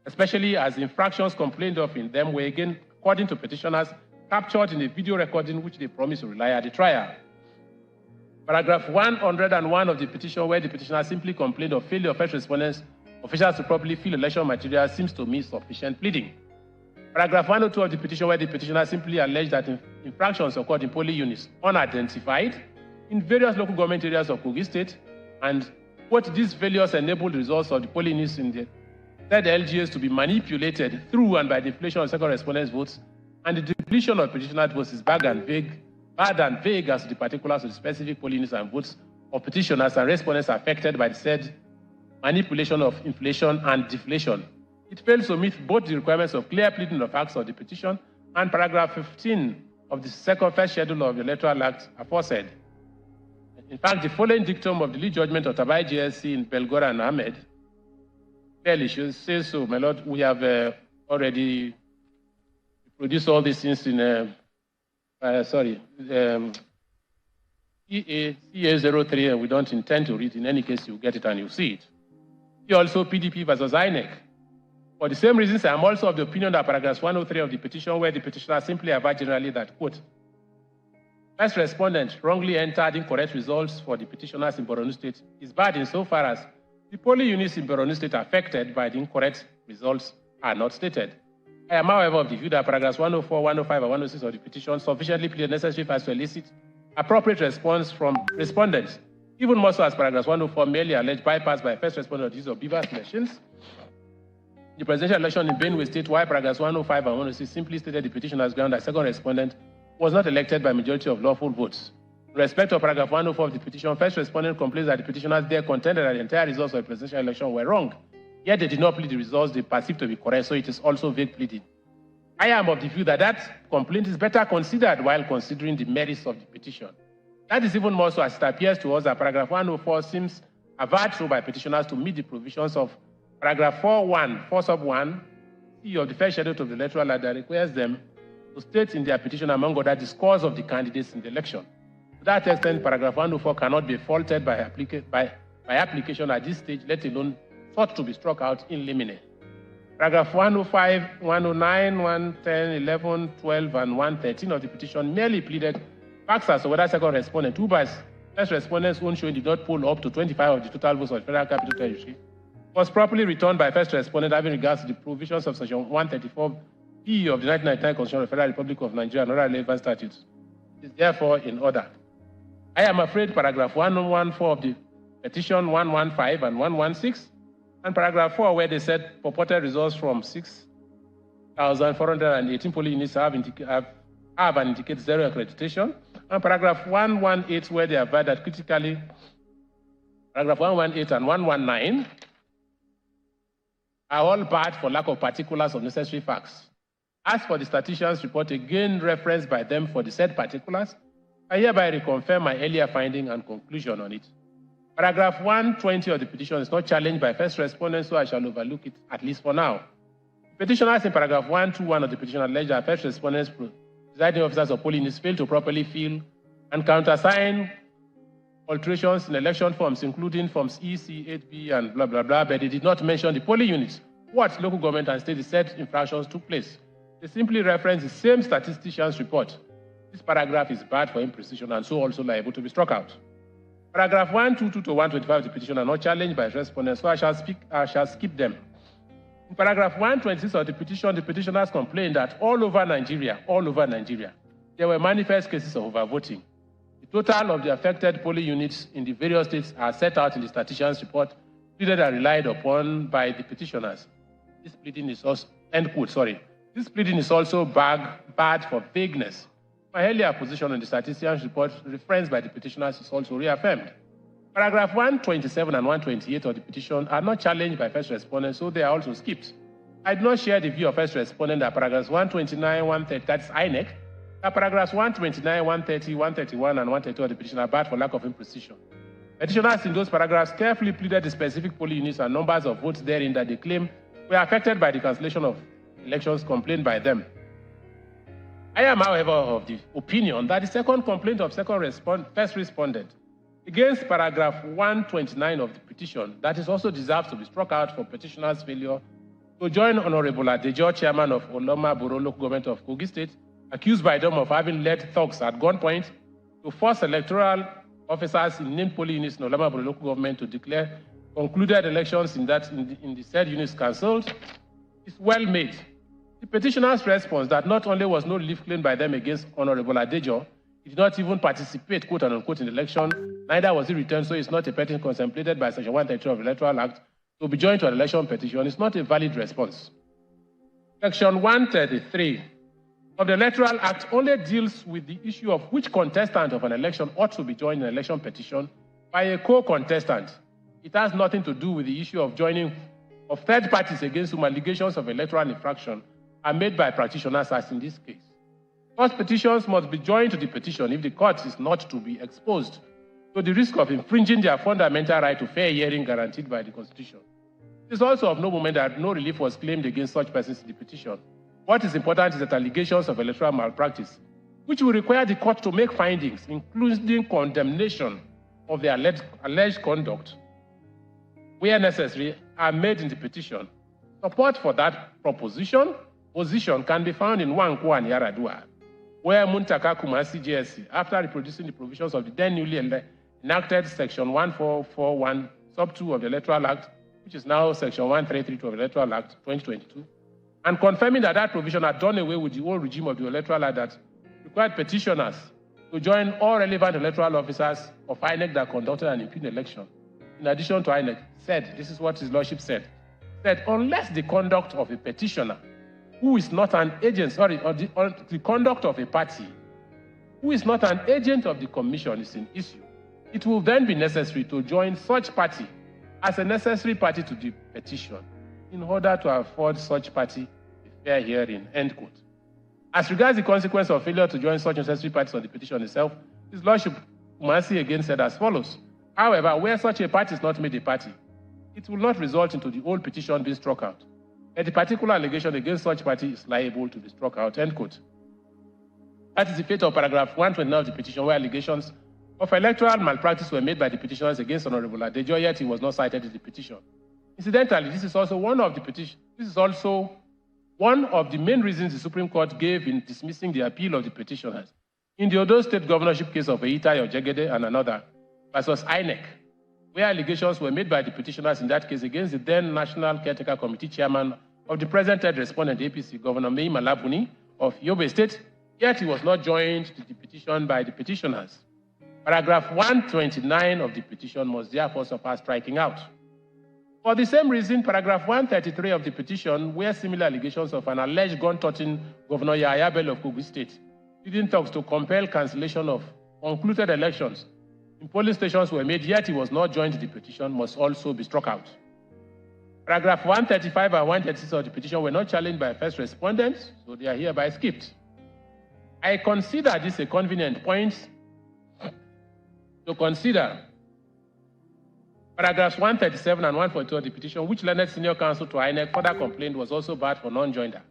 especially as infractions complained of in them were again, according to petitioners, captured in a video recording which they promised to rely at the trial. Paragraph 101 of the petition, where the petitioner simply complained of failure of first respondents officials to properly fill election material, seems to me sufficient pleading. Paragraph 102 of the petition, where the petitioner simply alleged that infractions occurred in polling units unidentified in various local government areas of Kogi State, and what these failures enabled the results of the polling units in the said LGAs to be manipulated through and by the inflation of second respondents' votes, and the depletion of petitioners' votes is bad and vague as to the particulars of the specific polling units and votes of petitioners and respondents affected by the said manipulation of inflation and deflation. It fails to meet both the requirements of clear pleading of facts of the petition and paragraph 15 of the first schedule of the Electoral Act aforesaid. In fact, the following dictum of the lead judgment of Tabai GSC in Belgora and Ahmed clearly says so, my lord. We have already produced all these things in, CA03, and we don't intend to read. In any case, you'll get it and you'll see it. He also PDP versus INEC. For the same reasons, I am also of the opinion that paragraph 103 of the petition, where the petitioner simply avowed generally that, quote, first respondent wrongly entered incorrect results for the petitioners in Borno State, is bad insofar as the polling units in Borno State affected by the incorrect results are not stated. I am, however, of the view that paragraphs 104, 105, and 106 of the petition sufficiently plead necessary facts to elicit appropriate response from respondents, even more so as paragraphs 104 merely alleged bypass by first respondent use of beaver elections. The presidential election in Benue State, while paragraphs 105 and 106 simply stated the petitioner's ground that second respondent was not elected by majority of lawful votes. In respect of paragraph 104 of the petition, first respondent complains that the petitioners there contended that the entire results of the presidential election were wrong, yet they did not plead the results they perceived to be correct, so it is also vague pleading. I am of the view that that complaint is better considered while considering the merits of the petition. That is even more so as it appears to us that paragraph 104 seems averred to by petitioners to meet the provisions of paragraph 4 sub 1 C of the first schedule of the electoral act that requires them to state in their petition, among other, the scores of the candidates in the election. To that extent, paragraph 104 cannot be faulted by application at this stage, let alone sought to be struck out in limine. Paragraph 105, 109, 110, 11, 12, and 113 of the petition merely pleaded facts as to whether second respondent, who by first respondent's own showing did not poll up to 25 of the total votes of the Federal Capital Territory, was properly returned by first respondent having regards to the provisions of section 134B of the 1999 Constitution of the Federal Republic of Nigeria and other relevant statutes. It is therefore in order. I am afraid paragraph 114 of the petition 115 and 116, and paragraph 4, where they said purported results from 6,418 polling units have and indicate zero accreditation, and paragraph 118, where they have that critically, paragraph 118 and 119 are all bad for lack of particulars of necessary facts. As for the statistician's report, again referenced by them for the said particulars, I hereby reconfirm my earlier finding and conclusion on it. Paragraph 120 of the petition is not challenged by first respondent, so I shall overlook it, at least for now. Petitioners in paragraph 121 of the petition allege that first respondents, presiding officers of polling units, failed to properly fill and countersign alterations in election forms, including forms E, C, 8B, and blah, blah, blah, but they did not mention the polling units, what local government and state said infractions took place. They simply reference the same statistician's report. This paragraph is bad for imprecision and so also liable to be struck out. Paragraph 122 to 125 of the petition are not challenged by respondents, so I shall skip them. In paragraph 126 of the petition, the petitioners complained that all over Nigeria, there were manifest cases of overvoting. The total of the affected polling units in the various states are set out in the statistician's report, pleaded and relied upon by the petitioners. This pleading is also, end quote, sorry. This pleading is also bad for vagueness. My earlier position on the statistician's report referenced by the petitioners is also reaffirmed. Paragraph 127 and 128 of the petition are not challenged by first respondents, so they are also skipped. I do not share the view of first respondent that paragraphs 129, 130, that's INEC, that paragraphs 129, 130, 131, and 132 of the petition are bad for lack of imprecision. Petitioners in those paragraphs carefully pleaded the specific polling units and numbers of votes therein that they claim were affected by the cancellation of elections complained by them. I am, however, of the opinion that the second complaint of first respondent against paragraph 129 of the petition, that is also deserves to be struck out for petitioner's failure to join Honorable Idajọ, chairman of Oloma Boro local government of Kogi State, accused by them of having led thugs at gunpoint to force electoral officers in named polling units in Oloma Boro local government to declare concluded elections in the said units cancelled, is well made. The petitioner's response that not only was no relief claimed by them against Honorable Idajọ, he did not even participate, quote unquote, in the election, neither was he returned, so it's not a petition contemplated by Section 132 of the Electoral Act to be joined to an election petition. It's not a valid response. Section 133 of the Electoral Act only deals with the issue of which contestant of an election ought to be joined in an election petition by a co-contestant. It has nothing to do with the issue of joining of third parties against whom allegations of electoral infraction are made by practitioners, as in this case. Such petitions must be joined to the petition if the court is not to be exposed to the risk of infringing their fundamental right to fair hearing guaranteed by the Constitution. It is also of no moment that no relief was claimed against such persons in the petition. What is important is that allegations of electoral malpractice, which will require the court to make findings, including condemnation of the alleged conduct, where necessary, are made in the petition. Support for that position can be found in Wankwo and Yaradua, where Muntaka Kumasi JSC, after reproducing the provisions of the then newly enacted Section 1441, Sub 2 of the Electoral Act, which is now Section 1332 of the Electoral Act 2022, and confirming that that provision had done away with the old regime of the Electoral Act that required petitioners to join all relevant electoral officers of INEC that conducted an impugned election. In addition to INEC, said, this is what his lordship said, unless the conduct of a petitioner who is not an agent, or the conduct of a party who is not an agent of the commission is in issue, it will then be necessary to join such party as a necessary party to the petition in order to afford such party a fair hearing, end quote. As regards the consequence of failure to join such necessary parties on the petition itself, his lordship Kumasi again said as follows. However, where such a party is not made a party, it will not result into the whole petition being struck out. And the particular allegation against such party is liable to be struck out, end quote. That is the fate of paragraph 129 of the petition, where allegations of electoral malpractice were made by the petitioners against Honorable Idajọ, yet he was not cited in the petition. Incidentally, this is also one of the main reasons the Supreme Court gave in dismissing the appeal of the petitioners in the Odo State governorship case of Eitai Ojegede and another versus INEC, where allegations were made by the petitioners in that case against the then National Caretaker Committee chairman of the present head respondent APC, Governor Mai Malabuni of Yobe State, yet he was not joined to the petition by the petitioners. Paragraph 129 of the petition must therefore suffer striking out. For the same reason, paragraph 133 of the petition, where similar allegations of an alleged gun-toting Governor Yahaya Bello of Kogi State didn't talk to compel cancellation of concluded elections in polling stations were made, yet he was not joined to the petition, must also be struck out. Paragraph 135 and 136 of the petition were not challenged by first respondents, so they are hereby skipped. I consider this a convenient point to consider paragraphs 137 and 142 of the petition, which learned senior counsel to INEC further complained was also barred for non-joinder.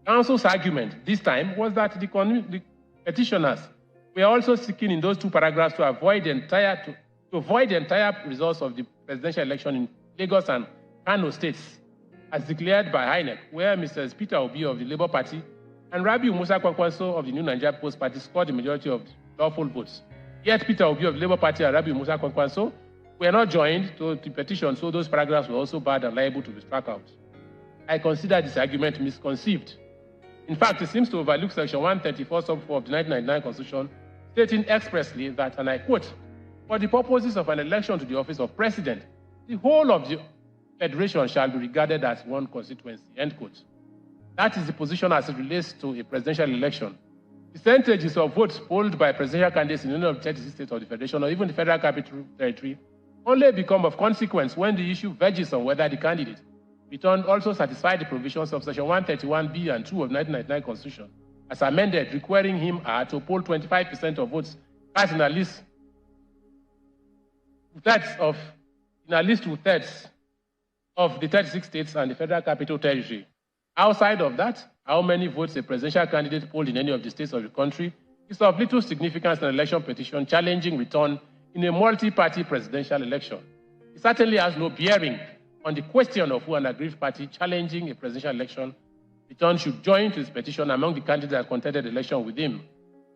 Counsel's argument this time was that the petitioners we are also seeking in those two paragraphs to avoid the entire results of the presidential election in Lagos and Kano states, as declared by INEC, where Mr. Peter Obi of the Labour Party and Rabiu Musa Kwankwaso of the New Nigeria People's Party scored the majority of the lawful votes. Yet Peter Obi of the Labour Party and Rabiu Musa Kwankwaso were not joined to the petition, so those paragraphs were also barred and liable to be struck out. I consider this argument misconceived. In fact, it seems to overlook Section 134, sub 4 of the 1999 Constitution, stating expressly that, and I quote, for the purposes of an election to the office of president, the whole of the federation shall be regarded as one constituency, end quote. That is the position as it relates to a presidential election. Percentages of votes polled by presidential candidates in any of the 36 states of the federation or even the federal capital territory only become of consequence when the issue verges on whether the candidate returned also satisfied the provisions of Section 131B and 2 of the 1999 Constitution, as amended, requiring him to poll 25% of votes cast in at least two-thirds of the 36 states and the federal capital territory. Outside of that, how many votes a presidential candidate polled in any of the states of the country is of little significance in an election petition challenging return in a multi-party presidential election. It certainly has no bearing on the question of who an aggrieved party challenging a presidential election return should join to his petition among the candidates that contested the election with him.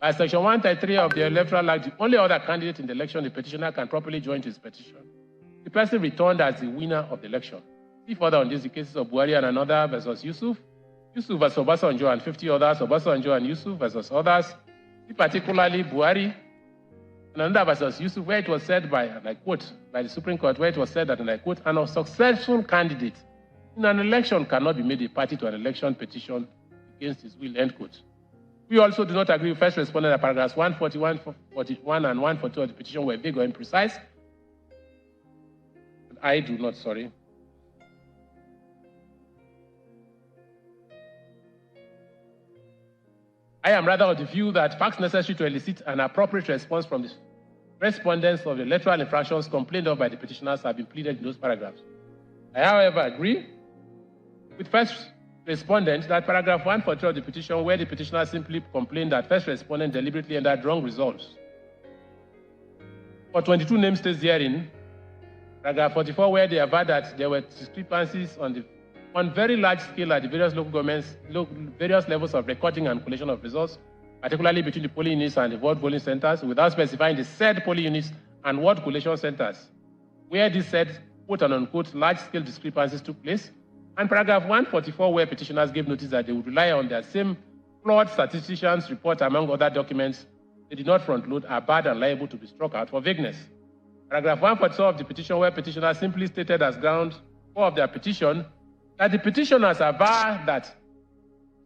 By Section 133 of the Electoral Act, the only other candidate in the election the petitioner can properly join to his petition, the person returned as the winner of the election. See further on this, the cases of Buhari and another versus Yusuf versus Obasanjo and 50 others, Obasanjo and Yusuf versus others, see particularly Buhari and another versus Yusuf, where it was said by, and I quote, by the Supreme Court, where it was said that, and I quote, an unsuccessful candidate in an election cannot be made a party to an election petition against his will, end quote. We also do not agree with first respondent that paragraphs 141, 41, and 142 of the petition were vague or imprecise. I do not, sorry. I am rather of the view that facts necessary to elicit an appropriate response from the respondents of the electoral infractions complained of by the petitioners have been pleaded in those paragraphs. I, however, agree with first respondent that paragraph 142 of the petition, where the petitioner simply complained that first respondent deliberately entered wrong results. For 22 name states therein, paragraph 44, where they aver that there were discrepancies on very large scale at the various local governments, various levels of recording and collation of results, particularly between the polling units and the ward polling centers, without specifying the said polling units and ward collation centers, where these said quote-unquote large-scale discrepancies took place, and paragraph 144, where petitioners gave notice that they would rely on their same flawed statisticians' report, among other documents they did not front-load, are bad and liable to be struck out for vagueness. Paragraph 142 of the petition, where petitioners simply stated as ground 4 of their petition that the petitioners aver that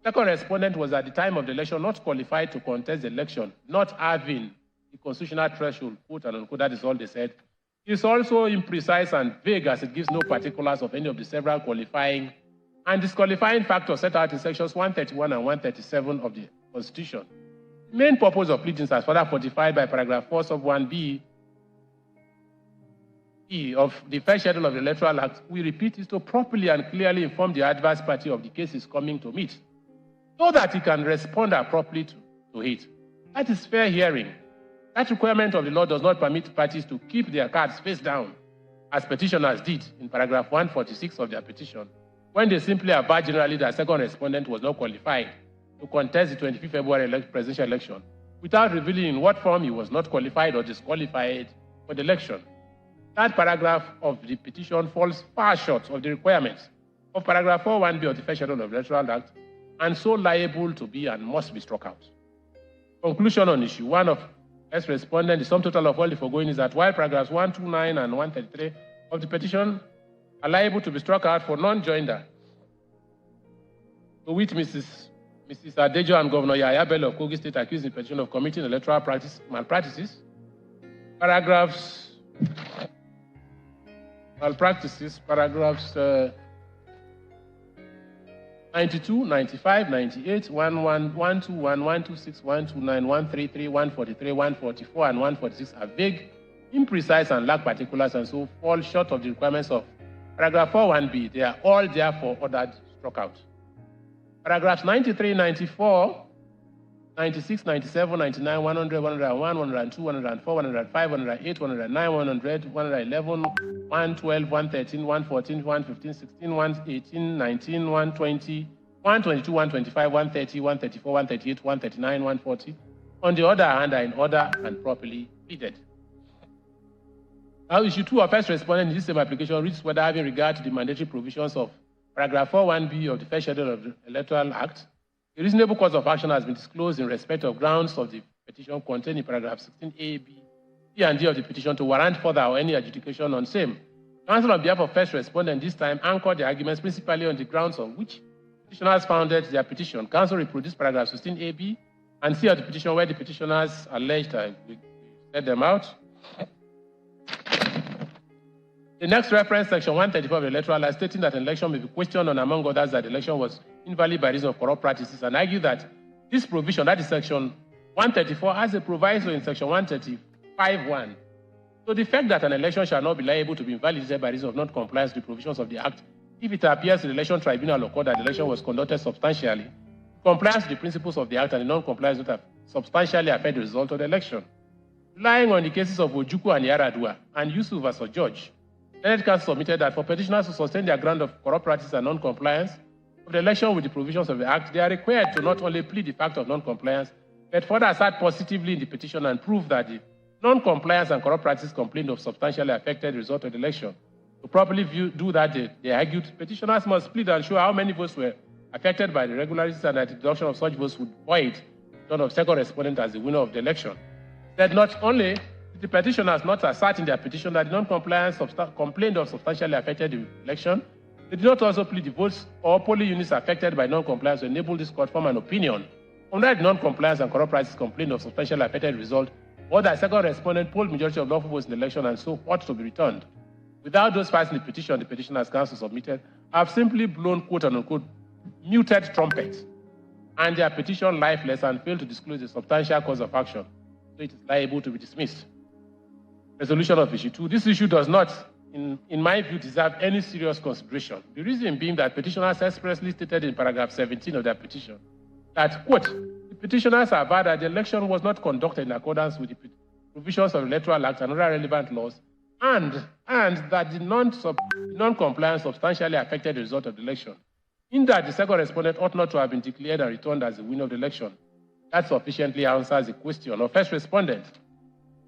second respondent was at the time of the election not qualified to contest the election, not having the constitutional threshold, quote and unquote, that is all they said, is also imprecise and vague, as it gives no particulars of any of the several qualifying and disqualifying factors set out in sections 131 and 137 of the Constitution. The main purpose of pleadings, as further fortified by paragraph 4 sub 1b of the first schedule of the Electoral Act, we repeat, is to properly and clearly inform the adverse party of the case is coming to meet, so that he can respond appropriately to it. That is fair hearing. That requirement of the law does not permit parties to keep their cards face down, as petitioners did in paragraph 146 of their petition, when they simply aver generally that second respondent was not qualified to contest the 25th February presidential election, without revealing in what form he was not qualified or disqualified for the election. That paragraph of the petition falls far short of the requirements of paragraph 41b of the first schedule of the Electoral Act, and so liable to be and must be struck out. Conclusion on issue 1 of first respondent, the sum total of all the foregoing is that while paragraphs 129 and 133 of the petition are liable to be struck out for non-joinder, to which Mrs. Idajọ and Governor Yahaya Bello of Kogi State accused in the petition of committing electoral malpractices, paragraphs 92, 95, 98, 11, 121, 126, 129, 133, 143, 144, and 146 are vague, imprecise, and lack particulars, and so fall short of the requirements of paragraph 41b. They are all therefore ordered struck out. Paragraphs 93, 94, 96, 97, 99, 100, 101, 102, 104, 105, 108, 109, 100, 111, 112, 113, 114, 115, 16, 118, 19, 120, 122, 125, 130, 134, 138, 139, 140, on the other hand, are in order and properly pleaded. Now, issue 2 of first respondent in this same application reads whether, having regard to the mandatory provisions of paragraph 41b of the first schedule of the Electoral Act, a reasonable course of action has been disclosed in respect of grounds of the petition contained in paragraph 16a, b, c, and d of the petition to warrant further or any adjudication on same. Counsel on behalf of first respondent this time anchored the arguments principally on the grounds on which petitioners founded their petition. Counsel reproduced paragraph 16a, b, and c of the petition where the petitioners alleged we set them out. The next reference, section 134 of the Electoral Act, stating that an election may be questioned on, among others, that the election was invalid by reason of corrupt practices, and argue that this provision, that is section 134, has a proviso in section 135(1). So the fact that an election shall not be liable to be invalidated by reason of non-compliance with the provisions of the Act, if it appears to the election tribunal or court that the election was conducted substantially, compliance with the principles of the Act, and the non-compliance would have substantially affected the result of the election. Relying on the cases of Ojukwu and Yaradua and Yusuf versus George, Senate Counsel submitted that for petitioners to sustain their ground of corrupt practice and non-compliance of the election with the provisions of the Act, they are required to not only plead the fact of non-compliance, but further assert positively in the petition and prove that the non-compliance and corrupt practice complained of substantially affected the result of the election. To properly do that, they argued petitioners must plead and show how many votes were affected by the irregularities and that the deduction of such votes would void the return of second respondent as the winner of the election. That not only the petitioners not assert in their petition that the non-compliance complained of substantially affected the election, they did not also plead the votes or polling units affected by non-compliance to enable this court form an opinion on that non-compliance and corrupt practices complained of substantially affected the result, or that second respondent polled majority of lawful votes in the election and so ought to be returned. Without those facts in the petitioner's counsel submitted have simply blown quote-unquote muted trumpets and their petition lifeless and failed to disclose a substantial cause of action, so it is liable to be dismissed. Resolution of issue 2. This issue does not, in my view, deserve any serious consideration. The reason being that petitioners expressly stated in paragraph 17 of their petition that, quote, the petitioners aver that the election was not conducted in accordance with the provisions of the Electoral Act and other relevant laws, and that the non-compliance substantially affected the result of the election. In that, the second respondent ought not to have been declared and returned as the winner of the election. That sufficiently answers the question of first respondent.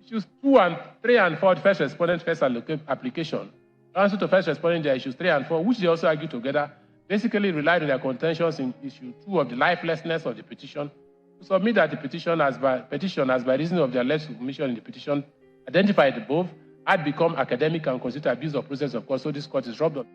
Issues 2 and 3 and 4, the first respondent first application. Answer to first respondent, their issues 3 and 4, which they also argue together, basically relied on their contentions in issue 2 of the lifelessness of the petition to submit that the petition as by reason of the alleged submission in the petition identified above had become academic and constitute abuse of process of court, so this court is robbed of.